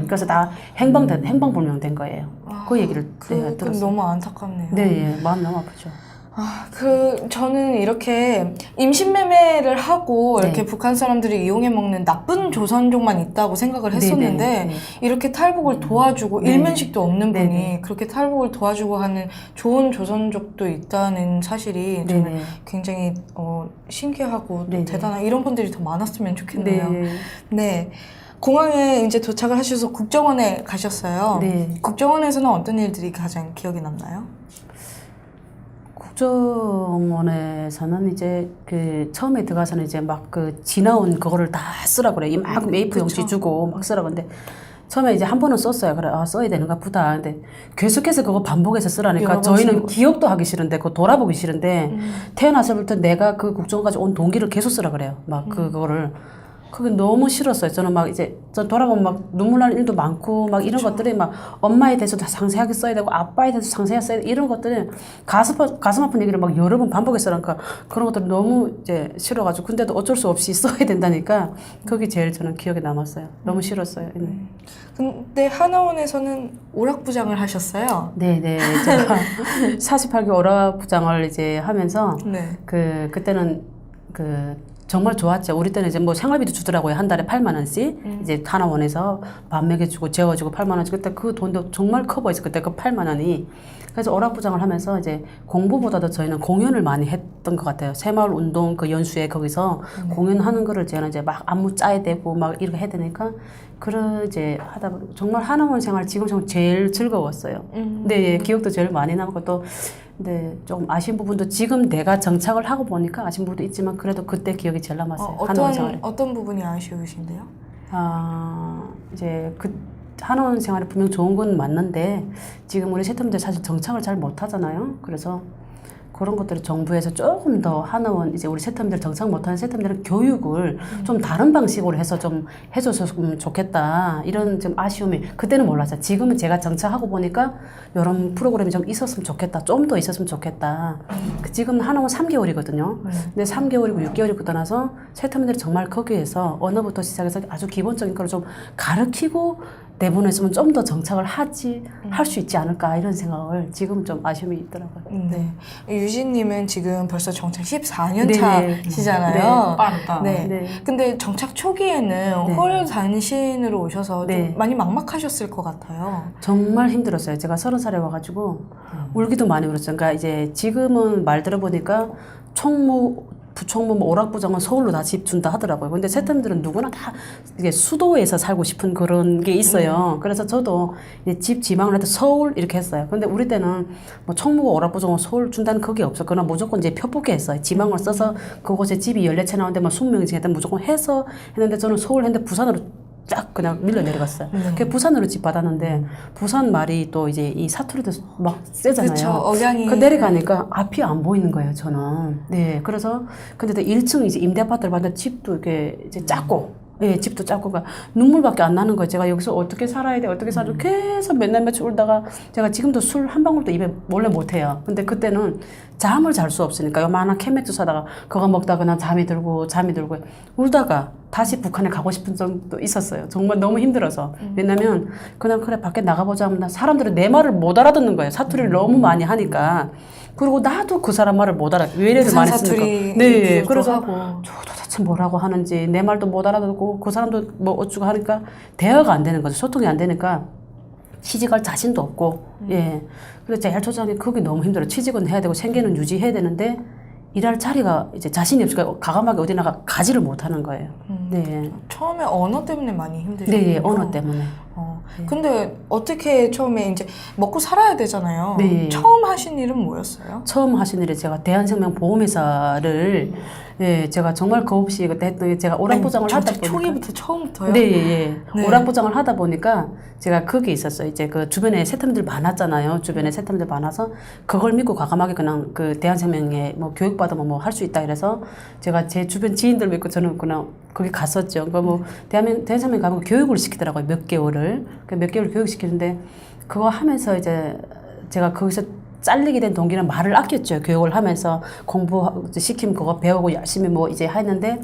그래서 다 행방불명 된 거예요. 그 얘기를 그건 들었어요. 너무 안타깝네요. 네, 마음 너무 아프죠. 저는 이렇게 임신매매를 하고 네. 이렇게 북한 사람들이 이용해 먹는 나쁜 조선족만 있다고 생각을 했었는데 네, 네. 이렇게 탈북을 도와주고 네. 일면식도 없는 네, 분이 네. 그렇게 탈북을 도와주고 하는 좋은 조선족도 있다는 사실이 저는 네네. 굉장히 신기하고 네, 네. 대단한 이런 분들이 더 많았으면 좋겠네요. 네. 네. 공항에 이제 도착을 하셔서 국정원에 가셨어요. 네. 국정원에서는 어떤 일들이 가장 기억에 남나요? 국정원에서는 이제 그 처음에 들어가서는 이제 막 그 지나온 그거를 다 쓰라 그래. 이만큼 A4 용지 그쵸. 주고 막 쓰라 근데 처음에 이제 한 번은 썼어요. 그래, 써야 되는가 보다. 근데 계속해서 그거 반복해서 쓰라니까 여러 번 쓰는 저희는 거. 기억도 하기 싫은데 그거 돌아보기 싫은데 태어나서부터 내가 그 국정원까지 온 동기를 계속 쓰라 그래요. 막 그거를. 그게 너무 싫었어요. 저는 막 이제 저 돌아보면 막 눈물 나는 일도 많고 막 이런 것들이 막 엄마에 대해서 다 상세하게 써야 되고 아빠에 대해서 상세하게 써야 되고 이런 것들이 가슴 아픈 얘기를 막 여러 번 반복해서 하니까 그런 것들 너무 이제 싫어가지고 근데도 어쩔 수 없이 써야 된다니까 그게 제일 저는 기억에 남았어요. 너무 싫었어요. 네. 근데 하나원에서는 오락부장을 하셨어요. 네네. 제가 48개 오락부장을 이제 하면서 네. 그때는 정말 좋았죠. 우리 때는 이제 뭐 생활비도 주더라고요. 한 달에 8만 원씩. 이제 하나원에서 밥 먹여주고 재워주고 8만 원씩. 그때 그 돈도 정말 커 보였어. 그때 그 8만 원이. 그래서 오락부장을 하면서 이제 공부보다도 저희는 공연을 많이 했던 것 같아요. 새마을 운동 그 연수에 거기서 공연하는 거를 저는 이제 막 안무 짜야 되고 막 이렇게 해야 되니까 그런 이제 하다 보니 정말 하나원 생활 지금 정말 제일 즐거웠어요. 네, 기억도 제일 많이 남고 또 네, 조금 아쉬운 부분도 지금 내가 정착을 하고 보니까 아쉬운 부분도 있지만 그래도 그때 기억이 제일 남았어요. 하나원 생활에. 어떤 부분이 아쉬우신데요? 이제 하나원 생활이 분명 좋은 건 맞는데 지금 우리 세터분들 사실 정착을 잘 못하잖아요. 그래서 그런 것들을 정부에서 조금 더 하나원 이제 우리 세터분들 정착 못하는 세터분들은 교육을 좀 다른 방식으로 해서 좀 해줬으면 좋겠다 이런 좀 아쉬움이 그때는 몰랐어요. 지금은 제가 정착하고 보니까 이런 프로그램이 좀 있었으면 좋겠다. 좀 더 있었으면 좋겠다. 지금 하나원 3개월이거든요. 근데 3개월이고 6개월이 떠나서 세터분들이 정말 거기에서 언어부터 시작해서 아주 기본적인 걸 좀 가르치고 내보냈으면 좀 더 정착을 할 수 있지 않을까 이런 생각을 지금 좀 아쉬움이 있더라고요. 네. 유진님은 지금 벌써 정착 14년 네. 차시잖아요. 빠르다. 네. 네. 근데 정착 초기에는 네. 홀 단신으로 오셔서 네. 좀 많이 막막하셨을 것 같아요. 정말 힘들었어요. 제가 30살에 와가지고 울기도 많이 울었어요. 그러니까 이제 지금은 말 들어보니까 총무, 부총무, 뭐 오락부장은 서울로 다 집 준다 하더라고요. 근데 세터분들은 누구나 다 이게 수도에서 살고 싶은 그런 게 있어요. 그래서 저도 이제 집 지망을 해도 서울 이렇게 했어요. 근데 우리 때는 뭐 총무고 오락부장은 서울 준다는 그게 없었거나 무조건 이제 표보게 했어요. 지망을 써서 그곳에 집이 14채 나오는데 뭐 20명 중에 무조건 해서 했는데 저는 서울 했는데 부산으로 쫙 그냥 밀려 내려갔어요. 그 부산으로 집 받았는데 부산 말이 또 이제 이 사투리도 막 세잖아요. 그쵸, 억양이. 그 내려가니까 앞이 안 보이는 거예요, 저는. 네, 그래서 근데 또 1층 이제 임대 아파트를 받는데 집도 이렇게 이제 작고, 예, 집도 작고, 가 눈물밖에 안 나는 거예요. 제가 여기서 어떻게 살아야 돼, 어떻게 살아? 계속 맨날 며칠 울다가 제가 지금도 술 한 방울도 입에 원래 못 해요. 근데 그때는 잠을 잘 수 없으니까 요만한 캔맥주 사다가 그거 먹다가 난 잠이 들고 울다가 다시 북한에 가고 싶은 적도 있었어요. 정말 너무 힘들어서. 왜냐면 그냥 그래 밖에 나가보자 하면 사람들은 내 말을 못 알아듣는 거예요. 사투리를 너무 많이 하니까. 그리고 나도 그 사람 말을 못 알아. 외래를 부산 많이 사투리 쓰니까. 네, 얘기도 그래서 하고. 저 도대체 뭐라고 하는지 내 말도 못 알아듣고 그 사람도 뭐 어쩌고 하니까 대화가 안 되는 거죠. 소통이 안 되니까 취직할 자신도 없고. 예. 그래서 제일 초장에 그게 너무 힘들어요. 취직은 해야 되고 생계는 유지해야 되는데 일할 자리가 이제 자신이 없으니까 과감하게 어디 나가 가지를 못하는 거예요. 네. 처음에 언어 때문에 많이 힘드셨군요. 네, 언어 때문에. 네. 근데 어떻게 처음에 이제 먹고 살아야 되잖아요. 네. 처음 하신 일은 뭐였어요? 처음 하신 일이 제가 대한생명 보험회사를 예, 제가 정말 겁없이 그때 했던 게 제가 오락부장을 하다 정착 보니까 초기부터 처음부터요? 네, 예. 네. 오락부장을 하다 보니까 제가 그게 있었어요. 이제 그 주변에 세터분들 많았잖아요. 주변에 세터분들 많아서 그걸 믿고 과감하게 그냥 그 대한생명에 뭐 교육받으면 뭐 할 수 있다 이래서 제가 제 주변 지인들 믿고 저는 그냥 거기 갔었죠. 그러니까 뭐 대한생명 가면 교육을 시키더라고요. 몇 개월을. 몇 개월 교육시키는데 그거 하면서 이제 제가 거기서 잘리게 된 동기는 말을 아꼈죠. 교육을 하면서 공부 시키면 그거 배우고 열심히 뭐 이제 했는데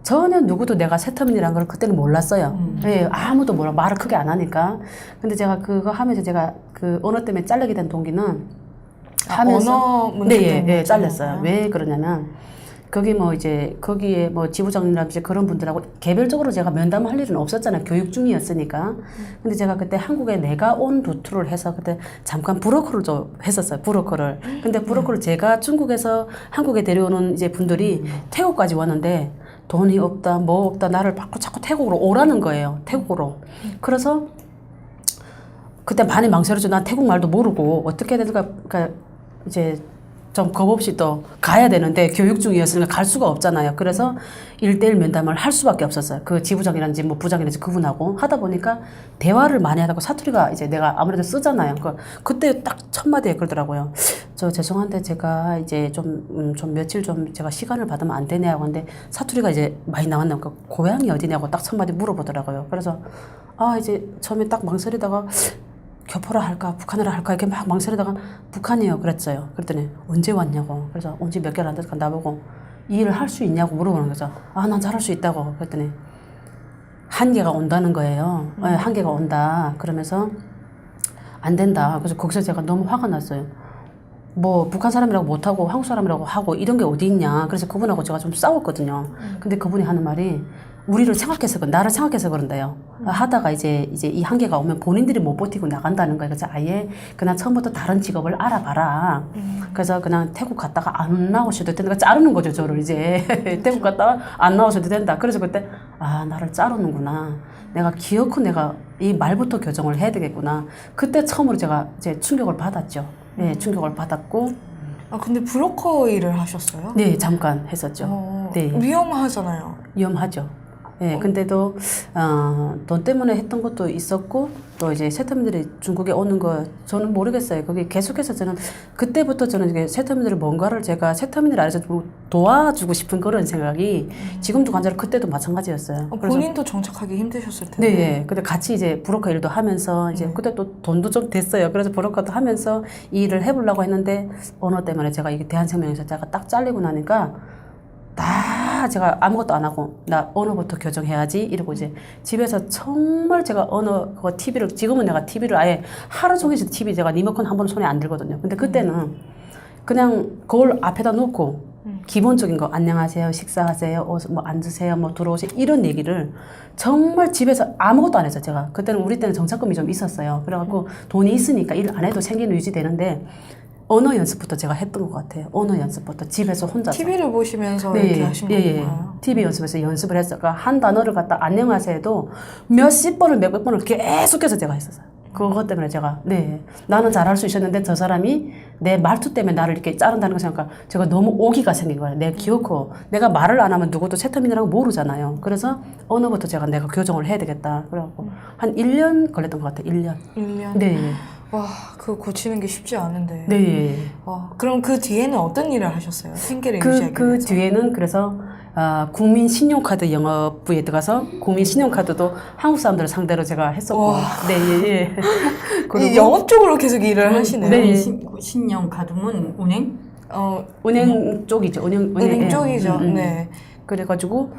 전혀 누구도 내가 세터민이라는 걸 그때는 몰랐어요. 예, 아무도 몰라. 말을 크게 안 하니까. 근데 제가 그거 하면서 제가 그 언어 때문에 잘리게 된 동기는 언어 문제 네, 때문에 예, 잘렸어요. 잘렸나요? 왜 그러냐면 거기 뭐 이제 거기에 뭐 지부장이라든지 그런 분들하고 개별적으로 제가 면담할 일은 없었잖아요. 교육 중이었으니까. 근데 제가 그때 한국에 내가 온 루트를 해서 그때 잠깐 브로커를 좀 했었어요. 브로커를. 근데 브로커를 제가 중국에서 한국에 데려오는 이제 분들이 태국까지 왔는데 돈이 없다, 뭐 없다, 나를 자꾸 태국으로 오라는 거예요. 태국으로. 그래서 그때 많이 망설여져. 난 태국 말도 모르고 어떻게 해야 될까. 그러니까 이제 좀 겁없이 또 가야 되는데 교육 중이었으니까 갈 수가 없잖아요. 그래서 1대1 면담을 할 수밖에 없었어요. 그 지부장이란지 뭐 부장이란지 그분하고 하다 보니까 대화를 많이 하다가 사투리가 이제 내가 아무래도 쓰잖아요. 그때 딱 첫 마디에 그러더라고요. 저 죄송한데 제가 이제 좀 며칠 좀 제가 시간을 받으면 안 되냐고 하는데 사투리가 이제 많이 나왔나요. 그 고향이 어디냐고 딱 첫 마디 물어보더라고요. 그래서 이제 처음에 딱 망설이다가 교포라 할까 북한어라 할까 이렇게 막 망설이다가 북한이요 그랬어요. 그랬더니 언제 왔냐고. 그래서 온 지 몇 개월 안 됐으니까 나보고 이 일을 할 수 있냐고 물어보는 거죠. 난 잘할 수 있다고. 그랬더니 한계가 온다는 거예요. 네, 한계가 온다. 그러면서 안 된다. 그래서 거기서 제가 너무 화가 났어요. 뭐 북한 사람이라고 못하고 한국 사람이라고 하고 이런 게 어디 있냐. 그래서 그분하고 제가 좀 싸웠거든요. 근데 그분이 하는 말이 우리를 생각해서 나를 생각해서 그런데요. 하다가 이제 이 한계가 오면 본인들이 못 버티고 나간다는 거예요. 그래서 아예 그냥 처음부터 다른 직업을 알아봐라. 그래서 그냥 태국 갔다가 안 나오셔도 된다. 자르는 거죠, 저를 이제. 태국 갔다가 안 나오셔도 된다. 그래서 그때 나를 자르는구나. 내가 기어코 내가 이 말부터 교정을 해야 되겠구나. 그때 처음으로 제가 이제 충격을 받았죠. 네, 충격을 받았고. 근데 브로커 일을 하셨어요? 네, 잠깐 했었죠. 네. 위험하잖아요. 위험하죠. 예, 근데도, 돈 때문에 했던 것도 있었고, 또 이제 세터민들이 중국에 오는 거, 저는 모르겠어요. 거기 계속해서 저는, 그때부터 저는 이게 세터민들이 뭔가를 제가 세터민들 안에서 도와주고 싶은 그런 생각이 지금도 간절히 그때도 마찬가지였어요. 본인도 정착하기 힘드셨을 텐데. 네, 예. 근데 같이 이제 브로커 일도 하면서, 이제 그때 또 돈도 좀 됐어요. 그래서 브로커도 하면서 이 일을 해보려고 했는데, 언어 때문에 제가 이게 대한생명에서 제가 딱 잘리고 나니까, 제가 아무것도 안 하고 나 언어부터 교정해야지 이러고 이제 집에서 정말 제가 언어 그거 TV를 지금은 내가 TV를 아예 하루 종일 TV 제가 리모컨 한 번 손에 안 들거든요. 근데 그때는 그냥 거울 앞에다 놓고 기본적인 거 안녕하세요, 식사하세요, 뭐 앉으세요, 뭐 들어오세요 이런 얘기를 정말 집에서 아무것도 안 했어요. 제가 그때는 우리 때는 정착금이 좀 있었어요. 그래갖고 돈이 있으니까 일 안 해도 생계는 유지되는데. 언어 연습부터 제가 했던 것 같아요. 언어 연습부터 집에서 혼자서. TV를 보시면서 이렇게 하신 건가요? TV 연습에서 연습을 했어요. 그러니까 한 단어를 갖다 안녕하세요도 몇십 번을 몇백 번을 계속해서 제가 했었어요. 그것 때문에 제가 나는 잘할 수 있었는데 저 사람이 내 말투 때문에 나를 이렇게 자른다는 거 생각하니까 제가 너무 오기가 생긴 거예요. 내가 기어코 내가 말을 안 하면 누구도 채터민이라고 모르잖아요. 그래서 언어부터 내가 교정을 해야 되겠다. 그래갖고 한 1년 걸렸던 것 같아요. 1년. 1년? 네. 와, 그거 고치는 게 쉽지 않은데. 네. 그럼 그 뒤에는 어떤 일을 하셨어요? 생계를 유지하기 그 위해서? 뒤에는 그래서 국민 신용카드 영업부에 들어가서 국민 신용카드도 한국 사람들을 상대로 제가 했었고. 와. 네, 예. 이 영업 쪽으로 계속 일을 하시네요. 네. 신용카드문 은행? 은행 쪽이죠. 은행 쪽이죠. 네. 그래가지고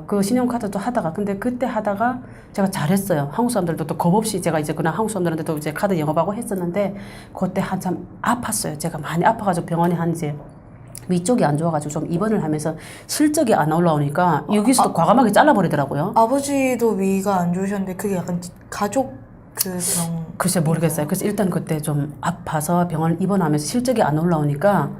그 신용카드도 하다가 근데 그때 하다가 제가 잘했어요. 한국 사람들도 또 겁없이 제가 이제 그냥 한국 사람들한테도 이제 카드 영업하고 했었는데 그때 한참 아팠어요. 제가 많이 아파가지고 병원에 한 이제 위쪽이 안 좋아가지고 좀 입원을 하면서 실적이 안 올라오니까 여기서도 과감하게 잘라버리더라고요. 아버지도 위가 안 좋으셨는데 그게 약간 가족 그 병. 글쎄 모르겠어요. 그래서 일단 그때 좀 아파서 병원 입원하면서 실적이 안 올라오니까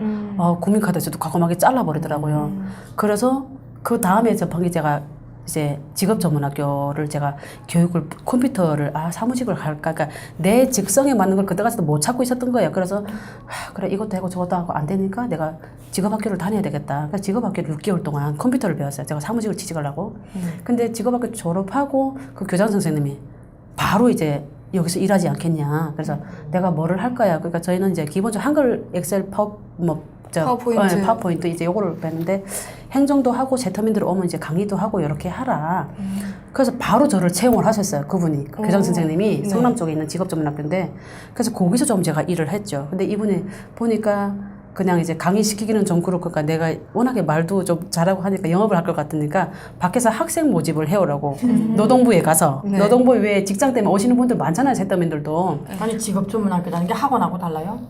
국민카드에서도 과감하게 잘라버리더라고요. 그래서 그 다음에 접한 제가 이제 직업전문학교를 제가 교육을 컴퓨터를 사무직을 할까 그러니까 내 직성에 맞는 걸 그때까지도 못 찾고 있었던 거예요. 그래서 그래 이것도 하고 저것도 하고 안 되니까 내가 직업학교를 다녀야 되겠다. 그래서 직업학교를 6개월 동안 컴퓨터를 배웠어요. 제가 사무직을 취직을 하고. 근데 직업학교 졸업하고 그 교장 선생님이 바로 이제 여기서 일하지 않겠냐. 그래서 내가 뭐를 할 거야. 그러니까 저희는 이제 기본적으로 한글, 엑셀, 파워포인트 이제 요거를 배는데 행정도 하고 세터민들 오면 이제 강의도 하고 이렇게 하라. 그래서 바로 저를 채용을 하셨어요. 그분이 교장 선생님이 성남 쪽에 있는 직업전문학교인데 그래서 거기서 좀 제가 일을 했죠. 근데 이분이 보니까 그냥 이제 강의시키기는 좀 그렇고, 그러니까 내가 워낙에 말도 좀 잘하고 하니까 영업을 할 것 같으니까 밖에서 학생 모집을 해오라고 노동부에 가서 노동부 외에 직장 때문에 오시는 분들 많잖아요. 세터민들도. 아니 직업전문학교라는 게 학원하고 달라요?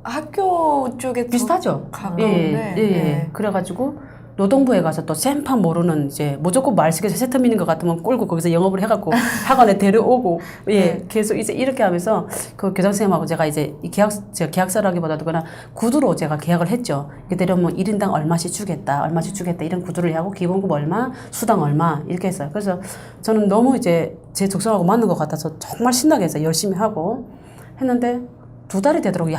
학교 쪽에 비슷하죠. 가까운데. 네. 그래가지고 노동부에 가서 또 생판 모르는 이제 무조건 말 시켜서 세터민인 것 같으면 끌고 거기서 영업을 해갖고 학원에 데려오고 네. 계속 이제 이렇게 하면서 그 교장선생님하고 제가 이제 제가 계약서라기보다도 그냥 구두로 제가 계약을 했죠. 그때려면 1인당 얼마씩 주겠다 이런 구두를 하고 기본급 얼마, 수당 얼마 이렇게 했어요. 그래서 저는 너무 이제 제 적성하고 맞는 것 같아서 정말 신나게 해서 열심히 하고 했는데 2달이 되도록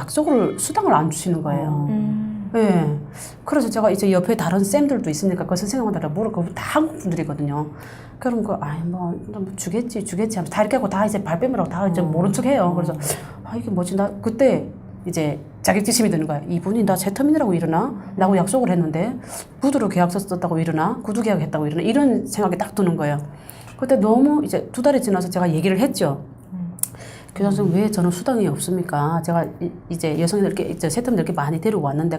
수당을 안 주시는 거예요. 예. 그래서 제가 이제 옆에 다른 쌤들도 있으니까 그 선생님한테 물어보고 다 한국 분들이거든요. 그럼 뭐 주겠지 하면서 다 이렇게 하고 다 이제 발뺌이라고 다 이제 모른 척 해요. 그래서 이게 뭐지? 나 그때 이제 자격지심이 드는 거야. 이분이 나 재터민이라고 이러나? 라고 약속을 했는데 구두로 계약서 썼다고 이러나? 구두 계약했다고 이러나? 이런 생각이 딱 드는 거예요. 그때 너무 이제 2달이 지나서 제가 얘기를 했죠. 교장선생님 왜 저는 수당이 없습니까? 제가 이제 여성들 이렇게 세터민들 이렇게 많이 데리고 왔는데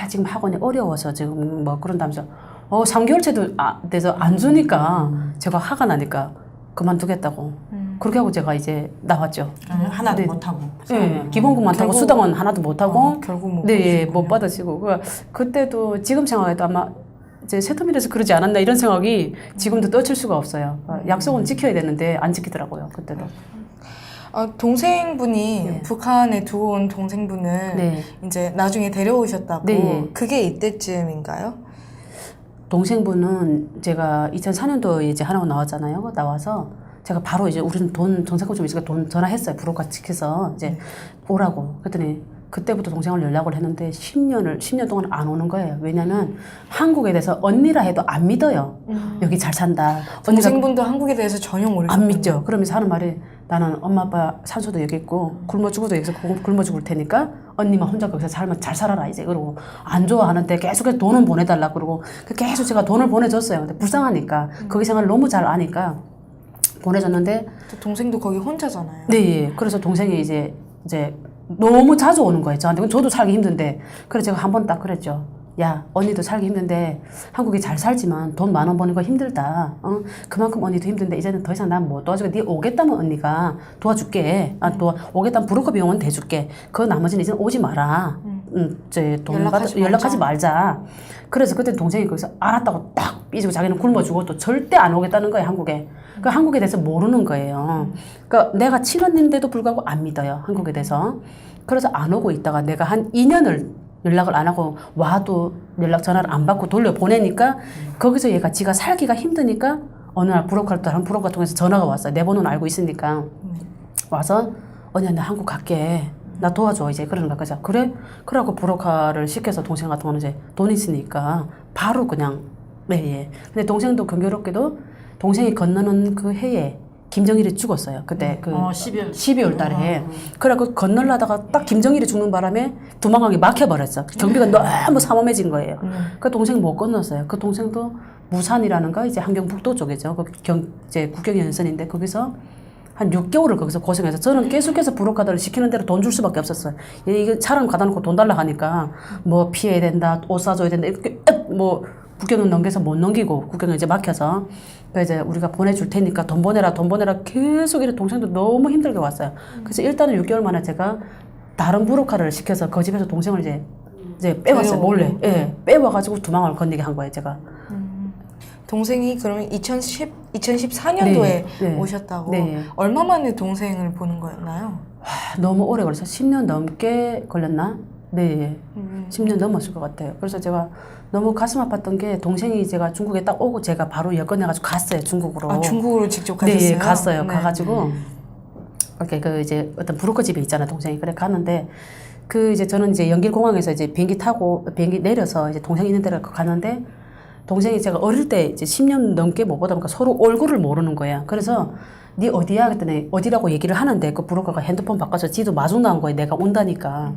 지금 학원이 어려워서 지금 뭐 그런다면서 3개월째도 돼서 안 주니까 제가 화가 나니까 그만두겠다고 그렇게 하고 제가 이제 나왔죠. 하나도 못하고. 네, 기본급만 타고 수당은 하나도 못하고 결국 못 못 받으시고 그때도 지금 생각해도 아마 이제 세터민에서 그러지 않았나 이런 생각이 지금도 떠칠 수가 없어요. 약속은 지켜야 되는데 안 지키더라고요. 그때도. 동생분이 네. 북한에 두고 온 동생분을 네. 이제 나중에 데려오셨다고. 네. 그게 이때쯤인가요? 동생분은 제가 2004년도에 이제 하나고 나왔잖아요. 나와서 제가 바로 이제 우리는 정상금 좀 있으니까 돈 전화했어요. 브로커 시켜서 이제 오라고. 그랬더니 그때부터 동생을 연락을 했는데 10년 동안 안 오는 거예요. 왜냐면 한국에 대해서 언니라 해도 안 믿어요. 여기 잘 산다. 동생분도 한국에 대해서 전혀 모르셨군요. 안 믿죠. 그러면서 하는 말이 나는 엄마 아빠 산소도 여기 있고 굶어 죽어도 여기서 굶어 죽을 테니까 언니만 혼자 거기서 살면 잘 살아라 이제 그러고 안 좋아하는데 계속해서 돈은 보내달라 그러고 계속 제가 돈을 보내줬어요. 근데 불쌍하니까 거기 생활을 너무 잘 아니까 보내줬는데 또 동생도 거기 혼자잖아요. 네. 그래서 동생이 이제 너무 자주 오는 거예요. 저한테. 저도 살기 힘든데. 그래서 제가 한 번 딱 그랬죠. 야, 언니도 살기 힘든데 한국에 잘 살지만 돈 10,000원 버는 거 힘들다. 그만큼 언니도 힘든데 이제는 더 이상 난 못 도와주고 네 오겠다면 언니가 도와줄게. 오겠다면 브로커 비용은 대줄게. 그 나머지는 이제는 오지 마라. 이제 연락하지 말자. 그래서 그때 동생이 거기서 알았다고 딱 삐지고 자기는 굶어주고 또 절대 안 오겠다는 거예요, 한국에. 그러니까 한국에 대해서 모르는 거예요. 그러니까 내가 친언니인데도 불구하고 안 믿어요, 한국에 대해서. 그래서 안 오고 있다가 내가 한 2년을 연락을 안 하고 와도 연락 전화를 안 받고 돌려보내니까 거기서 얘가 지가 살기가 힘드니까 어느 날 다른 브로커 통해서 전화가 왔어요. 내 번호는 알고 있으니까. 와서 언니야 나 한국 갈게. 나 도와줘 이제 그러는 거야. 그래? 그래갖고 브로커를 시켜서 동생 같은 거는 이제 돈 있으니까 바로 그냥 예. 근데 동생도 경교롭게도 동생이 건너는 그 해에 김정일이 죽었어요. 그때 12월 달에. 그래갖고 건너려다가 딱 김정일이 죽는 바람에 도망가기 막혀버렸어. 경비가 너무 삼엄해진 거예요. 그 동생 못 건넜어요. 그 동생도 무산이라는가 이제 함경북도 쪽이죠. 이제 국경연선인데 거기서 한 6개월을 거기서 고생해서 저는 계속해서 브로커들을 시키는 대로 돈 줄 수밖에 없었어요. 이게 사람 가다 놓고 돈 달라 하니까 뭐 피해야 된다, 옷 사줘야 된다 이렇게 뭐 국경은 넘겨서 못 넘기고 국경은 이제 막혀서 그래서 이제 우리가 보내줄 테니까 돈 보내라 계속 이래 동생도 너무 힘들게 왔어요. 그래서 일단은 6개월 만에 제가 다른 브로커를 시켜서 그 집에서 동생을 이제 빼왔어요. 몰래. 예, 빼와가지고 도망을 건너게 한 거예요, 제가. 동생이 그러면 2014년도에 오셨다고. 네. 얼마 만에 동생을 보는 거였나요? 너무 오래 걸려서 10년 넘게 걸렸나? 네. 10년 넘었을 것 같아요. 그래서 제가 너무 가슴 아팠던 게 동생이 제가 중국에 딱 오고 제가 바로 여권해가지고 갔어요, 중국으로. 중국으로 직접 가셨어요? 네, 갔어요. 가가지고 이렇게 이제 어떤 브로커 집에 있잖아요, 동생이. 그래 갔는데 이제 저는 이제 연길공항에서 이제 비행기 내려서 이제 동생이 있는 데를 갔는데 동생이 제가 어릴 때 이제 10년 넘게 못 보다 보니까 서로 얼굴을 모르는 거예요. 그래서 네 어디야? 그랬더니 어디라고 얘기를 하는데 그 브로커가 핸드폰 바꿔서 지도 마중 나온 거예요. 내가 온다니까.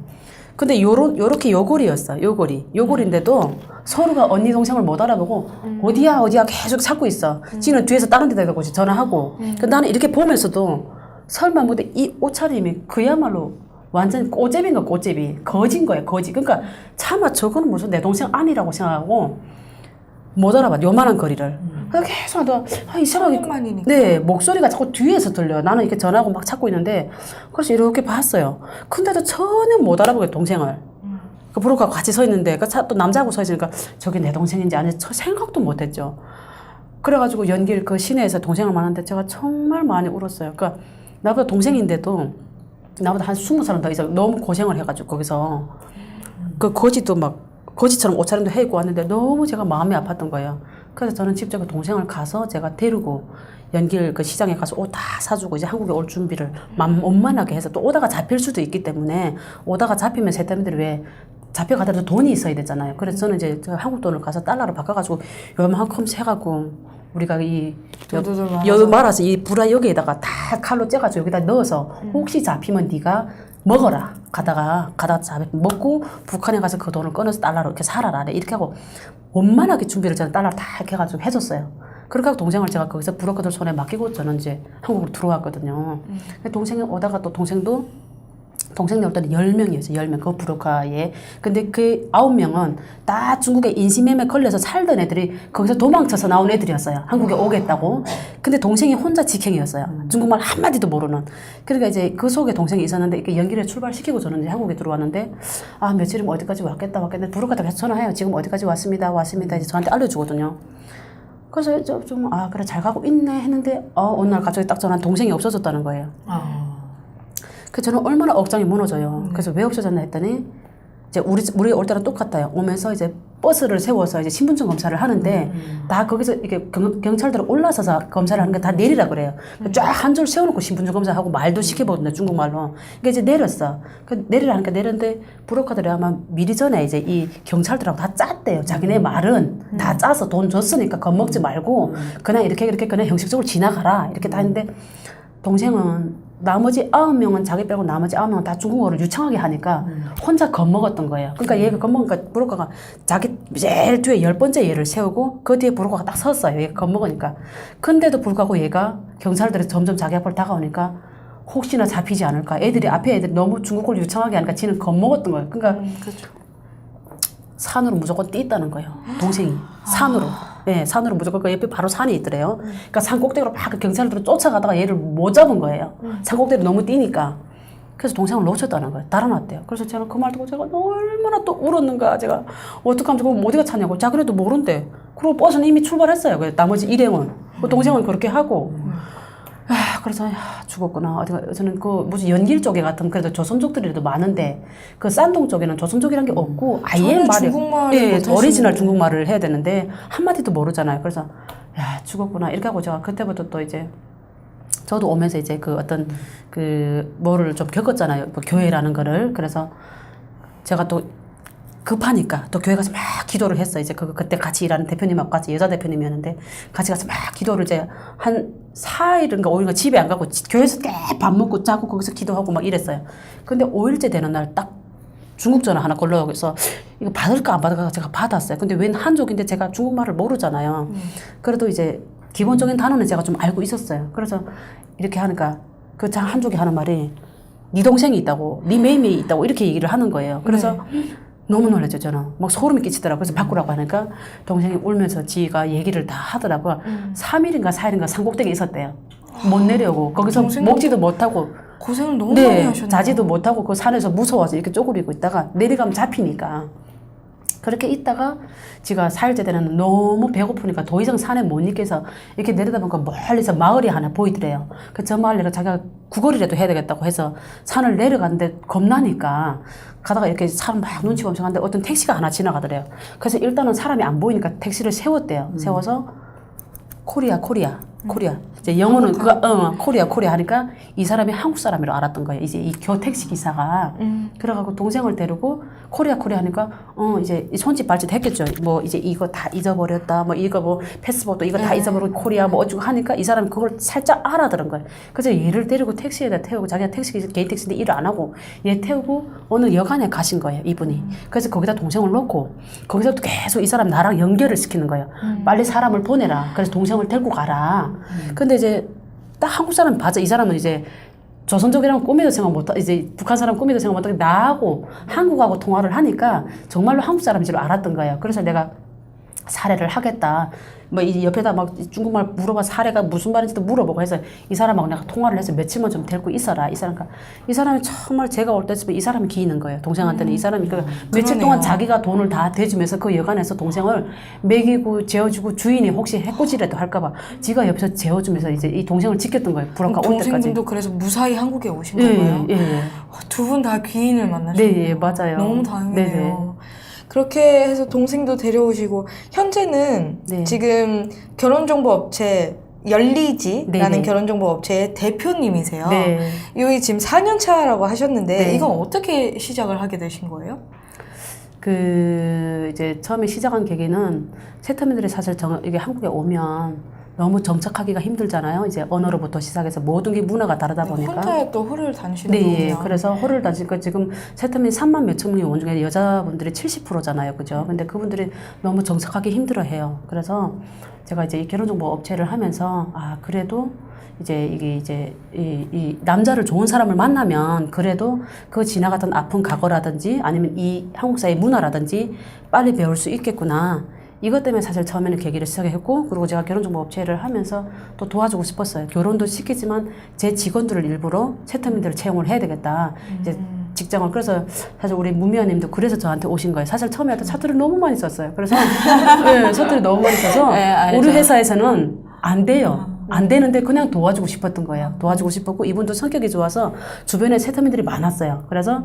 근데 요렇게 요골이었어. 요골인데도 서로가 언니 동생을 못 알아보고 어디야 계속 찾고 있어. 지는 뒤에서 다른 데다 대고 전화하고. 나는 이렇게 보면서도 설마 근데 이 옷차림이 그야말로 완전 꼬제비인가 꼬제비. 거진 거예요, 거지. 그러니까 차마 저거는 무슨 내 동생 아니라고 생각하고 못 알아봐. 요만한 거리를. 그래서 계속 하다가 이상하게 오랜만이니까. 네, 목소리가 자꾸 뒤에서 들려요. 나는 이렇게 전화하고 막 찾고 있는데 그래서 이렇게 봤어요. 근데도 전혀 못 알아보게 동생을. 그 브로커하고 같이 서 있는데 또 남자하고 서 있으니까 저게 내 동생인지 아닌지 생각도 못 했죠. 그래가지고 연길 그 시내에서 동생을 만났는데 제가 정말 많이 울었어요. 그러니까 나보다 동생인데도 나보다 한 20살 더 이상 너무 고생을 해가지고 거기서 그 거지도 막 거지처럼 옷차림도 해 입고 왔는데 너무 제가 마음이 아팠던 거예요. 그래서 저는 직접 그 동생을 가서 제가 데리고 연길 그 시장에 가서 옷 다 사주고 이제 한국에 올 준비를 만만하게 해서 또 오다가 잡힐 수도 있기 때문에 오다가 잡히면 세태민들이 왜 잡혀가더라도 돈이 있어야 되잖아요. 그래서 저는 이제 저 한국 돈을 가서 달러로 바꿔가지고 요만큼씩 해갖고 우리가 이 여 말아서 이 불화 여기에다가 다 칼로 째가지고 여기다 넣어서 혹시 잡히면 네가 먹어라. 가다가 잡히면 먹고 북한에 가서 그 돈을 꺼내서 달러로 이렇게 살아라. 이렇게 하고 원만하게 준비를 저는 달러 다 이렇게 해가지고 해줬어요. 그렇게 하고 동생을 제가 거기서 브로커들 손에 맡기고 저는 이제 한국으로 들어왔거든요. 동생이 오다가 또 동생도 동생네 올 때는 10명이었어요. 10명. 그 브로커에. 근데 그 9명은 다 중국에 인신매매 걸려서 살던 애들이 거기서 도망쳐서 나온 애들이었어요. 한국에 오겠다고. 근데 동생이 혼자 직행이었어요. 중국말 한마디도 모르는. 그러니까 이제 그 속에 동생이 있었는데 이렇게 연기를 출발시키고 저는 이제 한국에 들어왔는데 아, 며칠이면 어디까지 왔겠다. 브로커한테 계속 전화해요. 지금 어디까지 왔습니다. 이제 저한테 알려주거든요. 그래서 아, 그래, 잘 가고 있네 했는데 어느 날 갑자기 딱 전화 동생이 없어졌다는 거예요. 그래서 저는 얼마나 억장이 무너져요. 그래서 왜 없어졌나 했더니 이제 우리 올 때랑 똑같아요. 오면서 이제 버스를 세워서 이제 신분증 검사를 하는데 다 거기서 이렇게 경찰들 올라서서 검사를 하는 게 다 내리라 그래요. 쫙 한 줄 세워놓고 신분증 검사하고 말도 시켜보거든요. 중국말로. 그러니까 이제 내렸어. 그 내리라 하니까 내렸는데 브로커들이 아마 미리 전에 이제 이 경찰들하고 다 짰대요. 자기네 말은 다 짜서 돈 줬으니까 겁먹지 말고 그냥 이렇게 그냥 형식적으로 지나가라. 이렇게 다 했는데 동생은 나머지 9명은 자기 빼고 나머지 9명은 다 중국어를 유창하게 하니까 혼자 겁먹었던 거예요. 그러니까 얘가 겁먹으니까 브로커가 자기 제일 뒤에 10번째 얘를 세우고 그 뒤에 브로커가 딱 섰어요. 얘가 겁먹으니까. 근데도 불구하고 얘가 경찰들이 점점 자기 앞으로 다가오니까 혹시나 잡히지 않을까. 앞에 애들이 너무 중국어를 유창하게 하니까 지는 겁먹었던 거예요. 그러니까 그렇죠. 산으로 무조건 뛰었다는 거예요. 동생이. 산으로. 네, 산으로 무조건 그 옆에 바로 산이 있더래요. 그러니까 산 꼭대기로 막 그 경찰들을 쫓아가다가 얘를 못 잡은 거예요. 산 꼭대기로 너무 뛰니까. 그래서 동생을 놓쳤다는 거예요. 달아났대요. 그래서 제가 그 말 듣고 제가 얼마나 또 울었는가. 제가 어떡하면 저거 어디가 차냐고. 자기네도 모른대. 그리고 버스는 이미 출발했어요. 나머지 일행은. 그 동생은 그렇게 하고. 그래서 죽었구나. 저는 그 무슨 연길 쪽에 같은 그래도 조선족들이라도 많은데 그 산동 쪽에는 조선족이란 게 없고 아예 중국말을 오리지널 중국말을 해야 되는데 한마디도 모르잖아요. 그래서 죽었구나 이렇게 하고 제가 그때부터 또 이제 저도 오면서 이제 그 어떤 그 뭐를 좀 겪었잖아요. 뭐 교회라는 거를. 그래서 제가 또 급하니까 또 교회 가서 막 기도를 했어. 이제 그때 같이 일하는 대표님하고 같이 여자 대표님이었는데 같이 가서 막 기도를 이제 한 4일인가 5일인가 집에 안 가고 교회에서 꽤 밥 먹고 자고 거기서 기도하고 막 이랬어요. 근데 5일째 되는 날 딱 중국 전화 하나 걸러서 이거 받을까 안 받을까 제가 받았어요. 근데 웬 한족인데 제가 중국말을 모르잖아요. 그래도 이제 기본적인 단어는 제가 좀 알고 있었어요. 그래서 이렇게 하니까 그 한족이 하는 말이 네 동생이 있다고, 네 매일매일 있다고 이렇게 얘기를 하는 거예요. 그래서 너무 놀랐죠, 저는. 막 소름이 끼치더라고요. 그래서 바꾸라고 하니까 동생이 울면서 지가 얘기를 다 하더라고요. 3일인가 4일인가 산꼭대기에 있었대요. 못 내려오고 거기서 먹지도 못하고 고생을 너무 많이 하셨네요. 자지도 못하고 그 산에서 무서워서 이렇게 쪼그리고 있다가 내려가면 잡히니까 그렇게 있다가 지가 4일째 되는 너무 배고프니까 더 이상 산에 못 있겠어 이렇게 내려다보니까 멀리서 마을이 하나 보이더래요. 그 저 마을에 자기가 구걸이라도 해야 되겠다고 해서 산을 내려갔는데 겁나니까 가다가 이렇게 사람 막 눈치 보면서 갔는데 어떤 택시가 하나 지나가더래요. 그래서 일단은 사람이 안 보이니까 택시를 세웠대요. 세워서 코리아. 이제 영어는 코리아 하니까 이 사람이 한국 사람이라고 알았던 거예요. 이제 이 택시 기사가. 그래가지고 동생을 데리고 코리아 하니까 이제 손짓 발짓 했겠죠. 뭐 이제 이거 다 잊어버렸다. 뭐 이거 뭐 패스포트 이거 다 잊어버리고 코리아 뭐 어쩌고 하니까 이 사람이 그걸 살짝 알아들은 거예요. 그래서 얘를 데리고 택시에다 태우고 자기가 개인 택시인데 일을 안 하고 얘 태우고 어느 여관에 가신 거예요. 이분이. 그래서 거기다 동생을 놓고 거기서 계속 이 사람 나랑 연결을 시키는 거예요. 빨리 사람을 보내라. 그래서 동생을 데리고 가라. 근데 이제 딱 한국 사람 봐서 이 사람은 이제 조선족이랑 꿈에도 생각 못하고 이제 북한 사람 꿈에도 생각 못하고 나하고 한국하고 통화를 하니까 정말로 한국 사람인 줄 알았던 거예요. 그래서 내가 사례를 하겠다. 뭐 이 옆에다 막 중국말 물어봐 사례가 무슨 말인지도 물어보고 해서 이 사람하고 내가 통화를 해서 며칠만 좀 데리고 있어라. 이 사람이 정말 제가 올 때쯤에 이 사람이 기이는 거예요. 동생한테는 이 사람이 그 며칠 동안 자기가 돈을 다 대주면서 그 여간에서 동생을 먹이고 재워주고 주인이 혹시 해코지라도 할까봐 지가 옆에서 재워주면서 이제 이 동생을 지켰던 거예요. 불안가 올 때까지. 동생분도 그래서 무사히 한국에 오신 거예요? 예. 두 분 다 귀인을 만나셨네요. 네, 맞아요. 너무 다행이네요. 네네. 그렇게 해서 동생도 데려오시고 현재는 네. 지금 결혼정보업체 열리지라는 네네. 결혼정보업체의 대표님이세요. 네. 여기 지금 4년 차라고 하셨는데 네. 이건 어떻게 시작을 하게 되신 거예요? 이제 처음에 시작한 계기는 세터민들이 사실 이게 한국에 오면 너무 정착하기가 힘들잖아요. 이제 언어로부터 시작해서 모든 게 문화가 다르다 보니까. 혼자 또 홀을 다니시는 네, 거군요. 그래서 홀을 다니니까 지금 세터민 3만 몇천 명이 온 중에 여자분들이 70%잖아요. 그죠? 근데 그분들이 너무 정착하기 힘들어 해요. 그래서 제가 이제 이 결혼정보 업체를 하면서, 그래도 이제 이게 이제 이 남자를 좋은 사람을 만나면 그래도 그 지나갔던 아픈 과거라든지 아니면 이 한국 사회 문화라든지 빨리 배울 수 있겠구나. 이것 때문에 사실 처음에는 계기를 시작했고, 그리고 제가 결혼정보업체를 하면서 또 도와주고 싶었어요. 결혼도 시키지만 제 직원들을 일부러 세터민들을 채용을 해야 되겠다. 이제 직장을. 그래서 사실 우리 문미아님도 그래서 저한테 오신 거예요. 사실 처음에 하던 차트를 너무 많이 썼어요. 그래서 네, 차트를 너무 많이 써서 네, 우리 회사에서는 안 돼요. 안 되는데 그냥 도와주고 싶었던 거예요. 도와주고 싶었고 이분도 성격이 좋아서 주변에 세터민들이 많았어요. 그래서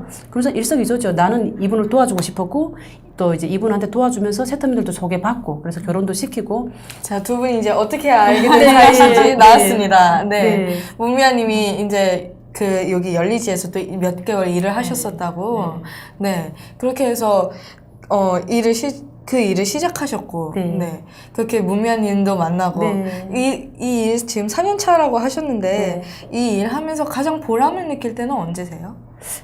일석이조죠. 나는 이분을 도와주고 싶었고 또 이제 이분한테 도와주면서 세터민들도 소개받고 그래서 결혼도 시키고. 자, 두 분이 이제 어떻게 알게 된 사이신지 나왔습니다. 네. 문미아님이 이제 여기 열리지에서 또 몇 개월 일을 하셨었다고. 네. 그렇게 해서 그 일을 시작하셨고, 네. 그렇게 문미아님도 만나고, 이 일 지금 4년 차라고 하셨는데, 이 일 하면서 가장 보람을 느낄 때는 언제세요?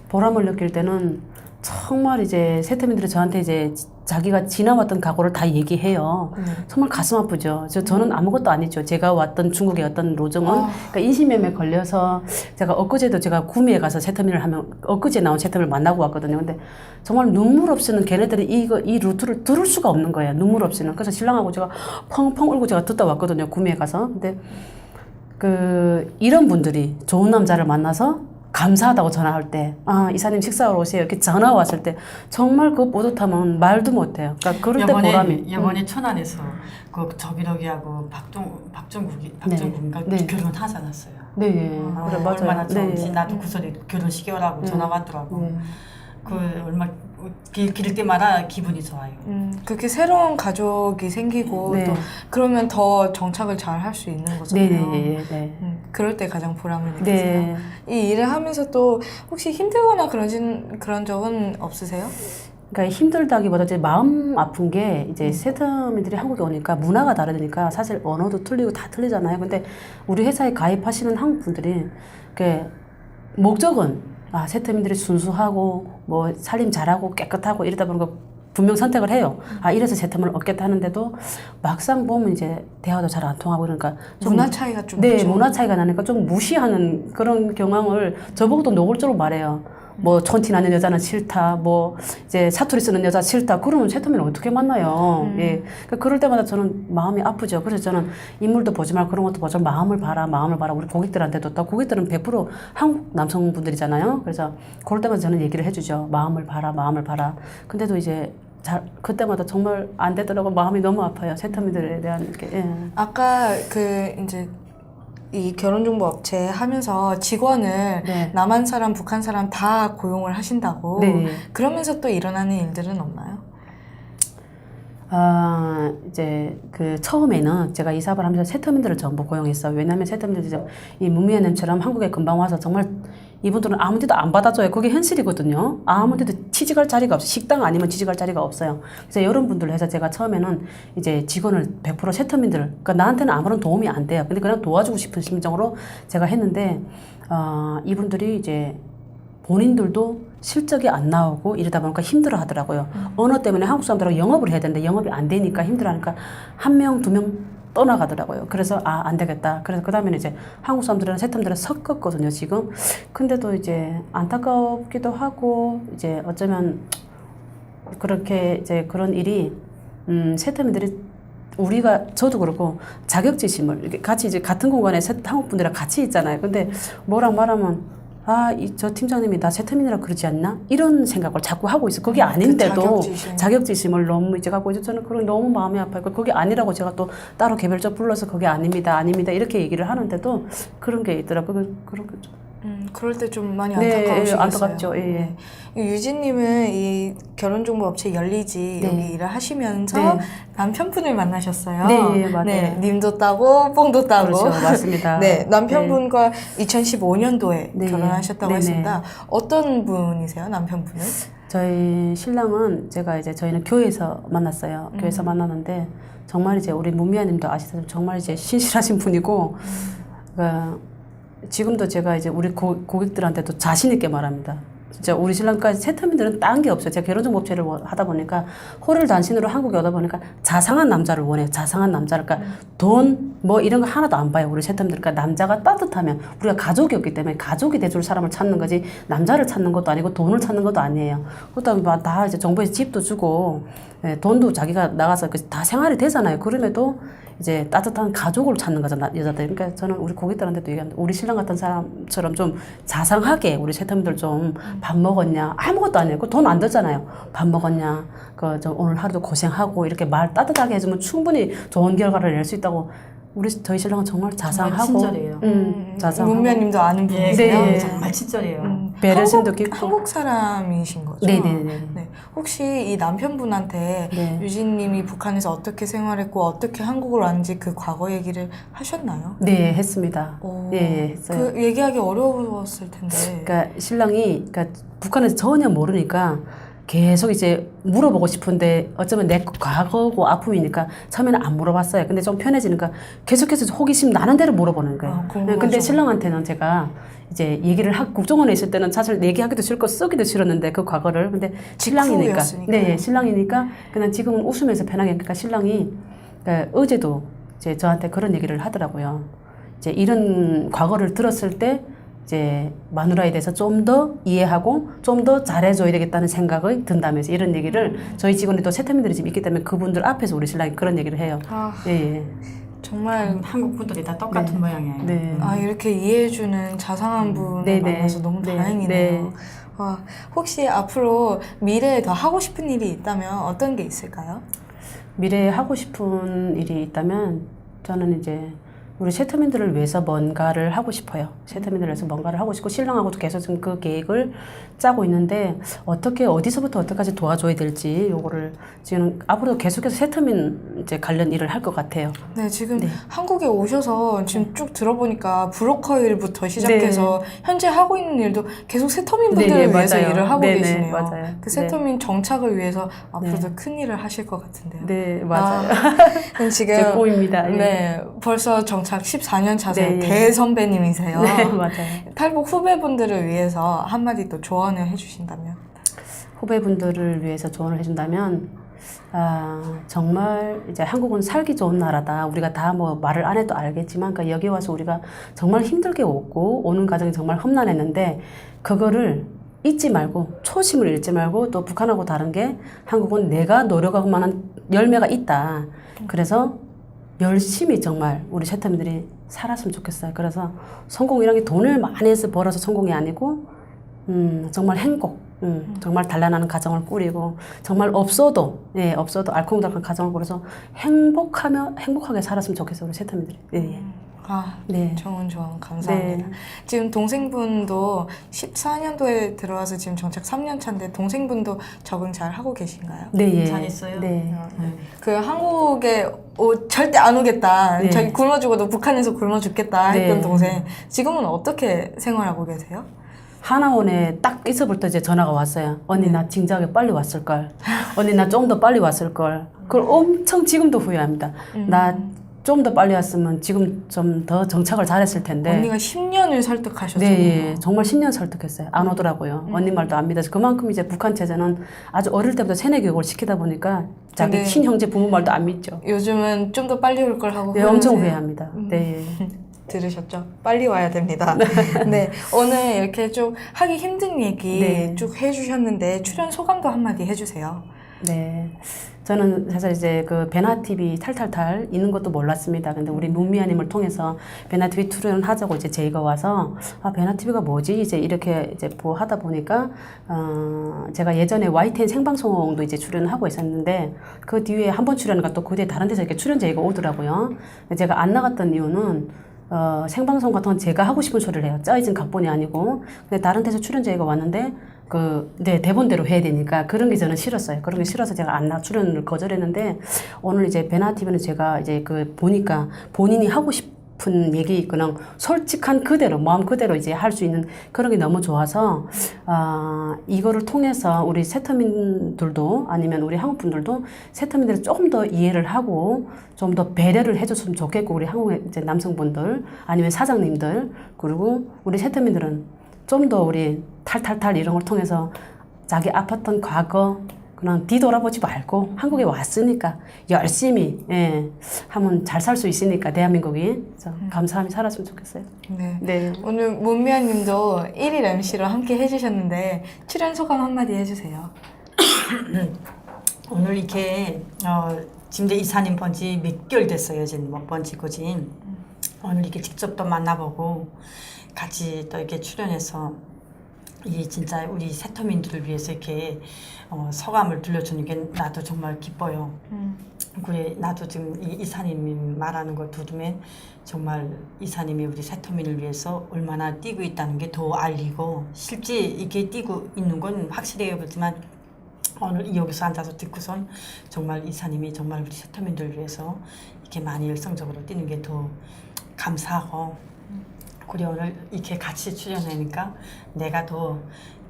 보람을 느낄 때는 정말 이제 세터민들이 저한테 이제 자기가 지나왔던 각오를 다 얘기해요. 정말 가슴 아프죠. 저는 아무것도 아니죠. 제가 왔던 중국의 어떤 로정은 그러니까 인신매매에 걸려서 제가 엊그제도 제가 구미에 가서 세터민을 하면 엊그제 나온 세터민을 만나고 왔거든요. 근데 정말 눈물 없이는 걔네들이 이 루트를 들을 수가 없는 거예요. 눈물 없이는. 그래서 신랑하고 제가 펑펑 울고 제가 듣다 왔거든요. 구미에 가서. 근데 이런 분들이 좋은 남자를 만나서 감사하다고 전화할 때, 이사님 식사하러 오세요. 이렇게 전화 왔을 때, 정말 그 뿌듯함은 말도 못해요. 그러니까 그럴 때 보람이. 이번에 천안에서 저기하고 박정국인가 결혼하지 않았어요. 네, 그래, 맞아요. 얼마나 좋은지 나도 그 소리 결혼시켜라고 전화 왔더라고. 얼마 기를 때마다 기분이 좋아요. 그렇게 새로운 가족이 생기고 또 그러면 더 정착을 잘 할 수 있는 거잖아요. 네. 그럴 때 가장 보람을 느끼세요. 이 일을 하면서 또 혹시 힘들거나 그런 적은 없으세요? 그러니까 힘들다기보다 이제 마음 아픈 게 이제 세터민들이 한국에 오니까 문화가 다르니까 사실 언어도 틀리고 다 틀리잖아요. 근데 우리 회사에 가입하시는 한국 분들이 목적은 세터민들이 순수하고 뭐 살림 잘하고 깨끗하고 이러다 보니까 분명 선택을 해요. 이래서 세터민을 얻겠다 하는데도 막상 보면 이제 대화도 잘 안 통하고 그러니까 문화 차이가 좀 있죠. 문화 차이가 나니까 좀 무시하는 그런 경향을 저보고도 노골적으로 말해요. 뭐 촌티 나는 여자는 싫다, 뭐 이제 사투리 쓰는 여자 싫다. 그러면 세터민을 어떻게 만나요? 그러니까 그럴 때마다 저는 마음이 아프죠. 그래서 저는 인물도 보지 말고 그런 것도 보지 말고 마음을 봐라. 우리 고객들한테도 또 고객들은 100% 한국 남성분들이잖아요. 그래서 그럴 때마다 저는 얘기를 해주죠. 마음을 봐라. 근데도 이제 그때마다 정말 안 되더라고. 마음이 너무 아파요. 세터민들에 대한 게. 아까 이제 이 결혼정보업체 하면서 직원을 남한 사람, 북한 사람 다 고용을 하신다고. 그러면서 또 일어나는 일들은 없나요? 이제 처음에는 제가 이 사업을 하면서 세터민들을 전부 고용했어요. 왜냐하면 세터민들이 이 문미아님처럼 한국에 금방 와서 정말 이분들은 아무 데도 안 받아줘요. 그게 현실이거든요. 아무 데도 취직할 자리가 없어요. 식당 아니면 취직할 자리가 없어요. 그래서 이런 분들을 해서 제가 처음에는 이제 직원을 100% 세터민들, 그러니까 나한테는 아무런 도움이 안 돼요. 근데 그냥 도와주고 싶은 심정으로 제가 했는데, 이분들이 이제 본인들도 실적이 안 나오고 이러다 보니까 힘들어 하더라고요. 언어 때문에 한국 사람들하고 영업을 해야 되는데 영업이 안 되니까 힘들어 하니까 1명, 2명 떠나가더라고요. 그래서 안 되겠다. 그래서 그 다음에는 이제 한국 사람들이랑 세터민들은 섞었거든요, 지금. 근데도 이제 안타깝기도 하고 이제 어쩌면 그렇게 이제 그런 일이 세터민들이 우리가 저도 그렇고 자격지심을 이렇게 같이 이제 같은 공간에 한국 분들이랑 같이 있잖아요. 근데 뭐랑 말하면 저 팀장님이 나 세터민이라 그러지 않나? 이런 생각을 자꾸 하고 있어. 그게 아닌데도 자격지심을 너무 이제 갖고 이제 저는 그런 너무 마음이 아파요. 그게 아니라고 제가 또 따로 개별적 불러서 그게 아닙니다, 아닙니다 이렇게 얘기를 하는데도 그런 게 있더라고요. 그런 거 좀. 그럴 때 좀 많이 네, 안타까우시겠어요. 안타깝죠. 예. 유진님은 이 결혼정보업체 열리지 네. 여기 일을 하시면서 네. 남편분을 만나셨어요. 네, 맞아요. 네, 님도 따고 뽕도 따고. 그렇죠, 맞습니다. 네, 남편분과 2015년도에 네. 결혼하셨다고 네네. 했습니다. 어떤 분이세요, 남편분은? 저희 신랑은 저희는 교회에서 만났어요. 교회에서 만났는데 정말 이제 우리 문미아님도 아시다시피 정말 이제 신실하신 분이고 그러니까 지금도 제가 이제 우리 고객들한테도 자신 있게 말합니다. 진짜 우리 신랑까지 세터민들은 딴 게 없어요. 제가 결혼정보업체를 하다 보니까 호를 단신으로 한국에 오다 보니까 자상한 남자를 원해요. 자상한 남자를. 그러니까 돈 뭐 이런 거 하나도 안 봐요. 우리 세터민들. 그러니까 남자가 따뜻하면 우리가 가족이 없기 때문에 가족이 돼줄 사람을 찾는 거지 남자를 찾는 것도 아니고 돈을 찾는 것도 아니에요. 그렇다면 다 이제 정부에서 집도 주고 돈도 자기가 나가서 다 생활이 되잖아요. 그럼에도 이제 따뜻한 가족을 찾는 거잖아, 여자들. 그러니까 저는 우리 고객들한테도 얘기합니다. 우리 신랑 같은 사람처럼 좀 자상하게 우리 세터민들 좀 밥 먹었냐? 아무것도 안 해요. 돈 안 들잖아요. 밥 먹었냐? 좀 오늘 하루도 고생하고 이렇게 말 따뜻하게 해주면 충분히 좋은 결과를 낼 수 있다고. 저희 신랑은 정말 자상하고. 친절해요. 자상하고. 문면님도 아는 분이세요? 네. 정말 친절해요. 배려심도 깊고. 한국 사람이신 거죠? 네네네. 네. 혹시 이 남편분한테 네. 유진님이 북한에서 어떻게 생활했고 어떻게 한국을 왔는지 그 과거 얘기를 하셨나요? 네, 했습니다. 오, 예, 했어요. 그 얘기하기 어려웠을 텐데. 그러니까 신랑이 북한에서 전혀 모르니까 계속 이제 물어보고 싶은데 어쩌면 내 과거고 아픔이니까 처음에는 안 물어봤어요. 근데 좀 편해지니까 계속해서 호기심 나는 대로 물어보는 거예요. 궁금하죠. 근데 신랑한테는 제가 이제 얘기를 국정원에 있을 때는 사실 얘기하기도 싫고 쓰기도 싫었는데 그 과거를. 근데 신랑이니까. 직후였으니까. 네, 신랑이니까 그냥 지금은 웃으면서 편하게. 그러니까 신랑이 어제도 이제 저한테 그런 얘기를 하더라고요. 이제 이런 과거를 들었을 때 이제 마누라에 대해서 좀 더 이해하고 좀 더 잘해줘야 되겠다는 생각이 든다면서 이런 얘기를 저희 직원이 또 세터민들이 지금 있기 때문에 그분들 앞에서 우리 신랑이 그런 얘기를 해요. 예, 예. 정말 한국 분들이 다 똑같은 네. 모양이에요. 네. 이렇게 이해해주는 자상한 분을 네네. 만나서 너무 네. 다행이네요. 네. 혹시 앞으로 미래에 더 하고 싶은 일이 있다면 어떤 게 있을까요? 미래에 하고 싶은 일이 있다면 저는 이제 우리 세터민들을 위해서 뭔가를 하고 싶어요. 세터민들을 위해서 뭔가를 하고 싶고 신랑하고도 계속 지금 그 계획을 짜고 있는데 어디서부터 어디까지 도와줘야 될지 요거를 지금 앞으로도 계속해서 세터민 이제 관련 일을 할 것 같아요. 네, 지금 한국에 오셔서 지금 쭉 들어보니까 브로커 일부터 시작해서 현재 하고 있는 일도 계속 세터민 분들을 네네, 위해서 맞아요. 일을 하고 네네, 계시네요. 맞아요. 그 세터민 정착을 위해서 앞으로도 큰 일을 하실 것 같은데요. 네, 맞아요. 그럼 지금 제 꿈입니다. 예. 네, 벌써 정착 14년 차세 네, 예. 대선배님이세요. 네, 맞아요. 탈북 후배분들을 위해서 한마디 또 조언을 해주신다면? 후배분들을 위해서 조언을 해준다면 정말 이제 한국은 살기 좋은 나라다. 우리가 다 뭐 말을 안 해도 알겠지만 그러니까 여기 와서 우리가 정말 힘들게 오는 과정이 정말 험난했는데 그거를 잊지 말고 초심을 잃지 말고 또 북한하고 다른 게 한국은 내가 노력할 만한 열매가 있다. 그래서 열심히 정말 우리 세터민들이 살았으면 좋겠어요. 그래서 성공이란 게 돈을 많이 해서 벌어서 성공이 아니고 정말 정말 단란한 가정을 꾸리고 정말 없어도 알콩달콩 가정을 꾸려서 행복하게 살았으면 좋겠어요. 우리 세터민들이. 예. 네. 좋은 조언 감사합니다. 네. 지금 동생분도 14년도에 들어와서 지금 정착 3년 차인데 동생분도 적응 잘 하고 계신가요? 네, 예. 잘했어요. 네. 그 한국에 절대 안 오겠다. 네. 자기 굶어 죽어도 북한에서 굶어 죽겠다 했던 네. 동생. 지금은 어떻게 생활하고 계세요? 하나원에 딱 있어볼 때 이제 전화가 왔어요. 언니 나 진작에 빨리 왔을걸. 언니 나 좀 더 빨리 왔을걸. 그걸 엄청 지금도 후회합니다. 나 좀 더 빨리 왔으면 지금 좀 더 정착을 잘했을 텐데. 언니가 10년을 설득하셨잖아요. 네, 예. 정말 10년 설득했어요. 안 오더라고요. 언니 말도 안 믿어서. 그만큼 이제 북한 체제는 아주 어릴 때부터 세뇌 교육을 시키다 보니까 자기 근데 친형제 부모 말도 안 믿죠. 요즘은 좀 더 빨리 올 걸 하고 네, 엄청 후회하세요? 후회합니다. 네. 들으셨죠? 빨리 와야 됩니다. 네, 오늘 이렇게 좀 하기 힘든 얘기 네. 쭉 해주셨는데 출연 소감도 한마디 해주세요. 네. 저는 사실 이제 그 베나TV 탈탈탈 있는 것도 몰랐습니다. 근데 우리 문미아님을 통해서 베나TV 출연하자고 이제 제의가 와서 아, 베나TV가 뭐지? 이제 이렇게 이제 하다 보니까 제가 예전에 YTN 생방송도 이제 출연하고 있었는데 그 뒤에 한 번 출연하니까 또 그 뒤에 다른 데서 이렇게 출연 제의가 오더라고요. 제가 안 나갔던 이유는 생방송 같은 건 제가 하고 싶은 소리를 해요. 짜여진 각본이 아니고. 근데 다른 데서 출연 제의가 왔는데 네, 대본대로 해야 되니까 그런 게 저는 싫었어요. 그런 게 싫어서 제가 출연을 거절했는데 오늘 이제 베나TV는 제가 이제 보니까 본인이 하고 싶은 얘기 그냥 솔직한 그대로 마음 그대로 이제 할 수 있는 그런 게 너무 좋아서 이거를 통해서 우리 세터민들도 아니면 우리 한국 분들도 세터민들을 조금 더 이해를 하고 좀 더 배려를 해줬으면 좋겠고 우리 한국의 이제 남성분들 아니면 사장님들 그리고 우리 세터민들은 좀 더 우리 탈탈탈 이런 걸 통해서 자기 아팠던 과거 그냥 뒤돌아보지 말고 한국에 왔으니까 열심히 하면 잘 살 수 있으니까 대한민국이 그래서 감사하며 살았으면 좋겠어요. 네. 네. 오늘 문미아님도 1일 MC로 함께 해주셨는데 출연 소감 한마디 해주세요. 오늘 이렇게 지금 이제 이사님 본지 몇 개월 됐어요. 지금 못 본지 거지. 오늘 이렇게 직접 또 만나보고 같이 또 이렇게 출연해서 이 진짜 우리 세터민들을 위해서 이렇게 소감을 들려주는 게 나도 정말 기뻐요. 그래 나도 지금 이 이사님이 말하는 거 들으면 정말 이사님이 우리 세터민을 위해서 얼마나 뛰고 있다는 게 더 알리고 실제 이렇게 뛰고 있는 건 확실해요. 그렇지만 오늘 여기서 앉아서 듣고선 정말 이사님이 정말 우리 세터민들을 위해서 이렇게 많이 열성적으로 뛰는 게 더 감사하고 그래 오늘 이렇게 같이 출연하니까 내가 더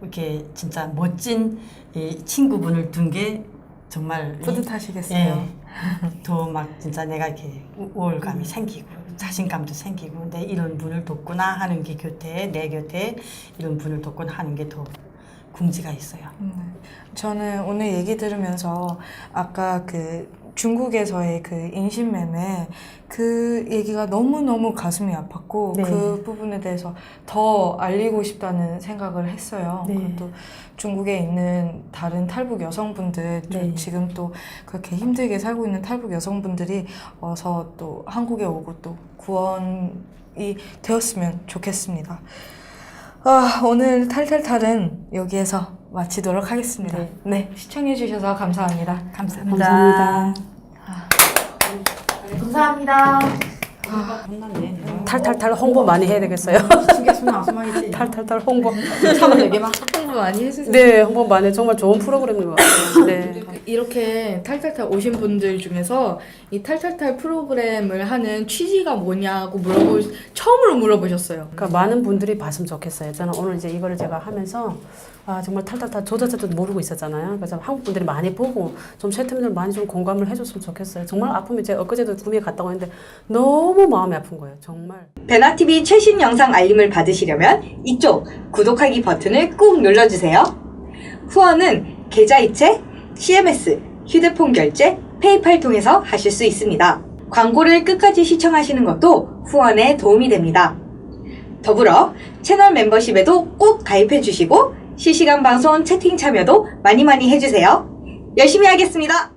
이렇게 진짜 멋진 이 친구분을 둔 게 정말 뿌듯하시겠어요. 더 막 진짜 내가 이렇게 우월감이 생기고 자신감도 생기고 내 이런 분을 돕구나 하는 게 내 곁에 이런 분을 돕구나 하는 게 더 궁지가 있어요. 저는 오늘 얘기 들으면서 아까 중국에서의 인신매매 그 얘기가 너무너무 가슴이 아팠고 네. 그 부분에 대해서 더 알리고 싶다는 생각을 했어요. 네. 그리고 또 중국에 있는 다른 탈북 여성분들 네. 지금 또 그렇게 힘들게 살고 있는 탈북 여성분들이 어서 또 한국에 오고 또 구원이 되었으면 좋겠습니다. 오늘 탈탈탈은 여기에서 마치도록 하겠습니다. 네, 시청해주셔서 감사합니다. 감사합니다. 감사합니다. 탈탈탈 홍보 많이 해야 되겠어요. 신경 아스마이지. 탈탈탈 홍보. 홍보 많이 해주세요. 네, 홍보 많이 해. 정말 좋은 프로그램인 것 같아요. 네. 이렇게 탈탈탈 오신 분들 중에서 이 탈탈탈 프로그램을 하는 취지가 뭐냐고 처음으로 물어보셨어요. 그러니까 많은 분들이 봤으면 좋겠어요. 저는 오늘 이제 이거를 제가 하면서 정말 탈탈탈 저자체도 모르고 있었잖아요. 그래서 한국 분들이 많이 보고 좀 세터민들 많이 좀 공감을 해줬으면 좋겠어요. 정말 아프면 제가 엊그제도 구미에 갔다 왔는데 너무 마음이 아픈 거예요. 정말. 베나TV 최신 영상 알림을 받으시려면 이쪽 구독하기 버튼을 꾹 눌러주세요. 후원은 계좌이체, CMS, 휴대폰 결제, 페이팔 통해서 하실 수 있습니다. 광고를 끝까지 시청하시는 것도 후원에 도움이 됩니다. 더불어 채널 멤버십에도 꼭 가입해주시고 실시간 방송 채팅 참여도 많이 해주세요. 열심히 하겠습니다.